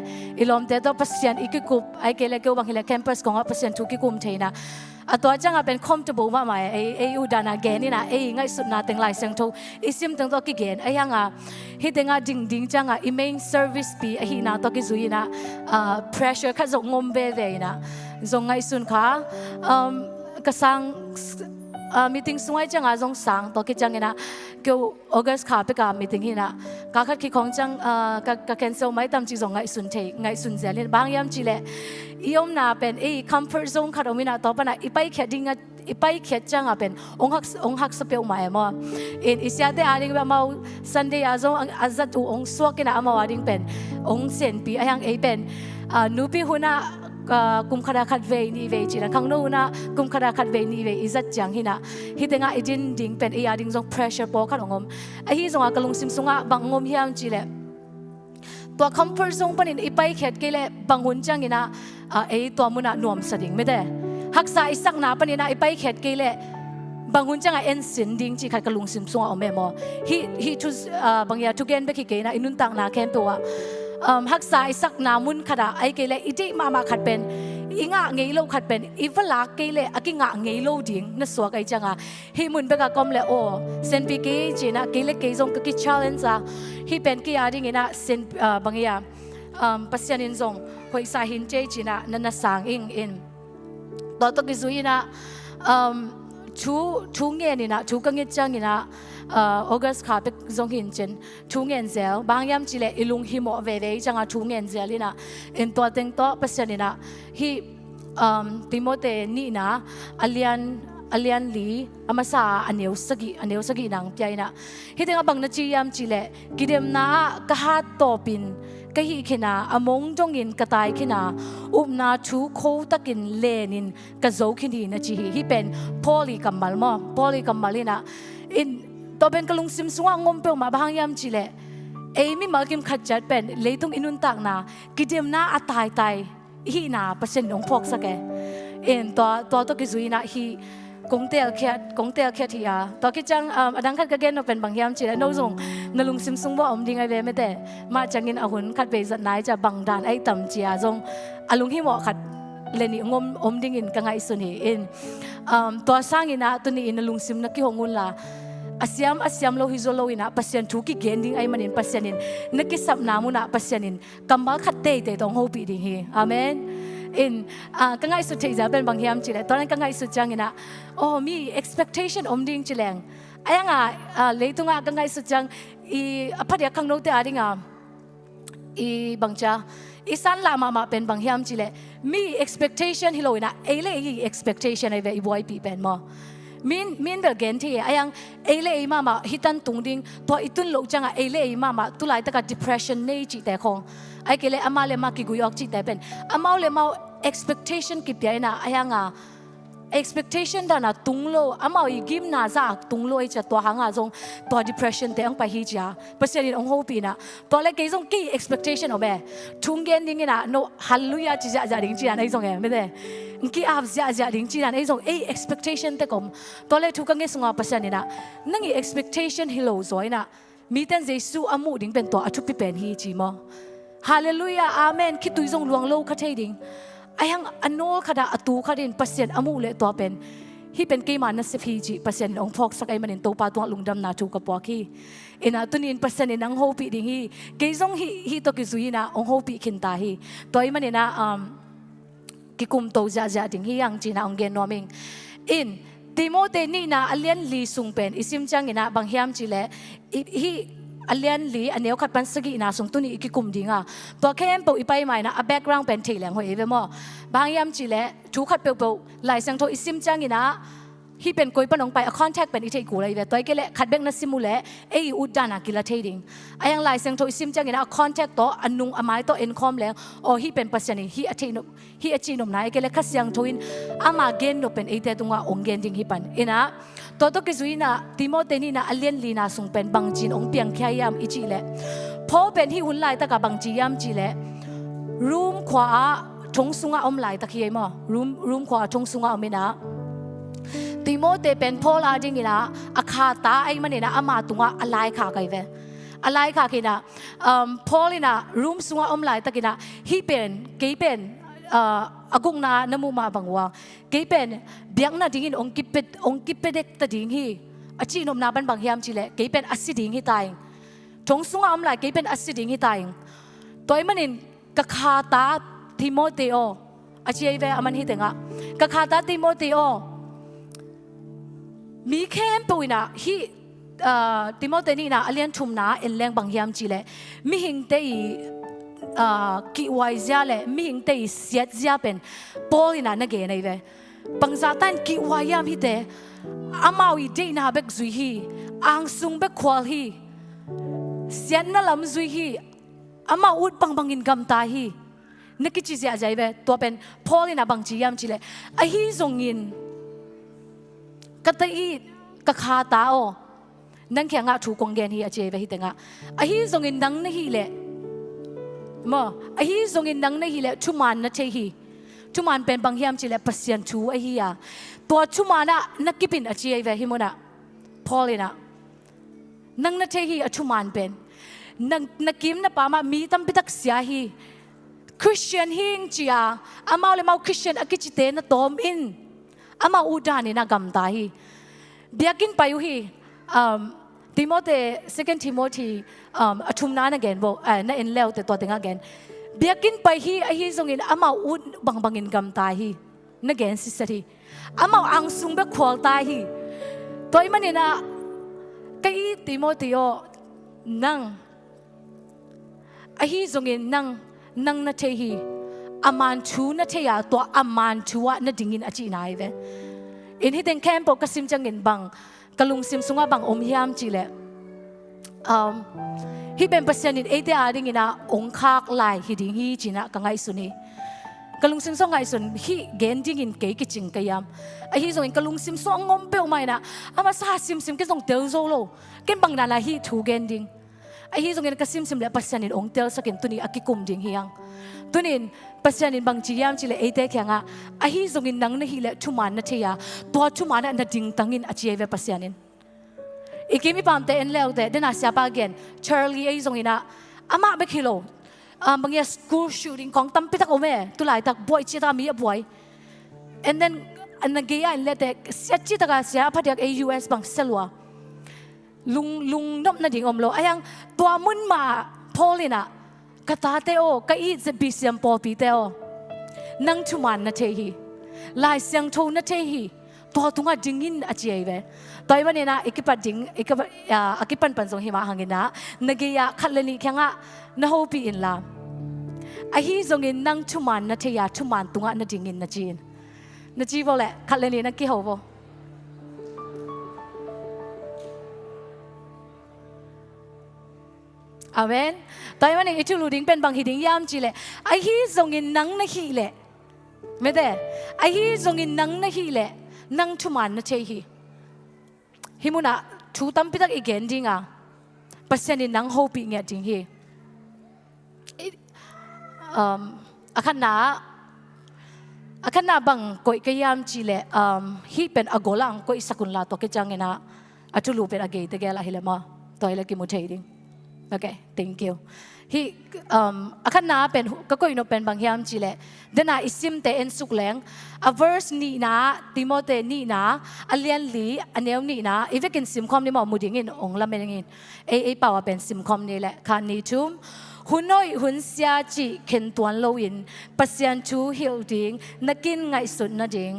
ilom te to pasien ikikup ai ke le ko bang hile campus ko nga pasien thu ki kum theina atwa changa ben comfortable ma mai ai udana gen ni na ai ngai sut na teng lai sang tho isim teng to ki gen ai hanga hi tenga ding changa I main service pi ai hi na to ki zuina pressure kha zo ngom be ve na zo ngai sun kha ka sang meeting sungai changa zong sang to ki changena kyo August kha pe ka meeting hina ka khat ki khong chang ka cancel mai tam chi zong ngai sun zelin bang yam chi le iom na pen comfort zone kha domina to pana ipai khading ipai khet changa pen ong hak sa pe mai mo in isiate aring ba mau Sunday azong azat u ong swakina amawading pen ong sen pi ayang e pen nupi huna kum khara khat ve ni ve chi na khang no na kum khara khat ve ni ve izat chang hina hi tenga idin ding pen e ading zong pressure po khat ongom a hi zonga kalung sim sunga bangom hiam chi le to comfort zone panin ipai khet ke le bangun chang ina e to muna nom sading me de haksa isak na panina ipai khet ke le bangun changa en sin ding chi khat kalung sim sunga ome mo hi tu bangya tu gen be ki ke na inun tang na kem to wa haksa isak namun khada ai ke le iti mama khat pen inga ngei lo khat pen ivala ke le akinga ngei lo ding na so kai changa hi mun beka kom le o sen pi ke jina ke le ke zong ki challenge a hi pen ki ading ina sen bangya pasien in zong hoi sa hin che jina na sang in to ki zuina chu nge ni na chu ka nge chang ina August kha pe zong hin chen thu ngen zel bang yam chile ilung hi mo ve ve changa thu ngen zel ina en to teng to pasien ina hi Timote ni na alian li amasa aneu sagi nang piaina hi tenga bang na chi yam chile kidem na ka ha topin ka hi khina among jongin katai khina upna thu kho takin lenin ka zo khini na chi hi pen poly kamalina in to ben kalung sim sunga ngom pe ma bang yam chile ei mi malkim khatchat pen leitung inun tak na kidem na atai tai hi na pasen ong phok sake en to ki zuina hi kongtel khet hi a to ki chang adang khat ka gen no pen bang yam chile no zong nalung sim sung bo om ding ai ve me te ma changin ahun khat be zat nai cha bang dan ai tam chia zong alung hi mo khat leni ngom om ding in ka ngai suni in to sangina to ni in nalung sim na ki hongun la asiam lo hizolo ina pasien thu ki gending ai manin pasienin nakisap namuna pasienin kamal khatte te tong hopi ding hi amen in kangai su theiza ben bang hiam chile toran kangai su changina oh mi expectation om ding chileng ayanga leitunga kangai su chang I aphadia khangno te adinga I bangcha isan la mama pen bang hiam chile mi expectation hiloina ele I expectation ai ve I boy pi pen mo min bel gen thi ayang ele mama hitan tungding to itun lo changa ele mama tulai taka depression nei chi te khong ai kele amale ma ki guyok chi te pen amaule mau expectation ki pya na ayanga expectation da na tunglo amau I gim na za tunglo I cha to hanga jong to depression te ang pa hi cha pasien ong ho pi na to le ke jong ki expectation obe tungen ding na no hallelujah chi ja ding chi na jong me de ki ap ja ding chi na jong expectation te kom to le thu ka nge sunga pasien na nangi expectation hilo zoi na mi ten jesu amu ding pen to athu pi pen hi chi mo hallelujah amen ki tu jong luang lo kha thei ding ayang anol kada atu kadin pasien amule to pen hi pen ke man na se ji pasien ong phok sakai manin to pa to lungdam na chu ka PUAK ina tunin pasien inang ho pi ding hi ke jong hi to ki zuina ong ho pi khin ta hi toy manina ki kum to ja ding hi yang china ong gen noming in Timote ni na alian li sung pen isim chang ina bang hiam chile hi alian li aneu khat pan sagi ina sung tuni ki kum dinga to kem po ipai mai na a background pen thei lang hoi ve mo bang yam chile thu khat pe lai sang tho isim chang ina hi pen koi panong pai a contact pen I thei ku lai ve toy kele khat bek na simule ei udana kila thei ding ayang lai sang tho isim chang ina a contact to anung amai to income leng o hi pen pasani hi a thei no hi a chi nom nai kele khasyang thoin ama gen no pen ete tunga onggen ding hi pan ina to ki zuina Timote ni na alien lina sung pen bangjin ong piang khyayam ichi le pho pen hi hun lai ta ka bangji yam chi le room khwa thong sunga om lai ta khi mo room khwa thong sunga omina Timote pen pho la ding ina akha ta ai manina ama tunga alai kha kai ve alai kha kina Paulina room sunga om lai ta kina hi pen ke pen agung na namuma bangwa ke pen biang na dingin ong kipedek ta ding hi achi nom na ban bang hiam chile ke pen asiding hi tai thong sunga am lai ke pen asiding hi tai toy manin ka kha ta Timoteo achi ai ve aman hi tenga ka kha ta Timoteo mi khem puina hi Timoteo ni na alian thum na en leng bang hiam chile mi hing te ki wai zia le mi hing te siat zia pen Paulina na ge nei ve pangzatan ki wai yam hi te amawi de na bek zui hi ang sung bek khwal hi siat na lam zui hi ama ut bangin gam ta hi nakichi zia jai ve to pen Paulina bang chi yam chile a hi zongin katai ka kha ta o nang kya nga thu kong gen hi a che ve hi te nga a hi zongin nang na hi le mo a hi zongin nang na hi le thuman na the hi thuman pen bang hiam chile pasien thu a hi ya to thumana nakipin a chi ve hi mona Paulina nang na the hi a thuman pen nang nakim na pa ma mi tam pitak sia hi Christian hing chia amau le mau Christian akichite na tom in ama udani na gam ta hi biakin payu hi Timothy 2 Timothy athum na again bo na in leo te to ting again biakin pai hi a hi zongin ama ud bangin gam ta hi na gen sisari ama ang sung be khwal ta hi toy manina kai Timothy o nang a hi zongin nang na the hi aman thu na the ya to aman thuwa na dingin achi nai ve in hi ten camp ka sim changin bang kalung sim sunga bang om hiam chile hi ben pasien in ate ading ina ong khak lai hi ding hi china ka ngai suni kalung sim so ngai sun hi gen ding in ke kiching kayam a hi zong kalung sim so ngom pe mai na ama sa sim ke zong tel zo lo ken bang na la hi thu gen ding a hi zong in ka sim le pasien in ong tel sakin tuni akikum ding hiang tunin pasien in bang chiam chile ate khyanga a hi zong in nang na hi le thuman na theya to thumana na ding tangin achieve pasien in ikimi pamte en leo te dena siapa again Charlie ai zong ina ama be kilo bangya school shooting kong tampi tak ome tulai tak boy chita mi a boy and then anageya in lete siachi taka sia phadiak a US bang selwa lung nop na ding omlo ayang to mun ma Paulina katate o ka I ZBCM popi te o nang thuman na thehi lai siang tho na thehi to tunga dingin achiai ve toy manena akipan panjong hima hangina nageya khatlani khyanga na hopi in la a hi zongin nang thuman na theya thuman tunga na dingin na chin na chi bole khatlani na ki hobo อาเมนตอนวันนี้อิทุลูดิ้งเป็นบางฮิดิ้งยามจีเลยไอ้ฮีทรงอินนังนะฮีเลยไม่ได้ไอ้ฮีทรงอินนังนะฮีเลยนังทุมันนะเชฮีฮิมุนะชูตั้มพิทักอีกเห็นจริงอ่ะเปอร์เซ็นต์อินนังโฮปีเงี้ยจริงฮีอาคันนาบางกอยกยามจีเลยฮีเป็นอโกลังกอยสกุลลาตัวกิจังเงินะอัตุลูเป็นอเกยตะเกล่าฮิเลมาตัวฮิเลกิมุเทดิงโอเค thank you ฮีอาคันนาเป็นก็กอยโนเป็นบางยามจีเลยเดน่าอิซิมเตเอ็นสุกแรงa verse นี่นะติโมเตนี่นะอันเลียนลีอันเนวนี่นะอีเวกินซิมคอมนี่มามุดิงินองละเมงินเอป่าวเป็นซิมคอมนี่แหละคานี่ชุมหุ่นน้อยหุ่นเสียจีเข็นตัวโลวินปัสยันชูฮิลดิงนักกินไงสุดนะดิง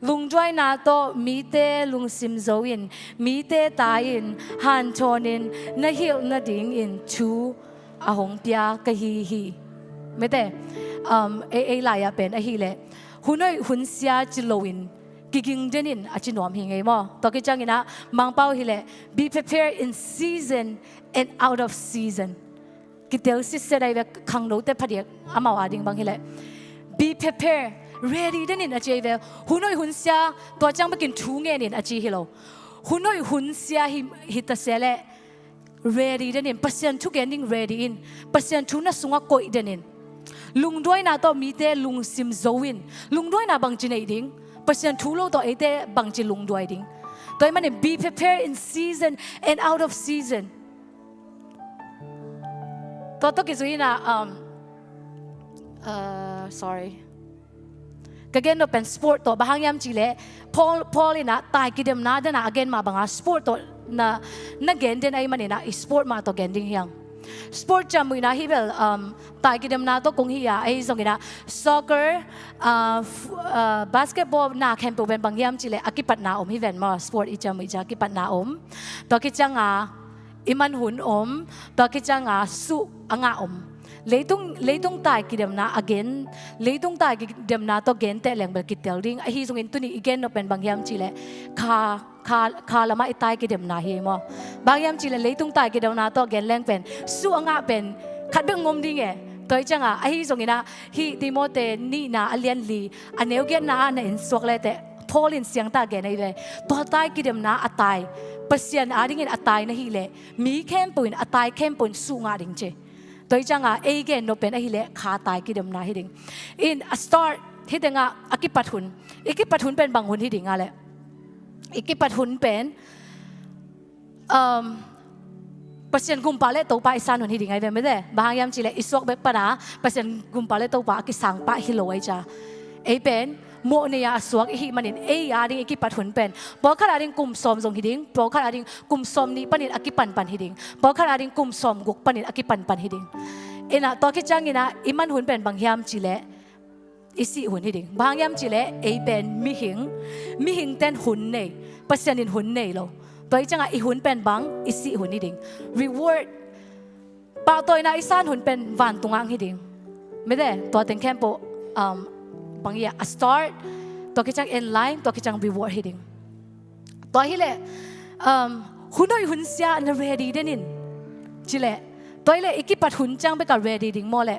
ลุงจอยนาโตมีเตลุงซิมโซวินมีเตตายินฮันโชนินนักฮิลนักดิงอินชูอาหงเปียกะฮีไม่ได้ลายเป็นอะฮีเลยหุ่นน้อยหุ่นเสียจีโลวินกิงเดนินอาจินวมหิงไงมั้งตอกิจังอินะมังเป้าฮีเลย be prepared in season and out of seasonกิเตลสิเสดายแบบขังโนเตพอดีอามาว่าดิ่งบางทีเลย be prepared ready เดนินอาจีแบบหุ่นน้อยหุ่นเสียตัวจังไปกินทูเงินินอาจีฮิโลหุ่นน้อยหุ่นเสียฮิตเสเล ready เดนินเปอร์เซ็นต์ทุกอย่างดิ่ง ready in เปอร์เซ็นต์ทุนน่ะสุงกอยเดนินลุงด้วยนะตัวมีเตลุงซิมโซวินลุงด้วยนะบางจีนไอดิ่งเปอร์เซ็นต์ทุโลตัวไอเตบางจีลุงด้วยดิ่งตัวมันเนี่ย be prepared in season and out of seasonตัวกิจวินะsorry ก็เกณฑ์เราเป็นสปอร์ตตัวบางอย่างจีเล่พอเลยนะตายกิเดมนะเดนะเกณฑ์มาบางสปอร์ตตัวน่ะเกณฑ์เดนไอมันเนี่ยนะสปอร์ตมาตัวเกณฑ์ดิ่งยังสปอร์ตจำมือนะฮิเบลตายกิเดมนะตัวกงฮิยาไอ้ส่งกินะ soccer basketball น่าแข่งเป็นบางอย่างจีเล่อากิปัตนาอมฮิเวนมาสปอร์ตอีจำมือจะอากิปัตนาอมตัวกิจังอิมันหุ่นตัวกิจังสุอ่างเลยต้องตายกิเดมนะagainเลยต้องตายกิเดมนะตัวเกนแต่แหล่งเบลกิเตลดิ้งไอ้ที่ส่งอินตุนี่อีกเกนเราเป็นบางยามจีเลยคาละมาตายกิเดมนะเฮมอบางยามจีเลยต้องตายกิเดมนะตัวเกนแหล่งเป็นสุอ่างเป็นขัดเบงงมดิ้งตัวจังไอ้ที่ส่งอินนะฮีติโมเตนี่นะอเลียนลีอันเนวเกนนะในอินสวกเลยแต่พอลินเสียงตาเกนไอ้เลยตัวตายกิเดมนะตายเปอร์เซ็นต์ดิ้งตายนะฮีเลยมีเข้มปุ่นตายเข้มปุ่นสุอ่างดิ้งเจตัวจังเอเกนโนเป็นไอฮิเลขาตายกิดมนาฮิดิง in a start ฮิดิงอากิปัดหุนเป็นบางหุนฮิดิงอะไรอากิปัดหุนเป็นเปอร์เซ็นต์กุมปาเลตัวปาอิสานหุนฮิดิงไอเป็นไม่ได้บางยามจีเลอิสวกเบกปนาเปอร์เซ็นต์กุมปาเลตัวปากิสังปาฮิโลไอจ้าไอเป็นโมเนียสวกฮิมันเออาดิงอากิปัดหุนเป็นบอกขนาดดิงกุมสอมทรงฮิดิงบอกขนาดดิงกุมสอมนี้ปนิดอากิปันฮิดิงบอกขนาดดิงกุมสอมกุกปนิดอากิปันฮิดิงอินะตัวคิดจังอินะอิมันหุนเป็นบางยามจีเลอิสิหุนฮิดิงบางยามจีเลเอเป็นมิหิงเต้นหุนเนยเปอร์เซ็นต์หุนเนยโลตัวจังอิหุนเป็นบางอิสิหุนฮิดิง reward ปาตัวอินะอิสานหุนเป็นวันตุงอังฮิดิงไม่ได้ตัวเต็งแคมโปบางอย่าง start ตัวกิจจัง end line ตัวกิจจัง reward heading ตัวฮิเลหุ่นน้อยหุ่นเสียน ready เดนินจิเลตัวฮิเลอีกปัดหุ่นจังไปกับ ready ดิ่งโมเล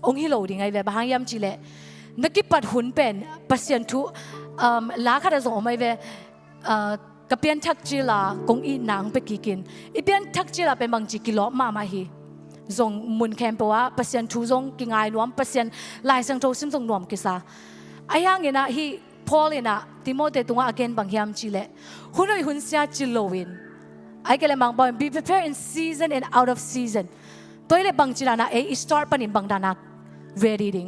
องฮิโลดิ่งไงแบบบางอย่างจิเลนักกิปัดหุ่นเป็นเปอร์เซ็นต์ทุลาคาดส่งออกมาแบบกับเปลี่ยนทักจิลากงอีนางไปกี่กินอีเปลี่ยนทักจิลาเป็นบางจิกิโลมาฮีจงมุนแคมป์ว่าเปอร์เซ็นต์ทุจงกิงไงรวมเปอร์เซ็นต์ลายสังโจซิมจงรวมกิซาไอ้ยังเงี้ยนะฮีพอลเลยนะติโมเตตัวอาเกนบางยามจิเลหุ่นน้อยหุ่นเสียจิโลวินไอ้เกลบางบอย be prepared in season and out of season ตัวเลยบางจิลานะstart ปนิบางดานัก ready ดิ้ง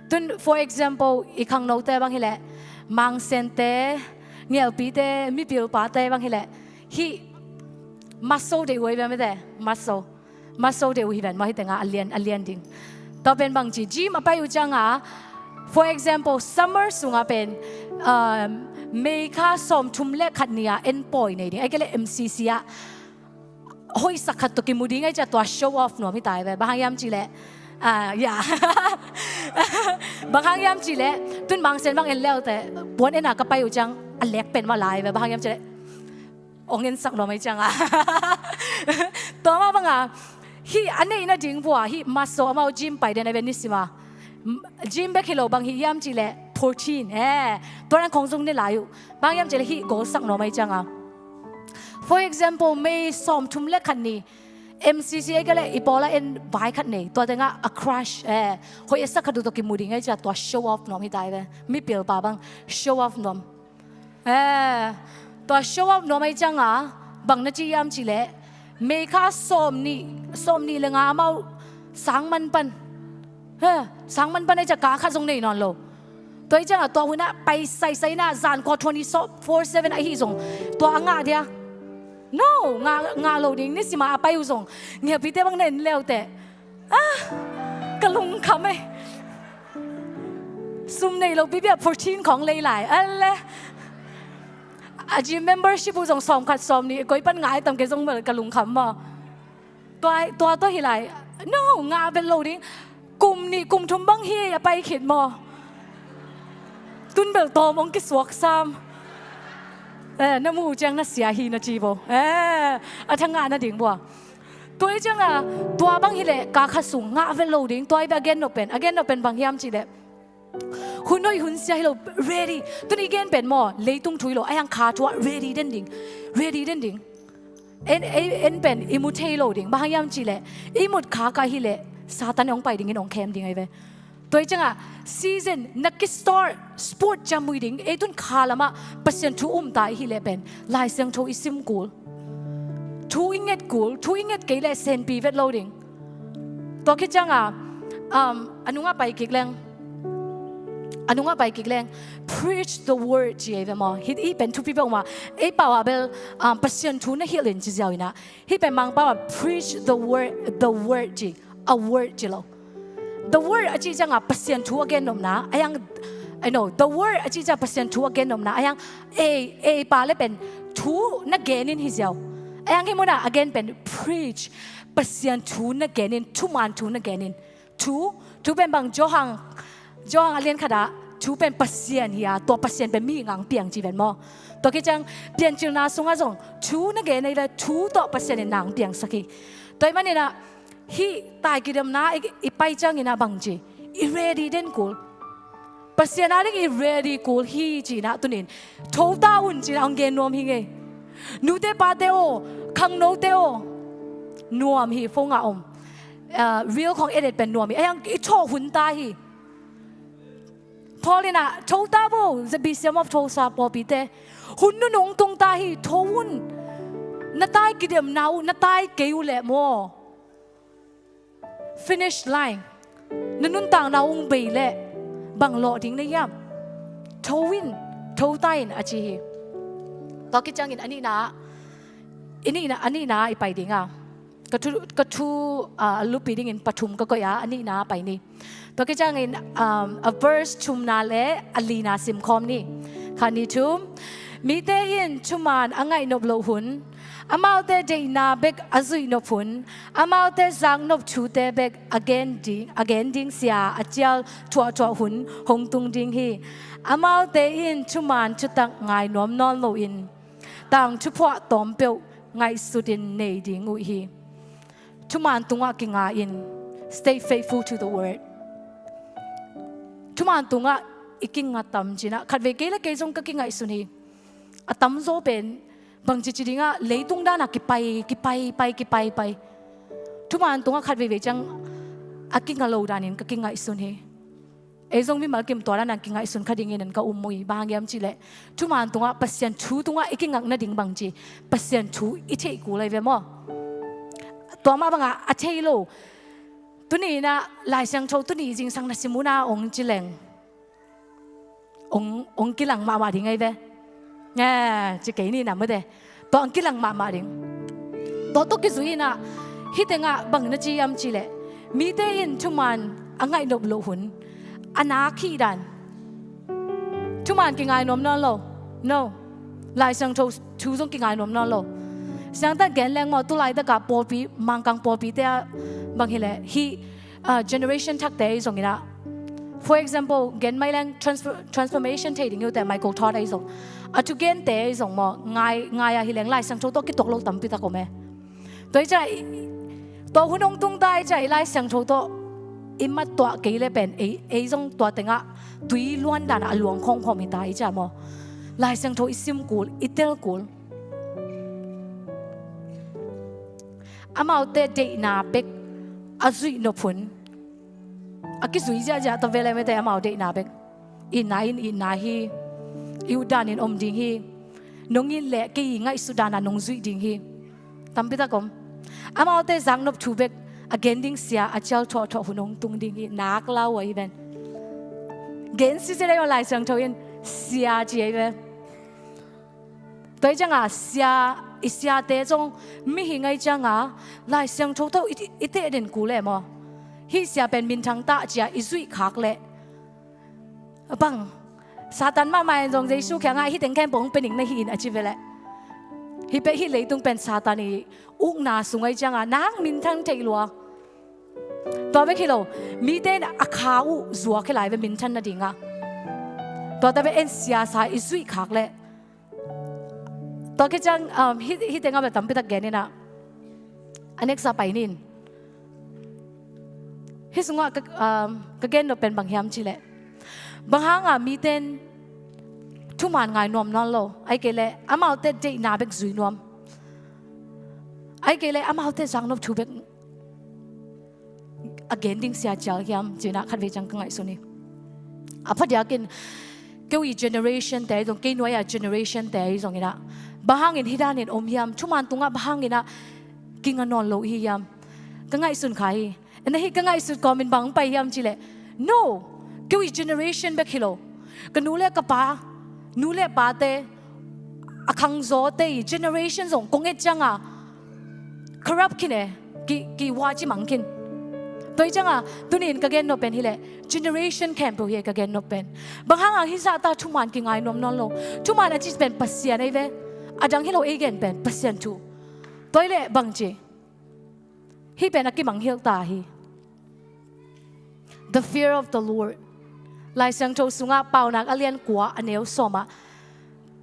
ตุน for example อีกครั้งโน้ตแต่บางทีแหละมังเซนเตเงียบปีเตมีปิลปาเตบางทีแหละฮีมัสโซเดย์ไว้แบบไม่ได้มัสโซมาโซเดวิบันมาให้แต่งอาเลียนดิ้งต่อเป็นบางจีจีมาไปอยู่จังfor example summer สุงเป็นเมฆาสมทุมเล็กขัดเนีย end point นี่ดิ้งไอ้ก็เลย MCC ห้อยสักขัดตัวกิมูดิ้งไอ้จะตัว show off หนูไม่ตายไปบางยามจีเลอย่าบางยามจีเลตุนบางเซนบางเอ็นแล้วแต่ปวนเอ็นก็ไปอยู่จังอันเล็กเป็นว่าลายไปบางยามจีเลองเงินสักหน่อไม่จัง ตัวมาบังอ่ะฮีอันนี้น่ะจริงปัวฮีมาโซมาเอาจิมไปเดนในเวนิสมาจิมเบคิโลบางฮียามจีเล่14ตัวนั้นคงส่งได้หลายอยู่บางยามจีเล่ฮีโกสักหน่อไม่จังอ่ะ for example ไม่ซ้อมทุ่มเล็กคันนี้ MCCA ก็เลยอีพอละเอ็นบายคันนี้ตัวเด็กอ่ะ a crush เขาเอสักขัดตัวกิมูดิ้งไอ้จ้ะตัว show off หน่อไม่ได้เลยไม่เปลี่ยนป่าบาง show off หน่อตัว show off หน่อไม่จังอ่ะบางนาทียามจีเล่ไม่ค่าซ้อมนี่เลยงาเมาสังมันปันสังมันปันไอ้จะกาข้าทรงนี่นอนโลตัวจังอ่ะตัวหัวหน้าไปใส่หน้าจานกว่า24/7ไอ้ที่ส่งตัวอ่างเดีย no งาโลดิ้งนี่สิมาไปอยู่ส่งเงียบพี่เต้บางเน้นแล้วแต่กระลุงคำไอ้ซุ่มในเราพี่แบบ14ของเลยหลายอะไรอาจี membership ผู้ส่งซ้อมขัดซ้อมนี่ก็อีปันง่ายตำเกส่งเหมือนกระลุงคำมาตัวที่ไร no งาเป็นโลดิ้งกลุ่มทุ่มบังเฮียไปเขียนมอตุนเบิกโตมองกิสวกซ้ำน้ำมูจังน่าเสียฮีนะจีโบทั้งงานน่ะดิ่งบัวตัวจังตัวบางทีเลยกาขัดสูงงาเป็นโลดิ้งตัวแบบagain openบางยามจีเลยหุ่นน้อยหุ่นเสียให้เรา ready ตัวนี้againเป็นมอเลยตุ้งถุยเราไอ้ยังขาตัว ready เด่นดิ่งเอ็นเป็นอิมุเทโลดิ่งบางยามจีเลยอิมุดขากายฮีเลยซาตานองไปดิ่งน้องแคมดิ่งไอ้เว้ตัวจังseason นักสตาร์สปอร์ตจามุยดิ่งตุนขาละมาเปอร์เซ็นต์ทูตายฮีเลยเป็นลายเสียงทูอิซิมกูลทูอิงเกตเกยเลยเซนปีเวทโลดิ่งตัวคิดจังอนุงไปกิกแรงpreach the word จีเอเวมอฮิตอีเป็นทุกปีบอกมาป่าวเบลเปอร์เซ็นต์ทูน่ะฮิลินจีเจ้าอีนะฮิเป็นมังป่าว preach the word จี a word จีโลthe word อาจจะงาเปอร์เซ็นต์ทู again นมนะไอ้ยัง I know the word อาจจะเปอร์เซ็นต์ทู again นมนะไอ้ยังป่าเลยเป็นทูนักเกนินฮิเจ้าไอ้ยังที่มันagain เป็น preach เปอร์เซ็นต์ทูนักเกนินทุมันทูนักเกนินทูเป็นบางจ้องเรียนขนาดทูเป็นเปอร์เซ็นต์เฮียตัวเปอร์เซ็นต์เป็นมีงังเปียงจีเป็นมอตัวคิดจังเปลี่ยนจุดน่าสงสารทูนักเกนินเลยทูตัวเปอร์เซ็นต์นังเปียงสักทีตัวมันเนี่ยนะฮีตายกิดมนะอีไปจังอินะบังจีอีเรดี้เด่นกูภาษาหน้าที่อีเรดี้กูฮีจีนะตัวนี้ทูตาอุ่นจีนะอังเกนนวมฮีไงนูเตปาเตโอคังโนเตโอนวมฮีฟงอาreal ของเอเดเป็นนวมฮีไอ้ยังอีโชหุ่นตาฮีพอเลยนะทูตาโบ ZBCM of Tulsa พอปีเตหุ่นนุ่งตรงตาฮีทูหุ่นน้าตายกิดมนาวน้าตายเกยอยู่แหละโมfinish line นุ่นต่างดาวองเบยเล่บังโลดิ้งในย่ำทวินทตายอาชีตอกิจังอินอันนี้นะไอไปดิ้งก็ทูลูปีดิ้งอินปฐุมก็ยาอันนี้นะไปนี่ตอกิจังอินa verse ชุมนาเล่อลีนาซิมคอมนี่คันนี้ชุมมีเตยินชุมานอังไงนบโลหุนอามาเตเดนาเบกอาซุยนพุนอามาเตซังนบชูเตเบกagainดิ้งเสียอาเจียลทัวหุนหงตุงดิ้งฮีอามาเตอินชุมานชุตักไงนอมนอนโลอินต่างชุพวะตอมเปียวไงสุดินเนดิ้งอุฮีชุมานตุงะกิงาอิน stay faithful to the word ชุมานตุงะอีกิงะตัมจีนะขัดเวกเลยเกยงก็กิงะอิสุนีอะตัมโซเป็นบางจีดิ้งเลยตุงด้านักกิไปทุกวันตุงขัดเวจังอากิงกับโลดานินก็กิงกับอิสุนเฮซงมีมาเก็มตัวด้านักกิงกับอิสุนขัดดิ้งนั่นก็มุยบางยามจีเล่ทุกวันตุงเปอร์เซ็นต์ทูตุงอีกิงกับนั่นดิ้งบางจีเปอร์เซ็นต์ทูอีเทกูเลยเว้ยมั้งตัวมาบางอาเทโลตัวนี้นะลายเสียงโชว์ตัวนี้จริงสังนัสิมุนาองจีเลงองกิลังมาดิ้งไงเว้ยจะเกี่ยนี่นะไม่ได้ตัวอังกฤษลังมาดิ้งตัวตุกิสุยนะฮิตงะบังนัจียามจีเล่มีเตยินทุมันอังไงนบโลหุนอนาคีดันทุมันกิงไงนมนอนโล no ลายสังชูซงกิงไงนมนอนโลสังแต่แกนแรงมาตุไลตะกับปอปีมังกังปอปีเตะบางทีเลยฮีgeneration ทักเตยส่งกินะ for example แกนไม่แรง transformation เทดิ้งอยู่แต่ Michael Todd ไอ้ส่งทุกเกนเตะส่งมาง่ายฮิเลงไล่สังโชตัวกิตกโลตัมปิตะก็แม่ ตัวใจตัวหุ่นองตุงได้ใจไล่เสียงโชว์ตัวอิมัดตัวกี่เลยเป็นไอ้จงตัวเต็งอ่ะตุยล้วนด่านหลวงคงพอมีตายจ้ะมอไล่เสียงโชว์อิซิมกูลอิเตลกูลอามาเตเดนาเป็กอาจุยนพุนอากิสุยจ้าตัวเวลาไม่ได้อามาเดนาเป็กอินนาฮีอิวดานินอมดิงฮีนงอินเล่กี่ง่ายสุดานนงจุยดิงฮีตั้มพิตากรมอามาเตจังนบชูเป็กอาเกนดิ้งเสียอาเจ้าทอหุ่นองตุงดิงฮีนักเล่าไว้เป็นเกนสิเจได้ว่าไล่เสียงโชว์เสียจีไอ้เป็นตัวจังอ่ะเสียอีเสียเตจงไม่เห็นไงจังอ่ะไล่เสียงโชว์ตัวอีเตเด่นกูเลยมั้งฮิเสียเป็นมินทังตาจีอีจุยคักเลยบังซาตันมาไม่จงใจสู้แข่งไงฮิถึงแค่ปงเป็นหนึ่งในหินอาชีพเลยฮิเป็นฮิเลยต้องเป็นซาตันนี่อุกนาสุงไงจังอ่ะนักมินทังใจลัวตัวเบคิโลมีเดนอาคาอุจัวขึ้นไหลเป็นมินทันนั่นเองอ่ะตัวแต่เป็นเอ็นเสียสายอีจุยคักเลยตัวก็จังฮิถึงเอาแบบตั้มไปตะแกนี่นะอันนี้สบายนินฮิสุงว่าก็เกณฑ์เราเป็นบางยามชิเลบางครั้งมีเต้นทุกมันไงนวมนอนโลไอ้เกล่อามาเต้นเจนาเบกจุยนวมไอ้เกล่อามาเต้นสังนบชูเบกอเกนดิ้งเสียจยามจีน่าขัดเวจังกังไงสุนีพัดยากินเกี่ยวกับ generation แต่ตรงเกี่ยวกับ generation แต่ตรงนี้นะบางครั้งอินที่ด้านนี้อมยามทุกมันตรงอ่ะบางครั้งอินนะกินกันนอนโลหิยามกังไงสุนใครอันนี้กังไงสุดก็มันบังไปยามจีเล่ noเกี่ยวกับ generation เบกิโลกันนู้เล่กับป้านู้เล่ป้าเตะขังโซเตะ generation ส่งกงเอจังอ่ะ corrupt กินเอ๋กี่ว่าจิมังกินตัวจังอ่ะตัวนี้ก็เกณฑ์นเป็นที่เล่ generation แคมป์เฮียก็เกณฑ์นเป็นบางครั้งอ่ะฮิซาตาทุกมันกินไงนมนอนโลทุกมันอาจจะเป็นปัสเซียนไอ้เว้อาจังฮิโลเอเกนเป็นปัสเซียนทูตัวเล่บางจีฮิเป็นนักกิมังฮิลตาฮี the fear of the Lordไล่เสียงโชว์สุงะเป่านักอเลียนกัวอันเนวสมะ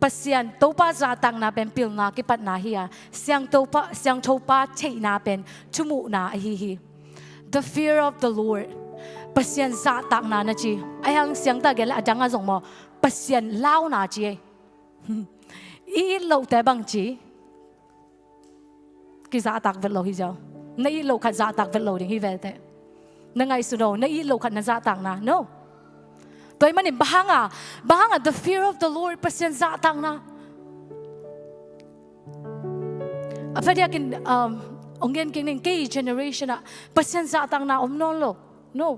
ปัสยันตัวป้าจะตังนาเป็นปิลนากิปัดนาเฮียเสียงตัวป้าเสียงโชว์ป้าเทนาเป็นชุมุนาฮี the fear of the Lord ปัสยันจะตังนานะจีไอ้ยังเสียงตาเกล้าจังอาจงมอปัสยันเล่านาจีอีโลแต่บางจีกิจะตักเวลโลฮิเจ้าในอีโลขัดจะตักเวลโลดิ้งฮิเวลเตนั่งไงสุดโนในอีโลขัดนั่นจะตังนา noตัวมันนี่บางอ่ะ the fear of the Lord ปัสยันจะตังนะพอดีกินองเงินกินหนึ่งกี่ generation อ่ะปัสยันจะตังนะอมนอนโล no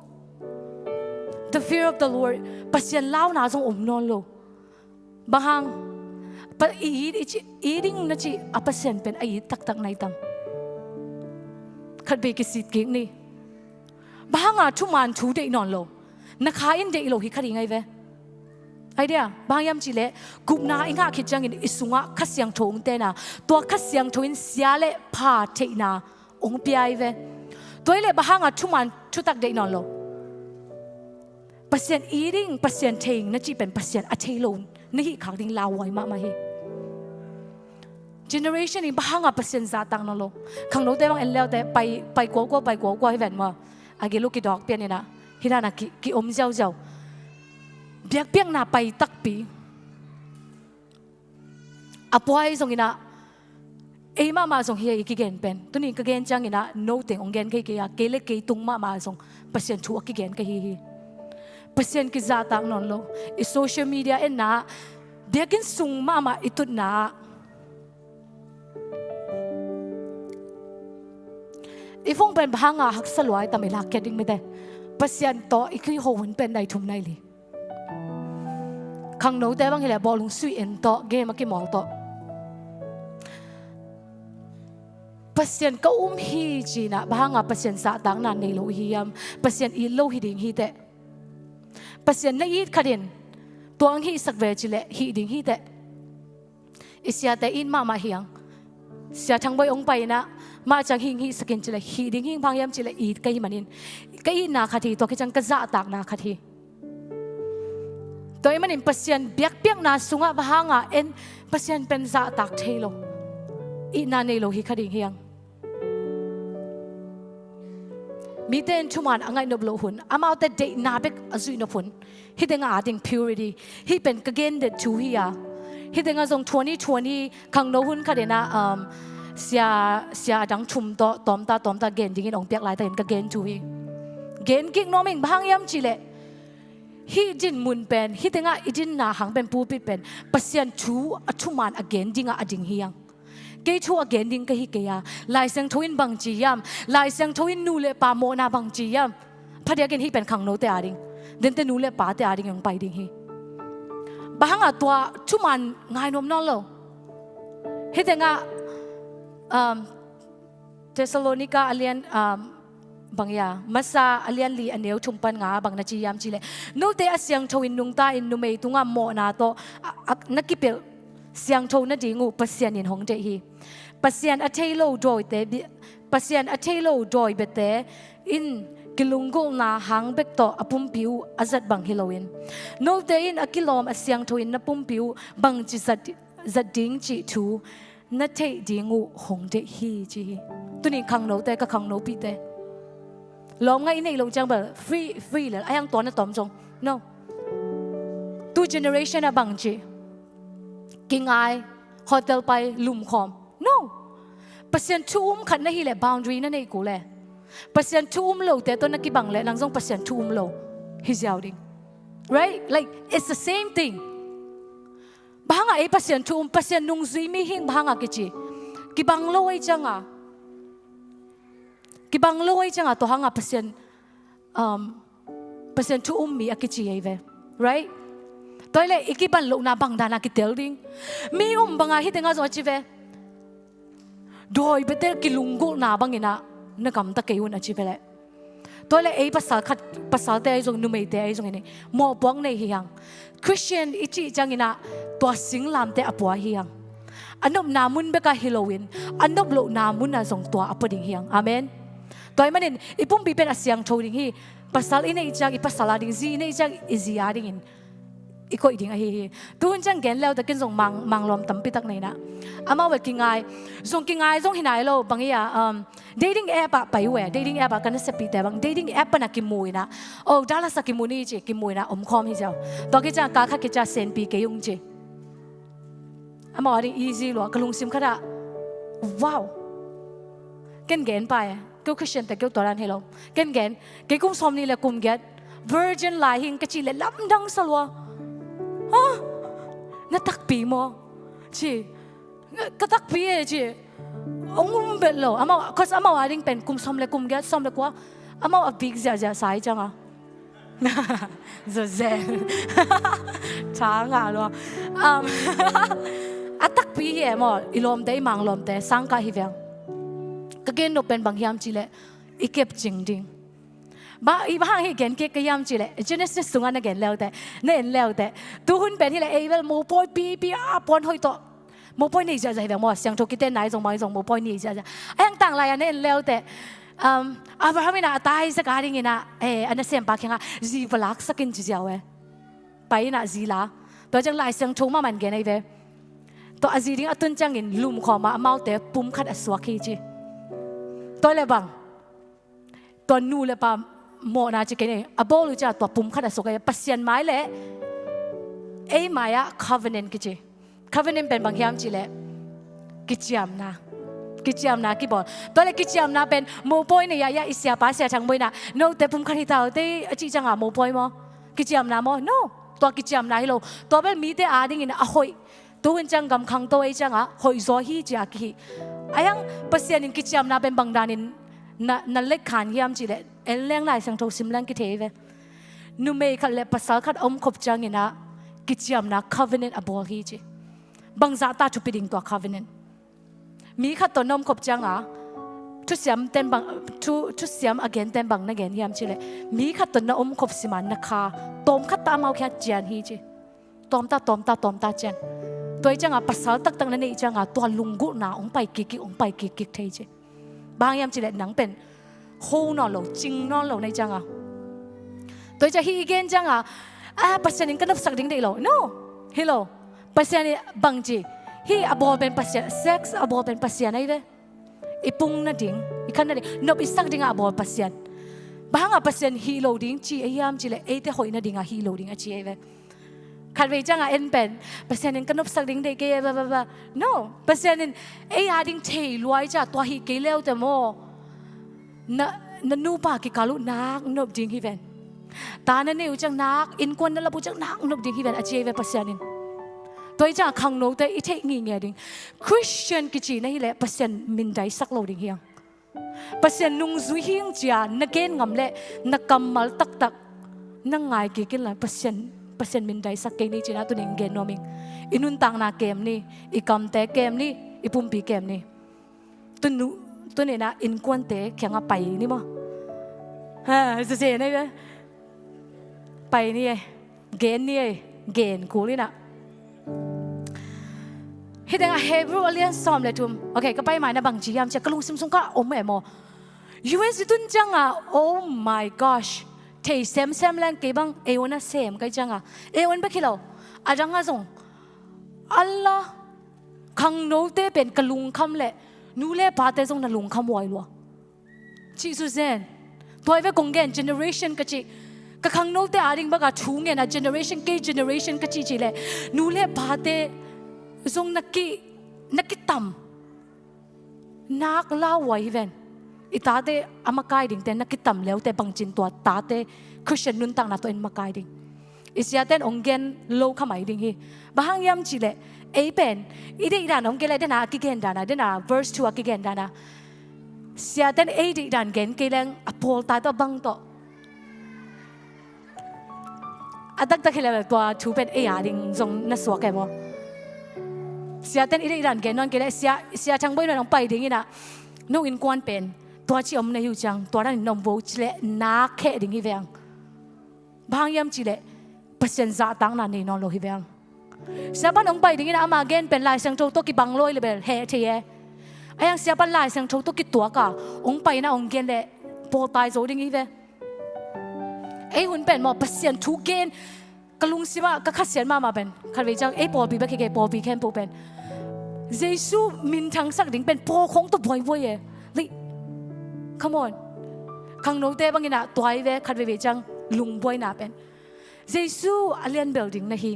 the fear of the Lord ปัสยันเล่าหนาทรงอมนอนโลบางปะอีดิ้งนะจีอ่ะปัสยันเป็นอีตักในตังขัดเบกิสิทธิ์กิ่งนี่บางอ่ะทุกมันชูเด็กนอนโลนักข่าอินเดียโลหิคดีไงเว้ไอเดียบางยามจีเล่กุมนาอิงาคิดจังอินอิสุงะขัดเสียงโถงเตนะตัวขัดเสียงโถงเสียเล่พาเทนาองเปียเว้ตัวเล่บางอ่ะทุกมันชุดตักเด็กนอนโลปัสยันอีดิ้งปัสยันเทงนั่นจีเป็นปัสยันอัจฉริยะนี่หิขัดดิ้งลาวไว้มากมาฮี generation นี้บางอ่ะปัสยันซาตังนอนโลขังโน้ตแต่บางเอ็นแล้วแต่ไปกัวให้แวนว่าอากิลูกกิดอกเปียนี่นะฮิรานากิอมเจ้าเบียกเปียงนาไปตักปีอภัยส่งอินะเอมาส่งเฮียอีกเกนเป็นตัวนี้ก็เกนจังอินะโน้ตเต็งองเกนเกียเกเล็กเกตุงมาส่งปัสยันชัวกิเกนก็ฮีปัสยันกิจาตังนนโลอีโซเชียลมีเดียเอ็นนะเบียกินส่งมาอีตุนะอีฟงเป็นบางอ่ะหักสลวยแต่ไม่ลักแกดิ้งไม่ได้ปัสยันโตอีกคือโหนเป็นในทุ่มในเลยขังโน้ตแต่บางทีแหละบอลลงสุยเอ็นโตเกมกี่มองโตปัสยันก็ฮีจีนะบางอ่ะปัสยันสะตังนันในโลหิยามปัสยันอีโลหิดิ้งฮีเตปัสยันในอีขัดินตัวอังฮีสักเวจิเลฮีดิ้งฮีเตอิสยาแต่อินมาเฮียงเสียทั้งใบองไปนะมาจากหิงฮีสกินจิเลฮีดิ้งหิงพังยามจิเลอีดก็ยิมันินก็อีนาคดีตัวกิจังก็จะตักนาคดีตัวมันอินปัสยันเบียกนาสุงะบางอ่ะเอ็นปัสยันเป็นจะตักเทโลอีนาเนโลฮีคดีเฮียง มีเต้นชุมันอ่างไงนบโลหุนอามาแต่เด็กนาเบกอซุยนบหุนฮิตเงาดิ่ง purity ฮิเป็นกระเกนเด็ดชูฮิยาฮิตเงาทรง2020ขังโนหุนคดีนะเสียดังชุมตอมตาเกนดิ่งองเปียกหลายแต่เห็นกระเกนชูฮิเกนกิ๊กน้องเองบางยามจิเลฮิจินมุนเป็นฮิตเงาอิจินนาหังเป็นปูปิดเป็นปัสยันชูอชุมันอเกนดิ่งอดิ่งฮิยังเกยชัวเกนดิ้งก็ฮิเกียลายเสียงทวินบังจียามลายเสียงทวินนูเลปาโมนาบังจียามพัดยาเกนฮิเป็นขังโนเตอาดิงเดินเตนูเลปาเตอาดิงยังไปดิ้งฮิบางอ่ะตัวชุมันง่ายนมนอลโลฮิเตงะเทสโลนิกาอเลียนบางยามาซาอเลียนลีอันเดียวชุมปันงาบางนาจียามจีเลโนเตอเสียงทวินนุงตาอินนุเมยตุงะโมนาโตนักกิเปลเสียงทวนดีงูปัสยันยินหงเจฮีปัสยันอัเทโลโดยเตปัสยันอัเทโลโดยเบเตอินกิลุงกูนาหังเบกโตอปุ่มผิวอาจัดบังฮิโลวินโนเตอินอกิลอมเสียงทวนนปุ่มผิวบังจิจัดดิ้งจิทูนัเทดีงูหงเจฮีจีตัวนี้ขังโนเตกับขังโนปีเตลองไงในลงจังแบบฟรีเลยไอ้ยังตัวนั้นตอมจง no ตัวเจเนอเรชันอะบังจีกิงไอโฮเทลไปลุมคอม no ปัสยันทุ่มขัดนั่นฮีแหละ boundary นั่นเองกูแหละปัสยันทุ่มโลแต่ตัวนักกิบังแหละนังส่งปัสยันทุ่มโล he's yelling right like it's the same thing บางไอ้ปัสยันทุ่มปัสยันนุ่งซีมีหิงบางอะกิจีกิบังโลไอจังอะกิบังโลไอจังอะตัวหางอะปัสยันทุ่มมีอะกิจีไอ้เว้ rightตัวเล็กอีกบันลูกนาบังดานาคิเตลดิ้งมีบังอาฮิตงาจอจิเวโดยเบเตลกิลุงกูนาบังอินะนักำตะเกียวนอจิเวเลยตัวเล็กภาษาเตยจงนุเมเตยจงอินี่มอบังในฮิยังคริสเตียนอิจิจังอินะตัวสิงลามเตอปัวฮิยังอันนบนามุนเบกาฮิโลวินอันนบลูกนามุนน่ะจงตัวอปดิ่งฮิยังอาเมนตัวมันนี่อีปุ่มปีเป็นอาเซียงโชดิ่งฮิภาษาอินอิจังอีภาษาลาดิ่งซีอินอิจังอิซีอาดิ่งอินอีกคนดิ่งอะไรตัวจังเกนแล้วแต่กินส่งมังลมตั้มปิตักไหนนะอามาเวกิงไงส่งกิงไงส่งหินายโลบางอย่างdating app ไปเว dating app กันนั่นสปีแต่บาง dating app น่ะกิมมวยนะโอ้ดาราสักกิมมวยนี่จีกิมมวยนะคอมฮิเจ้าตัวกิจการข้ากิจเซนปีเกยุงจีอามาว่าดี easy หรอกลุงซิมขนาดว้าวเกนไปกูคริสเตียนแต่กูตัวนั้นเฮโลเกนกุ้งสมนี่แหละกุ้งเกต virgin ลายหิงกะจีเลยล้ำดังสลัวน่าตักปีมั้งจีก็ตักปีจีองุ่มเบลล์อามาคอสอามาว่าดิ้งเป็นกุมสมเลยกุมแกสมเลยกว่าอามาว่าบิ๊กเสียสายจังอ่ะเจ๊ช้างอ่ะล้ออาตักปีเหรอมั้งอีลมเตะมังลมเตะสังกัดฮิเวงก็เกณฑ์นเป็นบางยามจีเลยอีเก็บจริงดิ้งบ้าอีบ้างให้เกณฑ์เก็บก็ยามจีเลยเจเนสสุงานนักเกณฑ์แล้วแต่เน้นแล้วแต่ตัวหุ่นเป็นที่เลยเอเวลโมปอยปีปอนหอยโตโมปอยนี่จะแบบว่าเสียงโชกิเต้นไหนส่งมาส่งโมปอยนี่จะไอ้ยังต่างอะไรอันนี้แล้วแต่อาบราฮัมน่ะตายสักการิงินะอันนั้นเสียงปากแข็งอ่ะจีบลักสักกินจีเจ้าไปน่ะจีละตัวจังไล่เสียงโชว์มามันเกณฑ์ไอ้เว้ตัวอาจีดิ้งอัตุนจังกินลุมขอมาเมาแต่ปุ่มขัดอสวากีจีตัวเลยบังตัวนูเลยปะโมนาจิเกนี่อาบอลูจ้าตัวปุ่มขัดสกายปัสยันไม้เลยไอ้ไม้อะ covenant กิจ covenant เป็นบางอย่างจิเลยกิจยามนะกี่บอกตัวเลยกิจยามนะเป็นโมปอยเนี่ยยาอิสยาปัสยาจังบอยนะ no แต่ปุ่มขัดที่ตัวที่จิจังอะโมปอยมั้งกิจยามนะมั้ง no ตัวกิจยามนะฮิโลตัวเป็นมีแต่อาดิ้งอินะอะหอยตัวจังกำคังตัวไอ้จังอะหอยโซฮีจีอากีไอ้ยังปัสยันกิจยามนะเป็นบางดานินนั่นเล็กขานยามจีเลยเอ็นเลี้ยงไหลสังโตซิมเลี้ยงกิเทเวนูเมย์ขัดเล็บภาษาขัดอมขบจังอินะกิจยามนะ covenant อบอลฮีจีบางจากตาจุปิดิงตัว covenant มีขัดตัวนมขบจังทุเสียมเต็มบางทุเสียม again เต็มบางนักเรียนยามจีเลยมีขัดตัวนอมขบสิมันนะคะตอมขัดตามเอาแค่เจียนฮีจีตอมตาเจียนตัวจังภาษาตักนั่นเองจังตัวลุงกุน่ะองไปกิกเทจีบางยามจีเลยหนังเป็นโฮนอลจริงนอลในจังตัวจะฮีเกนจังภาษาหนึ่งก็นับสักดิ้งได้หรอ no ฮิโลภาษาเนี่ยบางจีฮีอบอลเป็นภาษาเซ็กซ์อบอลเป็นภาษาไหนเว้อีปุ่งนั่นดิ้งอีขันนั่นดิ้งนับอีสักดิ้งอบอลภาษา บางเปอร์เซ็นต์ฮีโร่ดิ้งจีไอ้ยามจีเลยเอเตหอยน่ะดิ้งฮีโร่ดิ้งจีไอ้เว้ขัดเวจังเอ็นเป็นเปอร์เซ็นต์นึงกันนบสักดิ้งได้เกย์บ้า no เปอร์เซ็นต์นึงไอ้ยาดิ้งเทลวยจ้ะตัวฮีเกย์เลี้ยวแต่โมนันนูปากิกาลุนักนบดิ้งฮีเวนตานั่นเนี่ยจังนักอินควันนั่นละบุจังนักนบดิ้งฮีเวนจีไอ้เว้เปอร์เซ็นต์นึงตัวจ้าขังโน้ตแต่อีเทคงี้ดิ้งคริสเตียนกิจีนั่นแหละเปอร์เซ็นต์มินได้สักโลดิ้งเฮียงเปอร์เซ็นต์นุ่งซุยเฮียงจ้านักเกณฑ์งำเละนักกำมัลตักนั่งไงกินละเปอร์เซ็นต์มินได้สักเกณฑ์นี่จีน่าตัวเองเกณฑ์โนมิงอินุนตังนาเกมนี่อีกำเตะเกมนี่อีปุ่มปีเกมนี่ตัวเนี่ยนะอินควันเตะแข่งไปนี่มั้งฮะจะเสียนี่ไหมไปนี่เกณฑ์นี่เกณฑ์กูเลยนะเฮ็ดงานเฮบรูเลียนซ้อมเลยทุมโอเคก็ไปหมายนะบางจียามจะกลุงซิมซุงก็อมแม่โมUS ตุนจังอ่ะ oh my gosh เทเซมแรงกี่บังเอวันน่ะเซมกันจังอ่ะเอวันไปคิดเราอาจังอ่ะส่งอัลลอฮ์ขังโน้ตเตเป็นกลุงคำเละนูเล่ปาเตส่งนั่นลุงคำไว้ลัวชีสุเซนตัวไอ้เวกงเกน generation กะจีกะขังโน้ตเตอาริงบักอะชูเงินอะ generation เก generation กะจีจีเละนูเล่ปาเตทรงนักกิต่ำนักเล่าไว้เวนอีตาเตอามากายดิ่งแต่นักกิต่ำแล้วแต่บางจินตัวตาเตคริสเตียนนุนต่างนาตัวเองมากายดิ่งอีเสียเต้นองเกนโลขมายดิ่งฮีบางยามจีเล่เอเป็นอีเดียดานองเกนเลยเดน่ากิเกนดานะเดน่า verse 2กิเกนดานะเสียเต้นเอเดียดานเกนเกลังอพอลตาตัวบังโตอาตักตะเขลตัวทูเป็นเอียดิ่งทรงนัสวกแกบ่เสียเต้นอีเดียดานเกนนอนเกลเสียช่างบ่อยน้องไปดิ่งนะน้องอินควันเป็นตัวที่อมในอยู่จังตัวนั้นน้องโวจิเล่นักแค่ดิ่งฮีเวียงบางยามจิเล่เปอร์เซ็นต์จะตั้งนานนี่นอนโลฮีเวียงเสียบ้านน้องไปดิ่งนะอามาเกนเป็นลายเสียงโจตัวกี่บังลอยเลยเบลเฮเทียไอ้ยังเสียบ้านลายเสียงโจตัวกี่ตัวกะองไปนะองเกนเล่โปรตายโจดิ่งฮีเวียไอ้หุ่นเป็นหมอเปอร์เซ็นต์ทุกเกนกลุงสิว่ากะขัดเสียนมาเป็นขัดวิจังไอ้ปอบีบักเกปอบีแคมปูเป็นเยซูมินทังสักดิ่งเป็นปอของตัวบ่อยๆเย่ลิ come on ขังโนเต้บางทีน่ะตัวไอ้เวขัดวิจังลุงบ่อยน่ะเป็นเยซูอเลียนเบลดิ่งนะฮี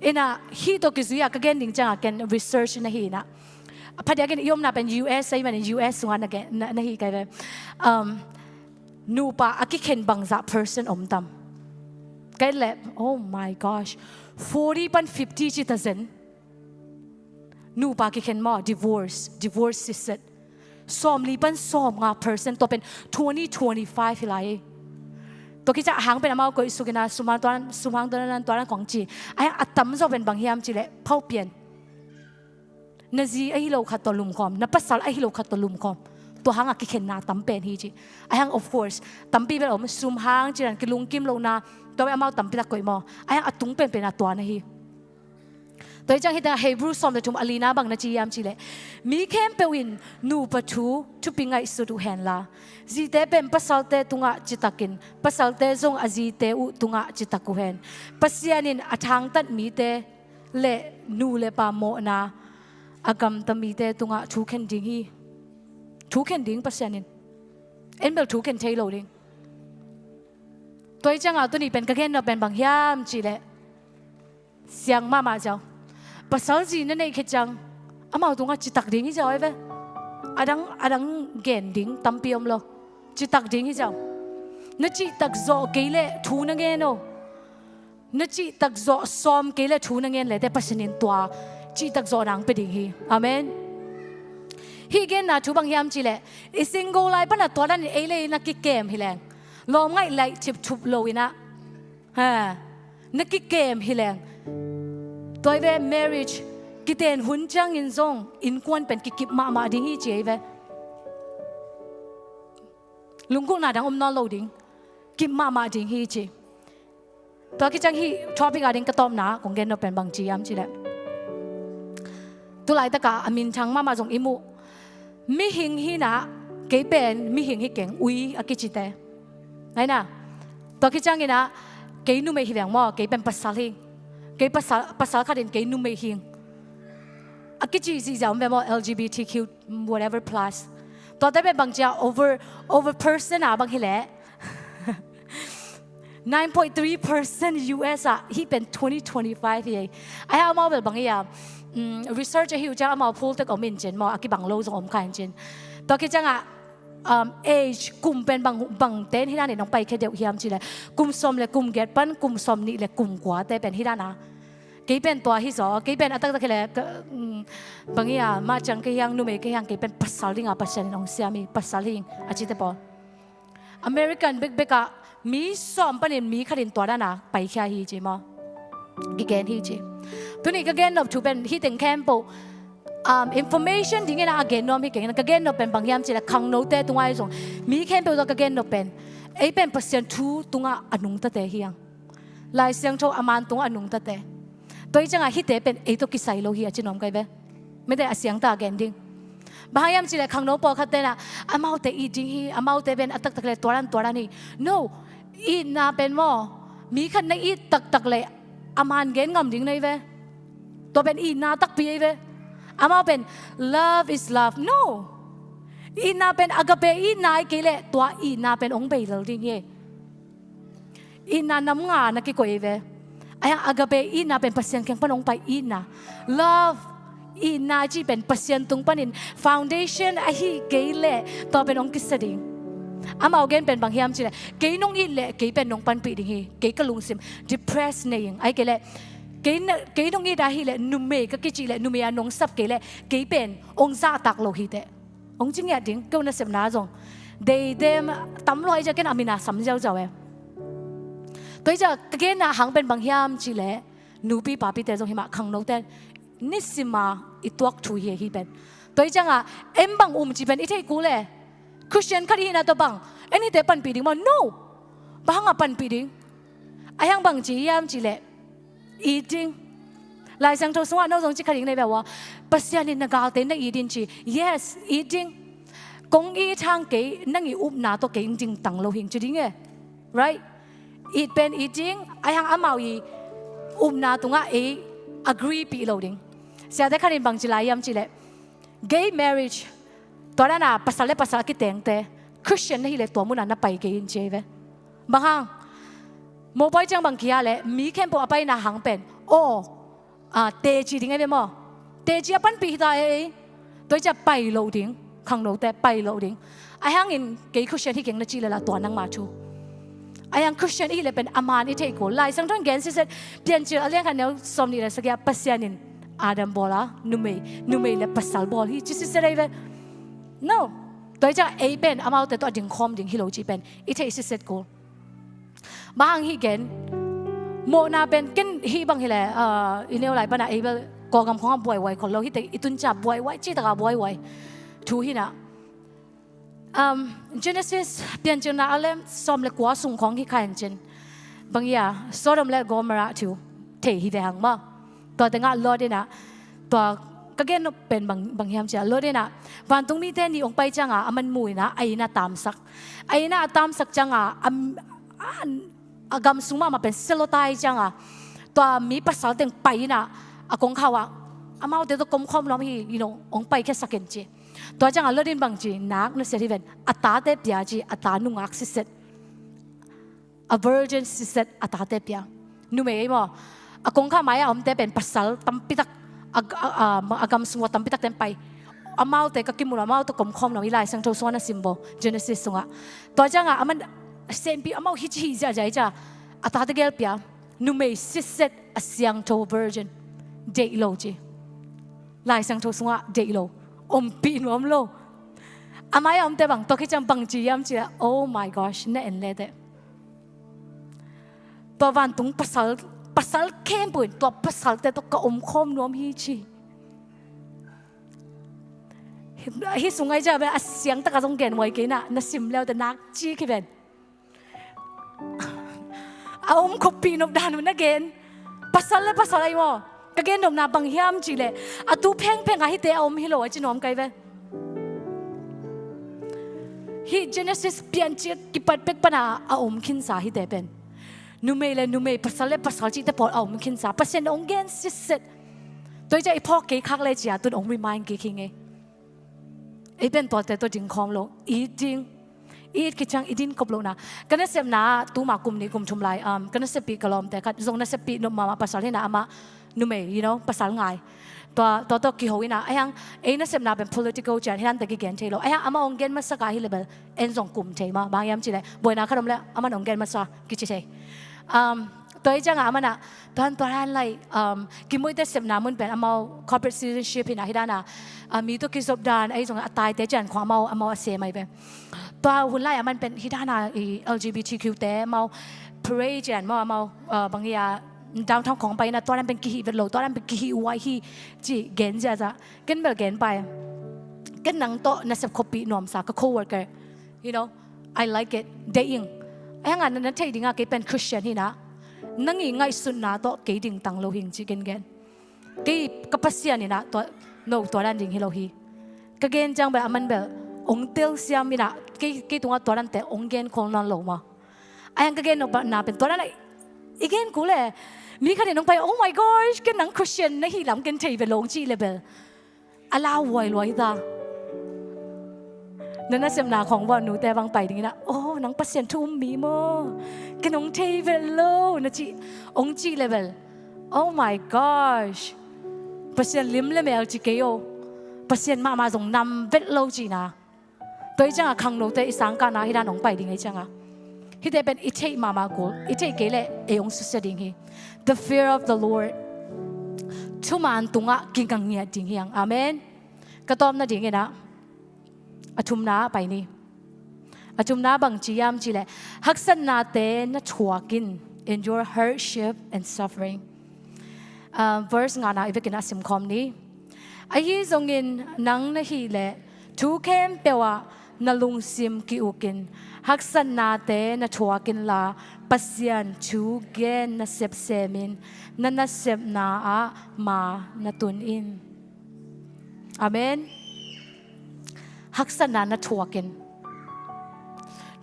เอ็น่ะฮีตัวกิจวิทยาก็เกนดิ่งจังอะเกน research นะฮีน่ะพัดยาเกนยมน่ะเป็น US ใช่ไหม US ส่วนนะเกนนะฮีกันเลยนูปะอากิเข็นบังซะ person อมตำกันเลย oh my gosh 40-50 จิตเซนนูปากิเข็นมา divorce สิเสร็จสอมลีปันสอมงา person ตัวเป็น20-25ฮิไลตัวกิจหางเป็นอามาก็สุกินาสุมางตัวนั้นของจีไอ้อัตตมจะเป็นบางยามจีเละเผาเปลี่ยนนาจีไอ้เราขัดตัวลุมคอมนับภาษาไอ้เราขัดตัวลุมคอมตัวหางกิเข็นนาตั้มเป็นฮีจีไอ้หาง of course ตั้มปีเป็นอมสุมหางจีนันกิลุงกิมโลนาตัวเป็นอามาตั้มปีตะกุยมอไอ้หางอัตุงเป็นอาตัวนะฮีตัวจังฮิตาเฮบรูซอมเดทุมอลีนาบังนาจียามจีเล่มีเข้มเปวินนูปะทูทุปิงไอสุดูเฮนลาจีเตเป็นภาษาเตตุงะจิตากินภาษาเตซงอจีเตอุตุงะจิตากุเฮนภาษานินอัทางตัดมีเตเล่นูเล่ปาโมนาอากำตมีเตตุงะทูเคนดิงฮีทูเคนดิงภาษานินเอ็นเบลทูเคนเทโลดิงตัวจังตัวนี้เป็นกระเกนเราเป็นบางยามจีเล่เสียงมาเจ้าภาษาจีนนั่นเองแค่จังอามาตรงนั้นจิตตักดิ้งที่เจ้าไอ้เว้อดังเกณฑ์ดิ้งตั้มเปียมโลจิตตักดิ้งที่เจ้านั่นจิตตักโจเกลี่ยทูนังเงินโนนั่นจิตตักโจซ้อมเกลี่ยทูนังเงินเลยแต่ภาษาเนินตัวจิตตักโจนังไปดิ้งฮีอาเมนฮีเกณฑ์น่ะทูบางยามจีเล่ไอซิงโกไลปันน่ะตัวนั้นเอเล่นักกิเกมฮีแรงลมง่ายไล่ชิบชุบโลวินะฮะนักกิเกมฮีแรงตัวเว marriage กิเตนหุ่นจังอินซงอินควนเป็นกิบมาดิ้งฮีเจเวลุงกุน่าดังนอนโลดิ้งกิบมาดิ้งฮีเจตัวกิจังฮีชอบพิการดิ้งกระต้อมนะของเกนเราเป็นบางจียามจีแหละตัวหลายตะกาอามินชังมาจงอิมุมิหิงฮีนะเกเป็นมิหิงฮีเก่งอุยอากิจิเตไหนนะตัวกิจังฮีนะเกนุ่มไม่หิแหวงมอเกเป็นภาษาลิงเกภาษาขัดเองเกนุ่มไม่หิงอากิจิสิจะไม่บอก LGBTQ whatever plus ตอนแต่เป็นบางที over person บางทีแหละ 9.3% US อ่ะที่เป็น2025เองไอ้เอามาแบบบางอย่างresearch ที่อยู่จ้าเอามาพูดแต่ก็ไม่เจนมาอากิบังโลจงอมกันเจนตอนที่จังอ่ะage กลุ่มเป็นบางเต้นที่ด้านเนี่ยน้องไปแค่เดียวเฮียมจีเลยกลุ่มสมเลยกลุ่มเกตปั้นกลุ่มสมนี่เลยกลุ่มกว่าแต่เป็นที่ด้านนะกี่เป็นตัวที่สองกี่เป็นอัตตะกี่เลยบางอย่างมาจังกี่ยังนุ่มกี่ยังกี่เป็นภาษาลิงอ่ะภาษาลิงน้องเสียมีภาษาลิงอาจจะแต่พออเมริกันเบกะมีสอมปันมีขดินตัวด้านนะไปแค่ฮีจีมั้งกี่แกนฮีจีตัวนี้ก็แกนนบถูเป็นฮีถึงแคมป์information ที่งี้นะแกนนบฮีเก่งนะก็แกนนบเป็นบางอย่างจีละขังโน้ตแต่ตรงไอ้ส่งมีแคมป์ตัวก็แกนนบเป็นไอ้เป็นเปอร์เซ็นต์ทูตรงอ่ะอนุตัดเตะเฮียงลายเสียงโชว์อามันตรงอนุตัดเตะตัวจังอ่ะฮีเตเป็นไอ้ตัวกิไซโลเฮียจีน้องไก่เบ้ไม่ได้เสียงตาแกนดิ้งบางอย่างจีละขังโน้ตพอคัดเตะนะอามาเตะอีดิ้งฮีอามาเตะเป็นอัตตะเลยตัวนั้นนี่ no อีน่าเป็นว่ามีขันในอีตักเลยอามันเกนงอมดิ้งเลยเว้ตัวเป็นอีน่าตักปีเว้อามาเป็น love is love no อีน่าเป็นอากาเปอีน่าเกลเลยตัวอีน่าเป็นองค์เบลล์ดิ้งเย่อีน่านำงานนักกี่คนเว้ไอ้อากาเปอีน่าเป็นเปอร์เซ็นต์แข่งปนองไปอีน่า love อีน่าจีเป็นเปอร์เซ็นต์ตรงปนิน foundation ไอ้เกลเลยตัวเป็นองค์กิสดิ้งอามาเอาเกนเป็นบางอย่างจีเลยเกยน้องอีเล่เกยเป็นน้องปันปีดิ้งเฮเกยก็ลุงซิม depressed เนี่ยไอ้เกลเลยเกยน้องอีได้เฮเล่นุ่มเมย์ก็กิจิเล่นุ่มเมย์น้องซับเกลเลยเกยเป็นองซาตักโลหิตเตองจริงอย่างดิ้งก็น่าเสียน้าจงเดมตั้มลอยจะเกนอามินาสัมเจ้าเจ้าเอตัวจะเกนน่ะหังเป็นบางอย่างจีเลยนูปีป้าปีเตจงหิมะขังโนเตนิสิมาอีตัวทุยเฮเป็นตัวจังอ่ะเอ็มบังจีเป็นอีเทกูเลยChristian คดีน่ะตัวบังไอ้นี่แต่ปันปีดิ้งมา no บังอ่ะปันปีดิ้งไอ้ยังบังจียามจีเล่ eating หลายสังโทสวะน้องสงจิคดีในแบบว่าปัสยานินนักการเต้นนัก eating จี yes eating กงอีทางเก๋นั่งอีอุบหนาตัวเก๋จริงตังโลหิงจีดิ้งเอ้ right eat เป็น eating ไอ้ยังอามาอีอุบหนาตรงอ่ะagree ปีโลดิ้งเสียแต่คดีบังจีหลายยามจีเล่ gay marriageตัวนั้นน่ะภาษาเล่ภาษาคิดแต่งแต่คริสเตียนนี่เลยตัวมันน่ะไปเกินเจเว้บางครั้งโมบายจังบางทีอะไรมีแค่พอไปน่ะหังเป็นโอ้เตจีดิ้งไงเว้มั้งเตจีปันปีได้ตัวจะไปโลดิ้งขังโลแต่ไปโลดิ้งไอ้หังอินเกย์คริสเตียนที่เก่งนั่นจีเลยละตัวนั่งมาชูไอ้หังคริสเตียนนี่เลยเป็นอามันที่เทกูไล่สังทั้งเกณฑ์สิเสร็จเปลี่ยนชื่ออะไรกันเนี่ยสมนี่เลยสักอย่างภาษานินอาดัมบอลนุ่มเมย์เลยภาษาบอลที่จิตสิเสร็จเลย no ตัวจะเอเป็นอามาแต่ตัวดิ้งคอมดิ้งฮิโลจีเป็นอีเทสิเสร็จกูบางฮีเกนโมนาเป็นกินฮีบางฮีเลยอีเนี่ยอะไรปะนะเอเบลกอกำของบวยไว้คนเราฮีแต่อีตุนจับบวยไว้จีตะกับบวยไว้ทูฮีนะ Genesis เปลี่ยนจนน่ะอะไรสมเลยกว่าส่งของฮีขายจนบางอย่างโซดอมและโกมราทูเทฮีเวหังมาตัวแต่งงานรอดนะตัวก็แค่นเป็นบางอย่างเจ้าโลดเนี่ยนะวันตรงนี้เต้นนี่องไปจังอ่ะมันมวยนะไอ้น่าตามสักจังอ่ะกำสุมามาเป็นเซโลไตจังอ่ะตัวมีภาษาเต็งไปนะกงเขาอ่ะอามาเดี๋ยวตัวกลมคอมล้อมฮีองไปแค่สักเกนจีตัวจังอ่ะโลดินบางจีนักนั่นเสียที่เป็นอัตตาเตปยาจีอัตตานุ่งอักสิเซตa virgin สิเซตอัตตาเตปยานุ่มเอ๋ยมั้งกงข้าไม้อ่ะผมเตเป็นภาษาตั้มปิตักagam semua tapi tak tempai amal te kakimula amal tu kom na wilai sang Suan na simbo Genesis sunga to janga aman sempi amal hichi ja ata te gel pia numei siset asyang to virgin de loji lai sang sunga de lo pi nom lo amai am te bang to ki cham bang ji yam chi oh my gosh na en le de to van tung pasal kem punตัวpasalแต่ตัวก็คอมน้อมฮีชีฮีสงไงจะเป็นเสียงตะกะจงเกนไว้กินน่ะน่าซิมแล้วแต่นักจีกี่เป็นเอาคบปีนบดานมันนักเกนpasalอะไรวะก็เกนนบนาบางยามจีเลยตูเพ่งอะฮีเตเอาฮิโลจีน้อมไกเป็นฮี Genesis เปลี่ยนจีกิปัดเป็กปนาเอาคินสาฮีเตเป็นนุ่มเลยภาษาจีแต่พอเอามันคิดซะภาษาองเกนสิเสร็จตัวจะไอพ่อเกย์คักเลยจีตัวองรีมายเกย์คิงไงไอเป็นตัวแต่ตัวจริงคอมลงอี อีดกิจังอีดินกบโลนะกันนั่นเสพนาตูมากลุ่มนี้กลุ่มชุมไลกันนั่นเสพปีกลอมแต่กันทรงนั่นเสพปีนมาภาษาที่น่ะอามานุ่มเอ๋ภาษาง่ายตัวกี่หัวนะไอ้ยังนั่นเสพนาเป็น political จัดให้นั่นแต่กี่เกณฑ์เทโลไอ้ยังอามาองเกณฑ์มาสักการฮิเลเบลทรงกลุ่มเทมาบางยามจีเลยบ่อยนะขนมแล้วอามาองเกณฑ์มาสักกี่เทตัวจังอามานะตัวนั้นเลยกิมวยแต่เสพนามันเป็นอามา corporate citizenship นะที่ด้านน่ะมีตัวกิจบดานไอ้ทรงตายแต่จันของอามาเสียไม่เป็นตัวหุ่นไล่มันเป็นที่ด้านน่ะ LGBTQ แต่อามา parade จันอามาบางอย่างดาวทองของไปนะตัวนั้นเป็นกี่เป็นโลตัวนั้นเป็นกี่ไว้ที่จีเกณฑ์จะเกณฑ์แบบเกณฑ์ไปเกณฑ์นังโตนักศึกษาปีนอมสาก็ co-worker you know I like it ได้ยิงไอ้งานนั้นที่ดิ้งอ่ะเกเป็น Christian ที่นะนั่งยังไงสุดนะตัวเกดิ้งตังโลหิงจีเกณฑ์เกกับภาษานี่นะตัวโนตัวนั้นดิ้งฮิโลหิก็เกณฑ์จังแบบมันแบบองเตลเซียมินะเกตัวตัวนั้นแต่องเกณฑ์คนนั้นโลมาไอ้ยังก็เกณฑ์น่ะเป็นตัวนั้นอีกเกณฑ์กูเลยมีใครน้องไป oh my gosh กันหนังคริสเตียนนะฮีหลังกันที่เป็นลงจีเลยเบลอะไรวายลอยตานั่นน่ะเสียงหน้าของว่าหนูแต่บางไปอย่างนี้นะโอ้หนังปัสเซียนทุ่มมีมั้งกันน้องที่เป็นโลนะจีองจีเลยเบล oh my gosh ปัสเซียนลิมเลยแมวจีเกียวปัสเซียนมาส่งนำเป็นโลจีนะตัวจังอะขังหนูแต่อีสังกันนะฮีด้านน้องไปอย่างนี้จังอะฮีแต่เป็นอิเทมากูอิเทเกลเอองสุดสิ่งฮีThe fear of the Lord ทุมันตุงะกินกังเงียดิ่งเฮียงอาเมนกระต้อมน่ะดิ่งเงี้ยนะอชุมน้าไปนี่อชุมน้าบังจียามจีเลยฮักษณาเตน่ะชัวกิน endure hardship and suffering verse งานาอีเวกินะสิมคอมนี้ไอ้ยี่ทรงอินนังน่ะฮีเลยทุกเข้มเปว่านลุงซิมกิอุกินฮักษณาเตน่ะชัวกินลาปัสยันชูเกนนัสเซบเซมินนัสเซบนาอามาณตุนอินอาเมนฮักษณาณชัวกิน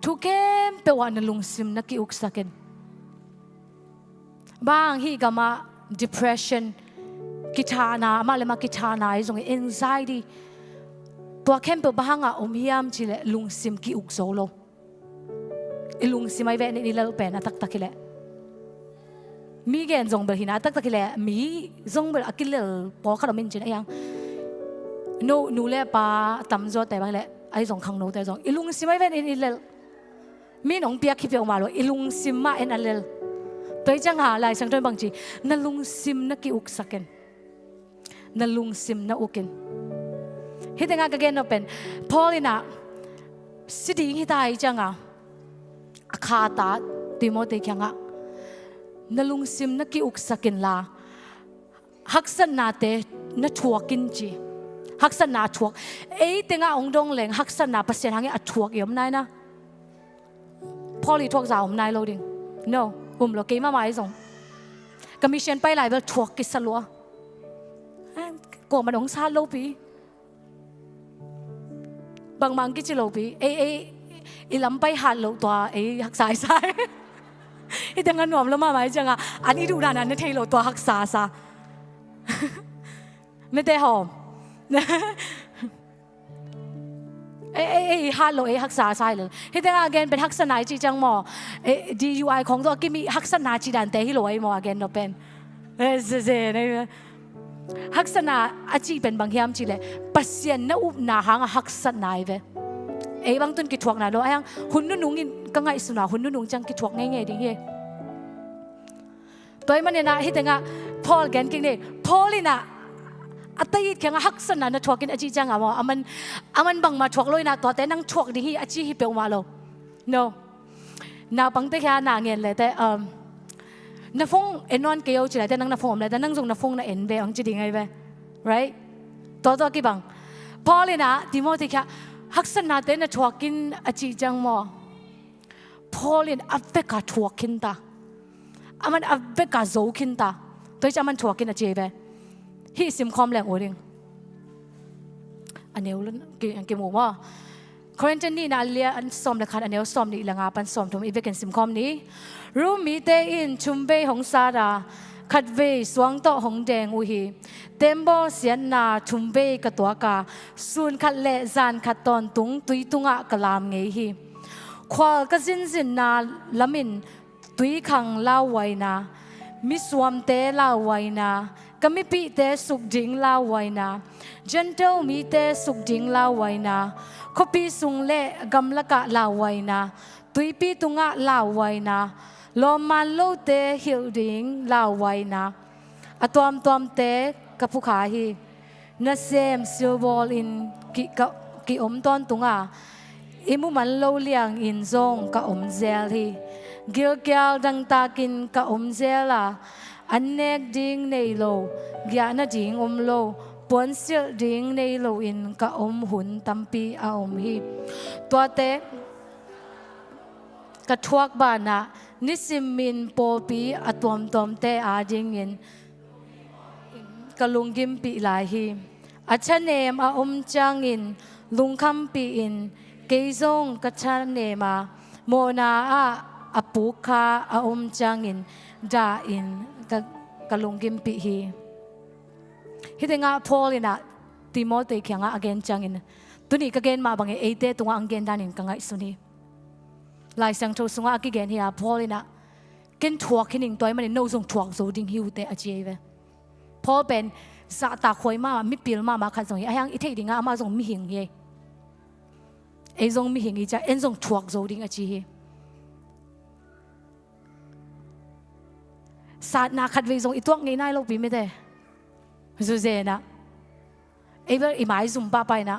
ทุกเกมเปว่านลุงซิมนักกิอุกสักินบางฮีกามา depression กิจานามาเลยมากิจานาไอ้ตรง anxiety ตัวเข้มเปบางอ่ะอมยามจิเลลุงซิมกิอุกโซโลลุงสิไม่เว้นนี่เล่าเป็นตักตักเลยมีเกณฑ์จงเบลหินะตักตักเลยมีจงเบลอักิเลพอขนมมินจินไอ้ยังนูเล่ปาตำจอแต่บางเลยไอ้จงขังนูแต่จงลุงสิไม่เว้นนี่เล่มีน้องเปียกคิดเปออกมาเลยลุงสิมาเอ็นอะไรตัวจังหาลายสังเกตบางทีนั่นลุงสิมนักกิอุกสักกันนั่นลุงสิมนักอุกินฮิตงานก็เกณฑ์เป็นพอเลยนะสิดีฮิตายจังอ่ะข้าตาติโมเตยังอ่ะนลุงซิมนักกิอุกสักินลาฮักษณาเตนัชัวกินจีฮักษณาชัวเอ้ติงาองดงเหลงฮักษณาเปอร์เซ็นต์หางอัชัวกี่อมนายนะพอลีทัวสาวอมนายโลดิง no โลเกมาไม่ส่งกมิชชั่นไปหลายเบลชัวกิสลัวกลัวมันองซาโลปีบางกิจิโลปีอีลำไปหันโลตัวหักสายสายอีแต่งั้นหนวมแล้วมาไหมจังอ่ะอันนี้ดูด้านนั้นนี่เทโลตัวหักษาซะไม่ได้หอมฮัลโหลฮักษาใช่เลยที่แต่งานเป็นฮักษณาจีจังหมอDUI ของตัวกิมีฮักษณาจีดันแต่ฮิโลไอหมอagain เราเป็นเซ่ๆนี่ฮักษณาอาจีเป็นบางอย่างจีเลยปัสยันน่าอุบนาหางฮักษณาเว้บางต้นกิจวัตรนะเราไอ้ยังหุ่นนุ่งอินก็ไงสุนัขหุ่นนุ่งจังกิจวัตรง่ายๆดิ่งเย่ตัวมันเนี่ยนะที่แต่งพอลแกนกินเนี่ยพอลินะอัตยิดแข่งฮักษณะนะชวกินอาจีจังอ่ะว่ามันบังมาชวกลอยนะตัวแต่นั่งชวกดิ่งอาจีฮิเปอมาโล no นาบังแต่แค่นาเงินเลยแต่นาฟงนอนเกี่ยวจีเลยแต่นั่งนาฟงเลยแต่นั่งส่งนาฟงน่ะเบอังจีดิ่งไงเว้ right ตัวกี่บังพอลินะดิโมติแค่ฮักษณะเต้นชัวกินอาจีจังมอพอลินอับเบกาชัวกินตามันอับเบกาโจกินตาตัวจะมันชัวกินอาจีเว้ฮีซิมคอมแรงโอริงอันนี้ลุ่นกี่โมงว่าคอรินตันนี่นาเลียอันซ้อมเลยค่ะอันนี้ซ้อมนี่หลังอาปันซ้อมทุ่มอีเวกันซิมคอมนี้รู้มีเตอินชุมเบย์ของซาดาขัดเวสวงโตหงแดงอุฮีเต็มบ่เสียนาชุมเบกตัวกาซูนขัดเละจานขัดตอนตุงตุยตุงะกลามเงฮี ควาก็สินสินนาละมินตุยขังลาไว้นามิสวมเตลาไว้นาก็มิปีเตสุกจิงลาไว้นาจันเต้ามีเตสุกจิงลาไว้นาขปีสุงเล่กำละกะลาไว้นาตุยปีตุงะลาไว้นาลมมันโลเตหิวดิงลาไว้นาอะตอมเตกับผู้ขาฮีนาเซมซิลบอลอินกิอมตอนตุงะอิมุมันโลเลียงอินซงกะอมเซลฮีกิลเกลดังตากินกะอมเซลาอันเนกดิงในโลยานาดิงอมโลปวนเสียดิงในโลอินกะอมหุนตัมปีอาอมฮีตัวเตกะทวกบานะนิสิมินโปปีอะตอมเตอาดิงอินกะลุงกิมปีลายฮีอัชเนมอาอมจางอินลุงคำปีอินเกยซงกะชะเนมาโมนาอาปูคาอาอมจางอินดาอินกะลุงกิมปีฮีฮิตงาพอลินะติโมเตเขียงอาเกนจางอินตุนี่กะเกนมาบังเอเตตุงอังเกนดานินกังไงสุนีลายสังโชสุงอากิเกนฮีอาพอลินะเกนทวกขินิงตัวมันโนซงทวกโซดิงฮิวเตอเจเวพอเป็นสะตาคอยมามิปิลมาคันส่งยังอีเทดิงอามาส่งมิหิงเยไอส่งมิหิงอีจะเอ็นส่งทวกโซดิงอจีสาดนาขัดเวส่งอีตัวไงนายโลกปีไม่ได้ซูเซนะไอเบอร์อีหมายซุ่มป้าไปนะ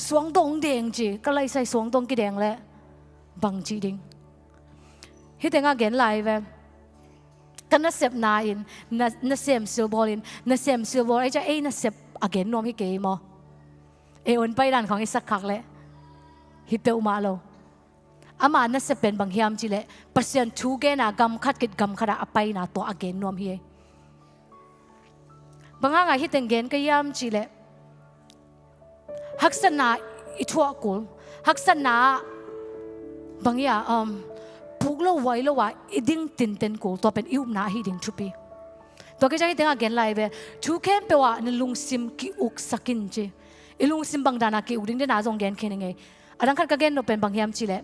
สวงตรงเดงจีก็เลยใส่สวงตรงกี่แดงแหละบังจีดิงฮิตเองอาเกนไลเวกันนัสเซบนาอินนัสเซมซิลบอลินนัสเซมซิลบอลไอจะเอนัสเซบอาเกนนวมฮิเกมอเอวันไปด้านของไอสักขักเลยฮิเปอุมาโลอามานัสเซเป็นบางยามจีเลยปัสยันทูเกนะกำคัดกิดกำขดาไปนะตัวอาเกนนวมฮิบางงานฮิตเองเกนก็ยามจีเลยฮักษณาอิทัวกุลฮักษณาบางอย่างปุกโลไว้โลว่าอีดิ่งตินกูตัวเป็นอิวนาฮีดิ่งชุปีตัวก็จะให้เด็กเกนไลเวชูเข้มเปว่าในลุงซิมกิอุกสักินเจอีลุงซิมบางดานากิอุกดิ่งเดน่าจงเกนเคนยังไงอันนั้นขัดกันโนเป็นบางยามจีเล่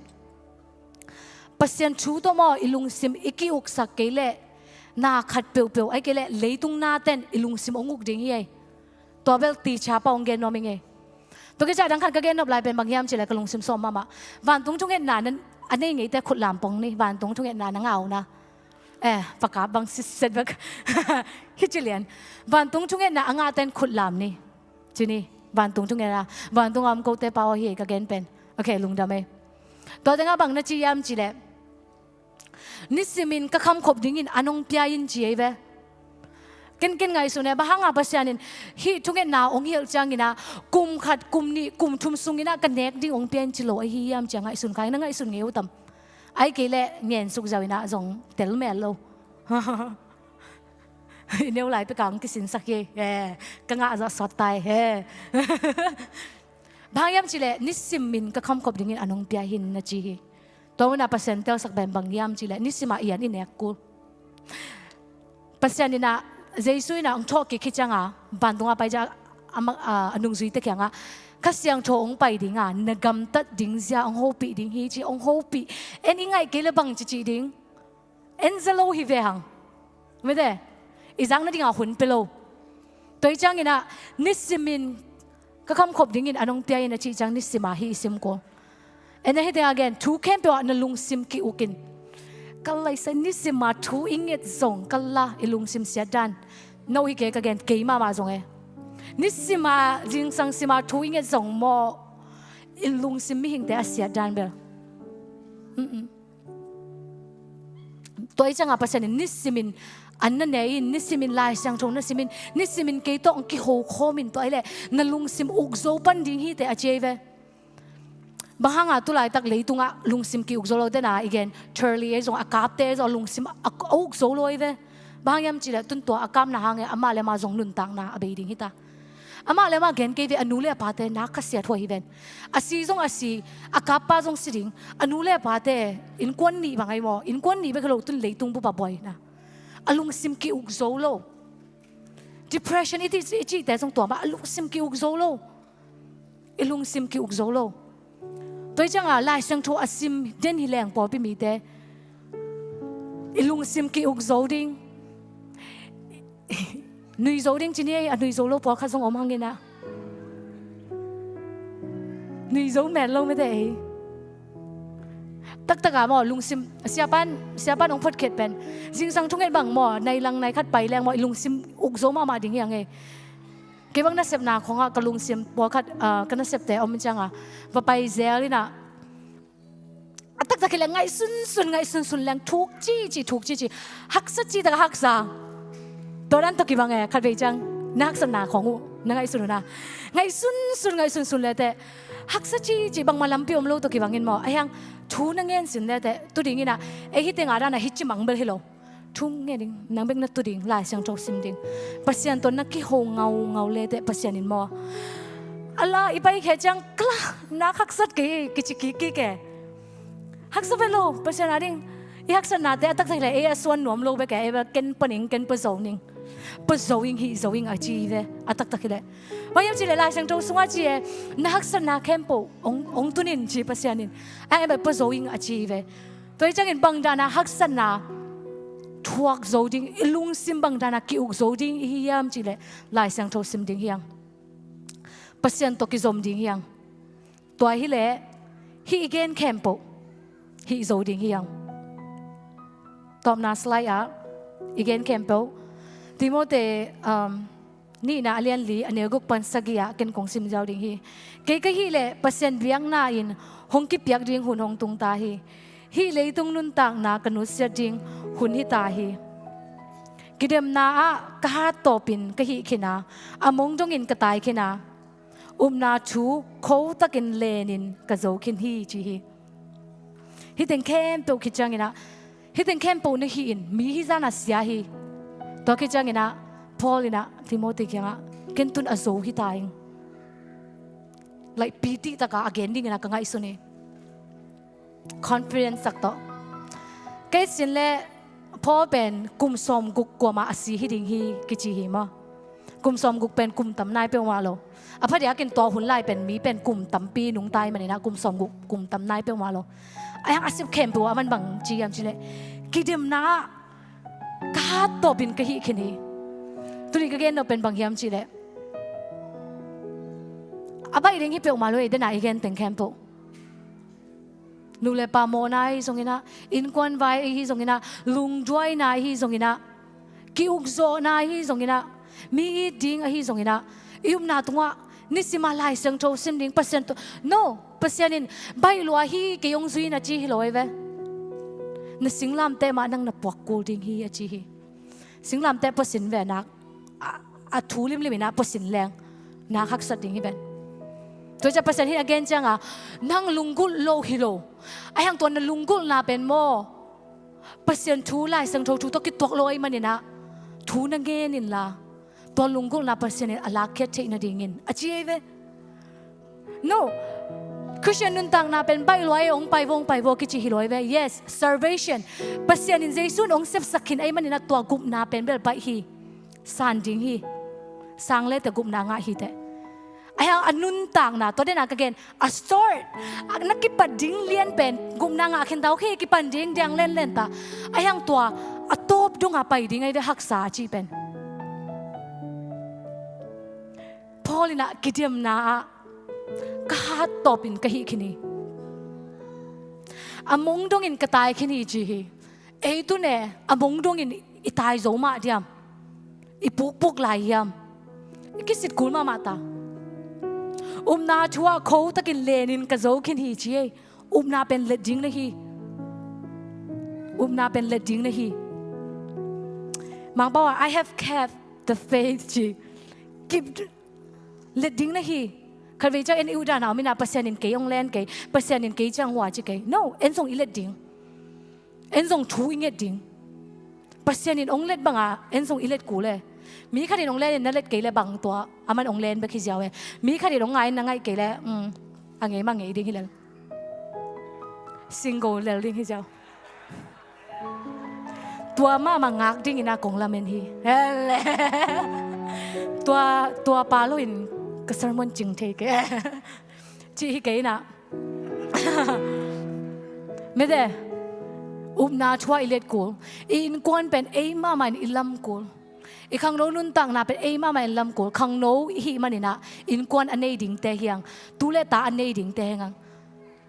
ปัสยันชูตัวมออีลุงซิมอีกิอุกสักเกเล่นาขัดเปียวไอเกเล่เลยตุงนาเต้นอีลุงซิมองุกดิ่งเฮตัวเบลตีชาปองเกนโนมิงเงตัวก็จะดังขัดกันโนไลเป็นบางยามจีเล่ก็ลุงซิมซ้อมมาวันตุงจุงเงินนานั้นอันนี้ไงแต่ขุดลามปองนี่วันตรงทุ่งเงินนาเงานะปากกาบางสิเสร็จแบบฮิจิเลียนวันตรงทุ่งเงินนาอ่างแต่ขุดลามนี่จีนี่วันตรงทุ่งเงินนาวันตรงอมกูเตปาวเฮก็เกนเป็นโอเคลุงดำไหมตัวแต่งบางนาจียามจีเล่นิสิมินก็คำขบดิ้งอินอันงพิอายินจีเอเวกินไงสุนัยบ้างอาภาษานินฮิทุ่งเงินนาองเฮียจังกินะกุมขัดกุมนี่กุมทุ่มสุงินะกันเนกดิ้งองเปียนจิโลไอฮิยามจังไงสุนไงนั่งไงสุนเงี้ยวตั้มไอเกลเล่เงียนสุกจาวินะจงเตลเมลโลเนี้ยไหลไปกลางกิสินสักเย่กังอาจะสอดตายบางยามจิเล่นิสิมินก็คำขบดิ้งอินอันงพิอาหินนะจีตัวมันอาภาษาเตลสักแบบบางยามจิเล่นิสิมาเอียนอินเนกกูภาษานี่นะเจสุยนะองทอกกิจังอ่ะบันตรงอ่ะไปจากนุงซุยตะเกียงอ่ะข้าเสียงโชองไปดิ้งอ่ะนักำตัดดิ้งเสียองโฮปีดิ้งฮีจีองโฮปีเอ็นยังไงเกลือบังจีดิ้งเอ็นจะโลฮิเวหังไม่ได้อีจังนั่นดิ้งอ่ะหุ่นเปโลตัวจังอินะนิสิมินก็คำขบดิ้งอินอันองเปียอินะจีจังนิสิมาฮีซิมโกเอ็นให้เด็กอ่ะกันทุกเข้มเปว่านั่นลุงซิมกิอุกินกัลไลสันนิสิมาทูอิงเอตซงกัลลาอิลุงซิมเสียดันโนฮิเกกันเกย์มาซงนิสิมาจิงสังสิมาทูอิงเอตซงโมอิลุงซิมมิหิงเตอเสียดันเบลตัวจังอาภาษานิสิมินอันนั้นเองนิสิมินลายสังชงนิสิมินเกย์ต้องกิโฮโคมินตัวไอ้เล่นลุงซิมอุกโซปันดิ้งฮีเตอเจเวบางงาตุลายตักเลยตุงะลุงซิมกิอุกโซโลเดน่าอีกเชอร์รี่จงอากาศเตจงลุงซิมอุกโซโลอีเวบางยามจีเลตุนตัวอากาศน่าหางอามาเลมาจงนุนตังน่าอเบดิ้งฮิตาอามาเลมาเกนเกวีอนุเลปาเตนักขัดเสียถอยอีเวนอาศีจงอาศีอากาศป้าจงสิริงอนุเลปาเตอินควันนี่บางไงวะอินควันนี่เป็นขลุ่นตุนเลยตุงบุบบ่อยนะลุงซิมกิอุกโซโล depression อีที่แต่จงตัวมาลุงซิมกิอุกโซโลลุงซิมกิอุกโซโล ตัวจังลายเสียงทูอาซิมเด่นหิแรงปอปิมีเตลุงซิมกิอุกโซดิงนุยโซดิงจีนี่นุยโซโลปอข้าส่งอมหังเงินะนุยโซแมนโลไม่ได้ตักตะกาหมอลุงซิมเสียปันองพดเข็ดเป็นสิ่งสังทุกเงินบังหมอในลังในคัดไปแรงหมอลุงซิมอุกโซมาดิ่งยังไงเก็บบังนักเสพนาของกลุงซิมปอคัดกันนักเสพแต่อมจังว่าไปเซลลี่นะตักตะกิเลงไงสุนแรงทุกจีฮักสัจจีตะฮักสังตอนนั้นตะกี้บังคัดไปจังนักเสพนาของนักไงสุนนะไงสุนเลยแต่ฮักสัจจีบังมาลำพิอมโลตะกี้บังเงินหมอไอ้ยังทูนังเงินสินเลยแต่ตุดิ่งนะไอ้ฮิตเองอะไรนะฮิตจิมังเบลฮิโลทุ่งเงินนังเบงนัตุดิ่งลายเสียงโจซิมดิ่งปัสยันตัวนักขี้โหงเงาเลยแต่ปัสยันนินหมออะไรอีไปแค่จังกล้านักฮักสัจกี่แกฮักสัจเบลโลปัสยันอะไรอีฮักสัจนาแต่ตักใจเลยส่วนหนวมโลไปแกเกันปนิงเกันปะโซนิงปะโซอิงฮีโซอิงอาจีเวตักเลยว่ายังจีเลยลายเสียงโจสงอาจีนักฮักสัจนาเข้มปูองตุนินจีปัสยันนินไอ้แบบปะโซอิงอาจีเวตัวจังเห็นบังดานาฮักสัจนาทวักโซดิงลุงซิมบังดานากิอุกโซดิงฮิยามจีเลยลายเสียงโจซิมดิ่งฮิยังปัสยันตกิซอมดิ่งฮิยังตัวฮิเล่ฮิอีเกนเข้มปูฮิโซดิ่งฮิยังตอมนาสไลด์อีเกนเข้มปูที่โมเตนี่นะเลียนลีอันเนกุกปันสกียะกันคงซิมเจ้าดิ่งฮีเกยฮิเล่ปัสยันเบียงนาอินหงกิเปียกดิ่งหุ่นหงตุงตาฮีเลยตุงนุนต่างนากันนุเสียดิ่งหุ่นฮิตาฮีกิเดมนากะฮาโตปินกะฮิขินาอมงจงอินกะตายขินานาชูเขาตะกินเลนินกะโจขินฮีจีฮีฮิเต็งเข้มปูคิดจังอินะฮิเต็งเข้มปูนึกฮีอินมีฮิจานาเสียฮีตัวคิดจังอินะพอลินะทิโมธียังกินตุนอโซฮิตายไลปีติตะกาอเกนดิ้งนะกังไงสุนีคอนเฟอเรนซ์สักต่อเกสินเล่พอเป็นกลุ่มสมกุกกว่ามาอาศัยฮิดิ้งฮีกิจิฮีมากลุ่มสมกุกเป็นกลุ่มตำนายเป็นว่าโลอภัยเดี๋ยวกินตัวหุ่นไล่เป็นมีเป็นกลุ่มตำปีหนุ่งไตมันนี่นะกลุ่มสมกุกกลุ่มตำนายเป็นว่าโลไอ้ยังอาศัยเข้มตัวมันบังจียมจิเลกิเดมนากาโตบินกะฮิคินีตุนิกะเกนเราเป็นบางยามจีเลอภัยเรื่องที่เป็นมาเลยเดินไหนเกนแต่งเข้มตัวนูเลปาโมนาฮิสงอินะอินควันไวฮิสงอินะลุงด้วยนาฮิสงอินะกิอุกโซนาฮิสงอินะมีดิ้งฮิสงอินะยุมนาตัวนิสิมาลายเสียงโจซิมดิ้งเปอร์เซ็นต์ no เปอร์เซ็นต์นินใบลัวฮีเกยงซุยนะจีฮิโลเอเวนสิงลามเตมานังนับปวกกูดิ้งฮีจีฮีสิงลามเตเปอร์เซ็นต์เวนักทูลิมนะเปอร์เซ็นต์แรงนักฮักสัตดิ้งฮีเวนตัวจะเปอร์เซ็นต์ที่อเกนจังนั่งลุงกุลโลฮิโลไอ้ยังตัวนั้นลุงกุลนาเป็นโมเปอร์เซ็นต์ทูไลสังโททูตกิตวกโลยมันเนี่ยนะทูนังเกนินละตัวลุงกุลนาเปอร์เซ็นต์อลาเคเทนดิ่งินอาชีพเว no คริสเตียนนุนต่างนาเป็นใบลอยองไปวงไปวกิจิฮิโลเว yes salvation เปอร์เซ็นต์อินเจสุนองเซฟสักขินไอ้มันเนี่ยนะตัวกุมนาเป็นเบลไปฮีสันดิ่งฮีสังเลแต่กุมนางาฮีเตไอ้ยังอนุนต่างนะตัวเด่นนักเกณฑ์อัสตอร์นักกิปัดดิ้งเลียนเป็นกุมนางาเข็นเท้าขี้กิปัดดิ้งเดียงเล่นตาไอ้ยังตัวอัตบดุงอาไปดิ้งไอ้เวหักษาจีเป็นพอลินะกิเดียมนากาตบินกะฮิคินีอมงดงอินกะตายคินีจีฮีไอ้ตัวเนี่ยอมงดงอินอิตายโจมาเดียมอิปุกลายยามกิสิทธิ์กุลมาตานาชัวเขาตะกินเลนินกะโจคินฮีจีนาเป็นเลดิ้งนะฮีนาเป็นเลดิ้งนะฮีมังบอกว่า I have kept the faith จีกิบเลดิ้งนะฮีคันเวจ้าเอ็นอิวดานาไม่น่าเปอร์เซ็นต์อินเกยองแลนเกยเปอร์เซ็นต์อินเกยจังหวะจีเกย no เอ็นส่งอิเลดิ้งเอ็นส่งทูอิงเอดิ้งเปอร์เซ็นต์อินองเล็ดบังเอ็นส่งอิเลดกูเลยมีคดีน้องเล่นนั่นเล็ดเกยเลยบางตัวอามันองเล่นไปขี้เจ้าเว้มีคดีน้องไงนั่งไงเกยเลยอังไงมั่งไงดิ้งที่เลยซิงเกิลเลยดิ้งที่เจ้าตัวมางักดิ้งนะกงละเมนฮีตัวปลาโลอินกระสมนจิงเทกจีเกยนะ ไม่ได้อุบนาช่วยเล็ดกูอินกวนเป็นเอ้มามันอิลลัมกูอีขังโน้นุนตังนาเป็นเอ้มามันอิลลัมกูขังโน้ฮีมันนี่นะอินกวนอันนี้ดิ่งเตะเฮียงตูเลตาอันนี้ดิ่งเตะเฮียง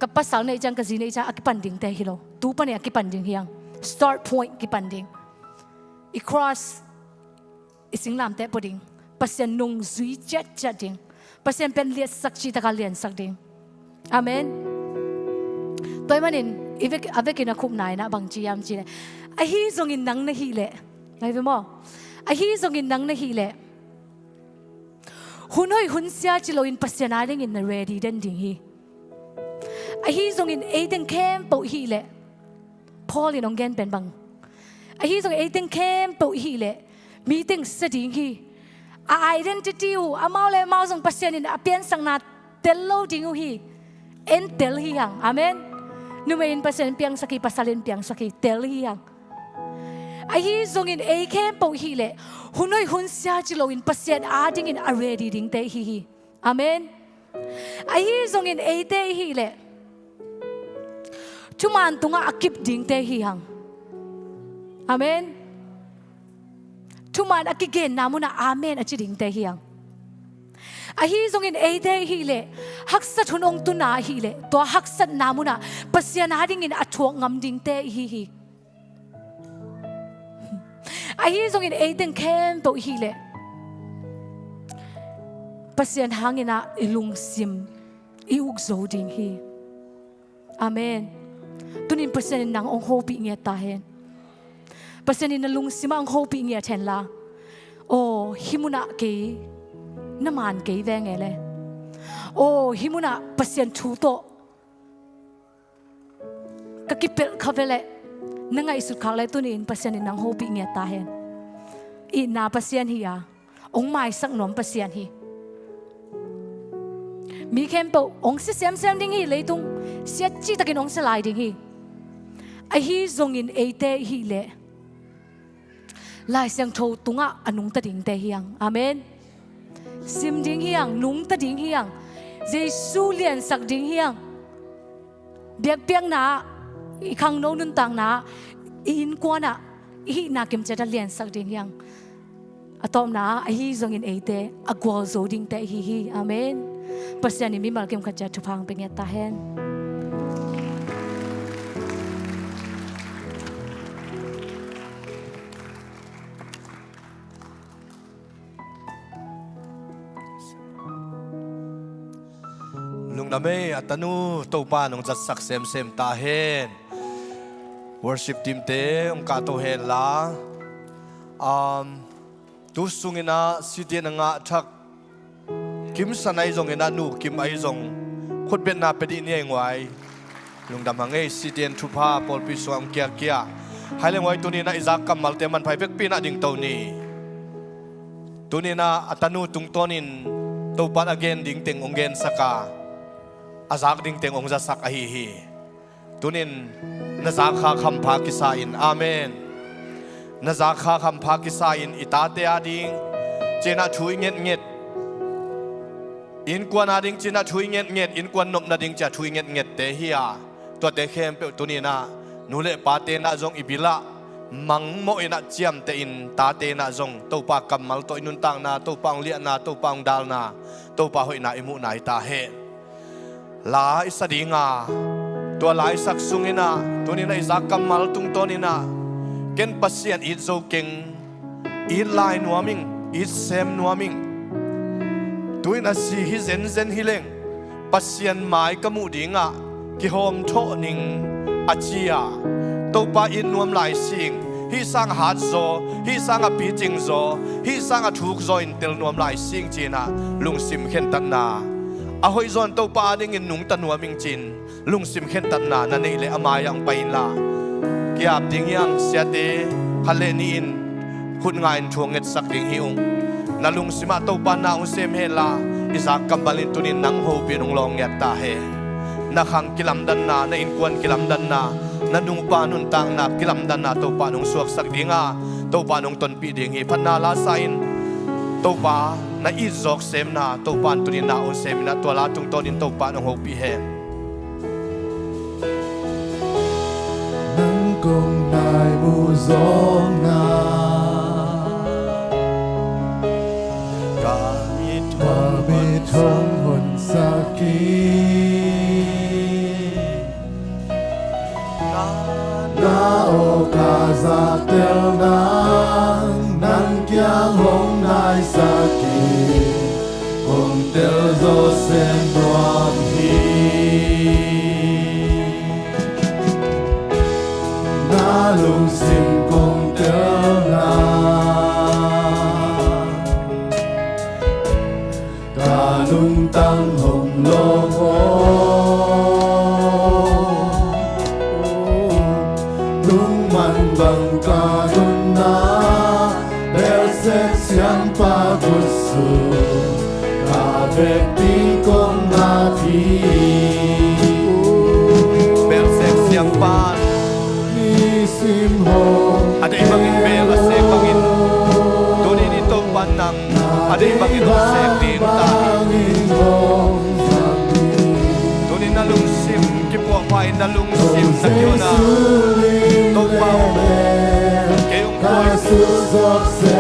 กับภาษาในจังกะจีในจังอักปันดิ่งเตะฮิโลตูปะเนี่ยอักปันดิ่งเฮียง start point กิปันดิ่งอี cross อีสิงลามเตะปดิ่งภาษานุ่งซุยจัดจัดดิ่งภาษาเป็นเลียสักชีตะการเลียนสักดิ่งอาเมนตัวมันนี่อีเวกอาเวกินักคุบนายนะบางจียามจีเลยไอ้ฮีทรงอินนังนะฮีเล่ไงเป็นมั้งไอ้ฮีทรงอินนังนะฮีเล่หุ่นหอยหุ่นเสียจิโลอินปัสยานาดิ่งอินนะ ready เด่นดิ่งฮีไอ้ฮีทรงอินเอเดนเข้มปุฮีเล่พอลินองเกนเป็นบังไอ้ฮีทรงเอเดนเข้มปุฮีเล่มีติ้งสดิ่งฮีidentity หูอามาเลยมาส่งปัสยานินอาเปียนสังนาเตลโลดิ่งฮีเอ็นเตลฮียังอาเมนnumain pasen piang saki pasalin piang saki tel hiang ai zong in a kem po hi le hunoi hun sia chilo in pasien ading in already ding te hi amen ai zong in a te hi le chuman tunga akip ding te hi hang amen chuman akigen namuna amen achi ding te hi hang ai zong in a te hi le haksat hunong tu na hi le to haksat namuna pasian hading in athuak ngam ding te hi ai zong in a ding kem to hi le pasian hangina ilung sim iuk zo ding hi amen tunin pasian nang ong hopi nge ta hen pasian in lung sim ang hopi nge then la o himuna ke naman ke venge le o himuna pasien thuto kakipel khavele nanga isut khalai tunin pasien nang hopi nge ta hen I na pasien hi ya ong mai sak nom pasien hi mi kempo ong si sem ding hi leitung sia chi takin ong salai ding hi a hi zong in e te hi le lai sang tho tunga anung ta ding te hiang amen sim ding hiang nung ta ding hiang Giêsu liền sak ding hiang biak piang na I khang no nun tang na in kwana hi na kim cha liền sak ding hiang atom na hi zong in ate agwal zo ding te hi amen pasian mi mal kim khacha thupang pe nge ta hen lung na me atanu to pa nong jat sak sem ta hen worship team te ong ka to hen la tu sungina city na nga thak kim sanai zong ina nu kim ai zong khot bet na pe di ni ngwai lung dam hangai city en THUPHA pol pi Sawm kia hai le ngwai tu ni na izak kam mal te man phai bek pi na ding to ni tu ni na atanu tung tonin to pan again ding teng ongen saka azak ding teng ong jasak a hi tunin na zakha kham pha ki sa in amen na zakha kham pha ki sa in itate ading chena thui nget in kwan ading chena thui nget in kwan nop na ding cha thui nget te hiya to te khem pe tunina nule pa te na jong ibila mang mo ina chiam te in ta te na jong to pa kamal to inun tang na to pa ong lia na to pa ong dal na to pa hoi na imu na ita he la isa dinga to la isak sungina tunina izak kamal tung tonina ken pasien it zo king it lai nuaming it sem nuaming tuina si hi zen hileng pasien mai kamu dinga ki hom tho ning achia to pa in nuam lai sing hi sang hat zo hi sang a pi jing zo hi sang a thuk zo in tel nuam lai sing china lung sim khen tan na a hoi zon to pa ding in nung tanwa ming chin lung sim khen tan na na nei le amaya ang pain la kiap ding yang siate hale ni in khut ngai in thuang et sak ding hiung na lung sima to pa na ung sem he la izak kambalin tunin nang ho pi nung long yat ta he na khang kilam dan na na in kwan kilam dan na na nung pa nun tang na kilam dan na to pa nung suak sak dinga to pa nung ton pi ding hi phan na la sain to pa na izok sem na to pan tunin na on sem na to la tung tonin to pa nong ho pi hen công nai mu gió nga kami thong hon sakit na o kaza tel nang kyang hong nai sakit hong tel zo sen broad hi na lung sim kong tel ta lung tăng hồng lô lung man bằng ca lung na bel set siang pa gusu ka vek ti kong na thi bel sek siang pan ni sim hong ada ibangin bel sek bangin doni ni tong panang ada ibangin sek din tahi doni nalung sim ki puak pai nalung sim sakyona tong pau kayong boy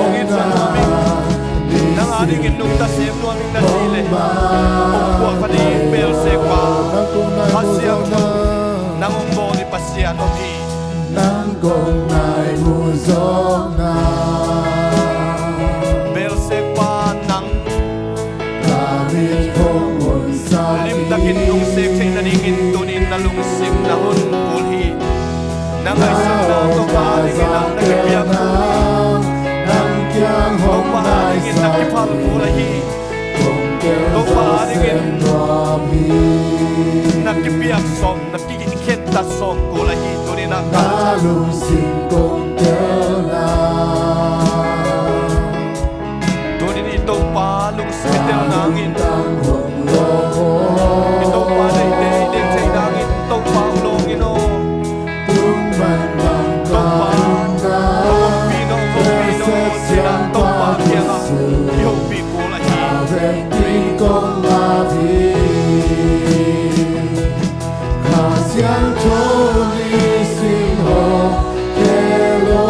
ongin sa namin nang aring inung ta sim nuaming na sile ong puak pa di bel sek pa kasyang nang umbo ni pasyan o di nang kong nai mu gió nga bel sek pa nang kami thong hon sakit lim takin nung sek say naningin tunin na lung sim na hun pulhi nang ay sa na to paringin na nagbiyak nang kyang to hong nai paringin na kipal pulahi to paringin nakibiyak som nakikiket ta som pulahi tunin na na lung sim kong tel na tunin ito pa lung sitel nangin tang hong lo ito pa na ideng say nangin ito pa ulongin o tung man mang to pa ka Pino sila to pa kaya ihopi pulahi vek ti kong na thi ka siang cho ni sim ho kelo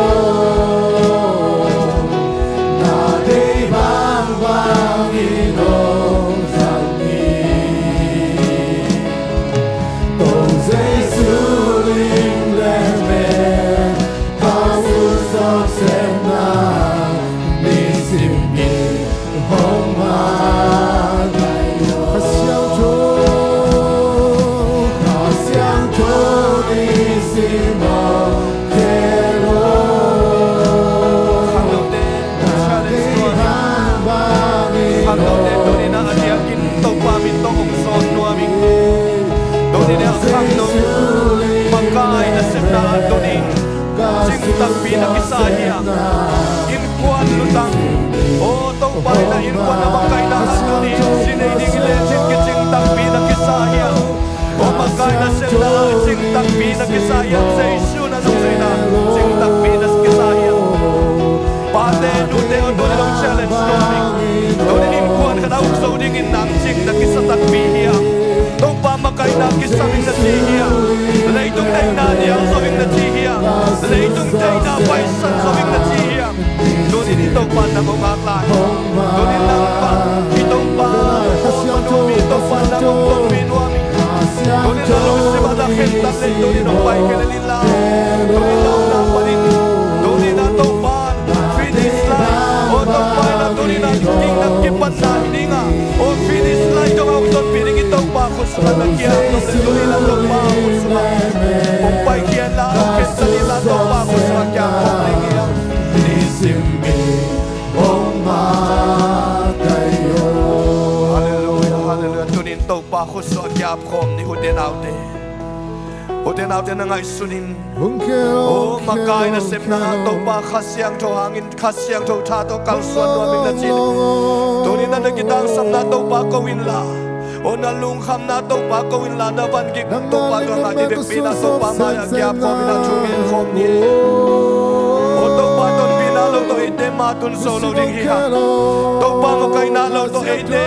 na de bang bang inong sakit tong dây su ling le me ka su so sem na ni sim ni hong ma dai yo ka xiang cho ni sim ho kelo Uten na ngay sunin o makai na sem na to pa khasyang to hangin khasyang to tha to kal suan no ming na chin tuni na nagitang sam na to pa ko win la o na lung kham na to pa ko win la na ban gik to pa ka nga di bek pina to pa ma ya kya ko mina chu min khom ni o to pa ton pina lo to ite ma tun solo ding hi ha to pa mo kai na lo to ite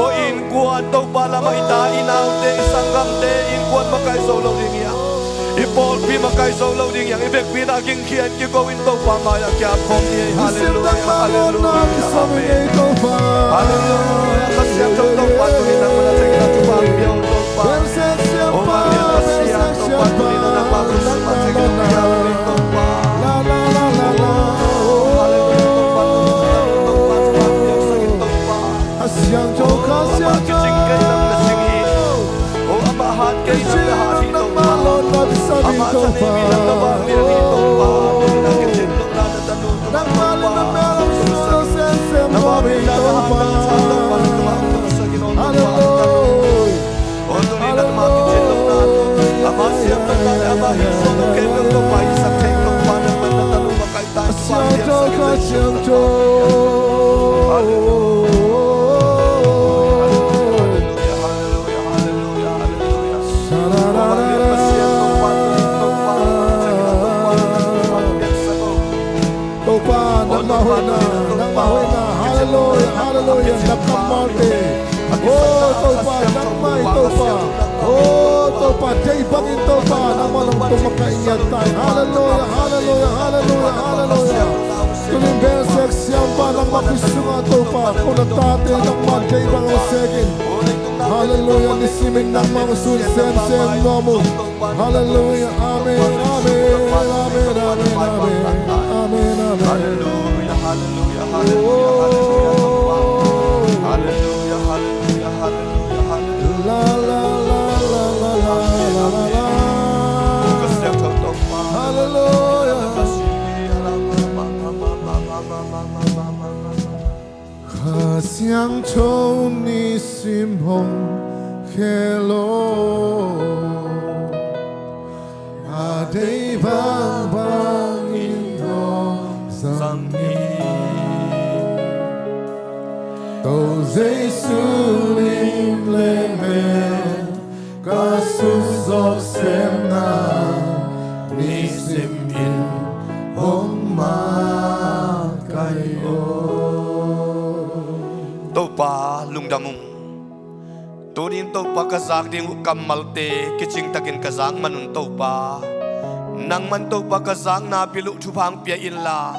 o in kuan to pa la mai ta inaw te sangam te in kuan makai solo ding hi Ipol pi makai so lo ding yang ibek pi na king kian ki go in to pa ma ya kya khom ni hallelujah hallelujah hallelujah kasya to to pa tu ni na mana chagi na tu pa pyo to pa o ma ya kasya to pa tu ni na pa ku ma chagi na ya to pa la la la la la hallelujah to pa tu ni na to pa tu pa pyo chagi to pa Asyang jo kasya jo o ama hat kai na ha hi to pa ama to sa ni na ba ni to pa na ke chen to na ta nu Nang mali na meron so sense mo to pa Hallelujah o tu ni na ma ke chen to na ama siap to na ama hi so no ke to pa sa ke to pa na ta nu ma kai ta Asyang jo kasyang jo Hallelujah, hallelujah, nakamate. Oh, topa, namay topa. Oh, topa, jay bangin topa. Naman ang tumakaiyan tayo. Hallelujah, hallelujah, hallelujah, hallelujah. Tuling bersek siyamba ng makisunga topa. Kung natate ng mga jay bangin segin. Hallelujah, nisimin ng mga sunsen nomo. Hallelujah, amen, amen, amen, amen, amen, amen, amen. Hallelujah, hallelujah, hallelujah, hallelujah, hallelujah, hallelujah, hallelujah. La la la la la la la la la. Hallelujah. Kasyang chon ni simhong hello. Aday bang bangin no sangi. To Jesulim lemen kasusok semna ni simin hong makayo. Topa lungdamung tunin topa kazak ding ukamalte kiching takin kazang manun topa nang man topa kazang na pilu chupang pia illa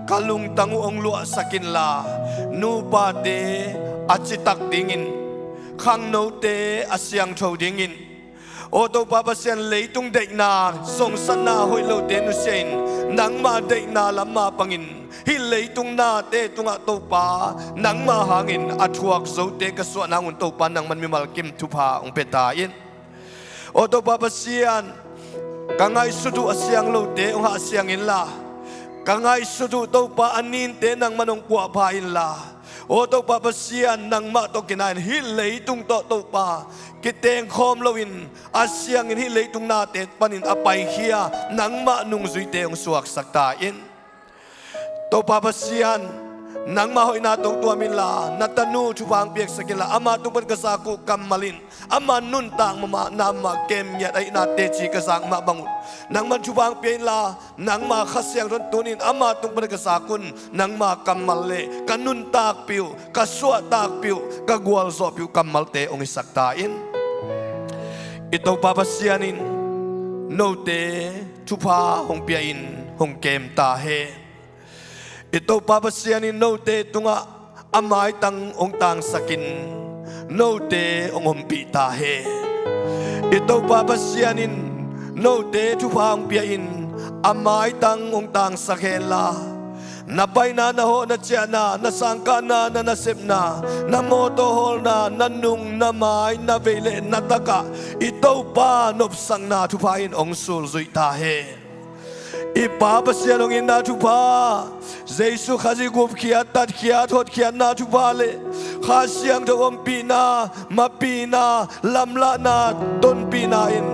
kalung tangu ong lua sakin la nupa de achitak dingin khang no te asyang chou dingin o topa pasyan leitung dek na song sana hoi lo de nu sen nang ma dek na lama pangin Hileitung na te tunga topa nang mahangin athuak zo te kaswa nangun topa nang manmimal kim THUPHA ong petain o topa pasian kangay sudu asyang lo te ong asyang inla kangay sudu topa anin te nang manong puapain la o topa pasian nang mato kinain hileitung to topa kiteng khom lowin asyang in hileitung na te panin apay hiya nang ma nung zui te ong suak saktain Topa pasian nang mahoy natong tuamin la natanu chupang piek sakila ama tungpan kasaku kamalin ama nuntang mama nama kem yat ay natechi kasang mabangun nang man chupang piek la nang ma khasyang ron tunin ama tungpan kasakun nang ma kamale kanuntak piu kaswa tak piu kagwal so piu kamalte ong isaktain ito papasianin note THUPHA hong piain hong kem tahe Ito papasyanin note tunga amay tang ong tang sakin note ong humpi tahe Ito papasyanin note THUPHA ang piyain amay tang ong tang sakela Napay na naho na tiya na nasangka na nasip na namotohol na nanung namay navele nataka Ito pa nopsang na THUPHAin ong sulzuy tahe Ipapasyan ong ina THUPHA Jesu khaji gup kiat tat kiat hot kiat na THUPHA le khasyang dom pina mapina lamla na ton pinain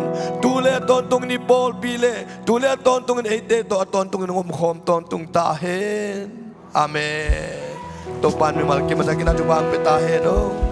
tule ton tung ni bol pile tule ton tung ete to ton tung ngom khom ton tung tahen amen to pan mi mal ke masakin na THUPHA ang petahe no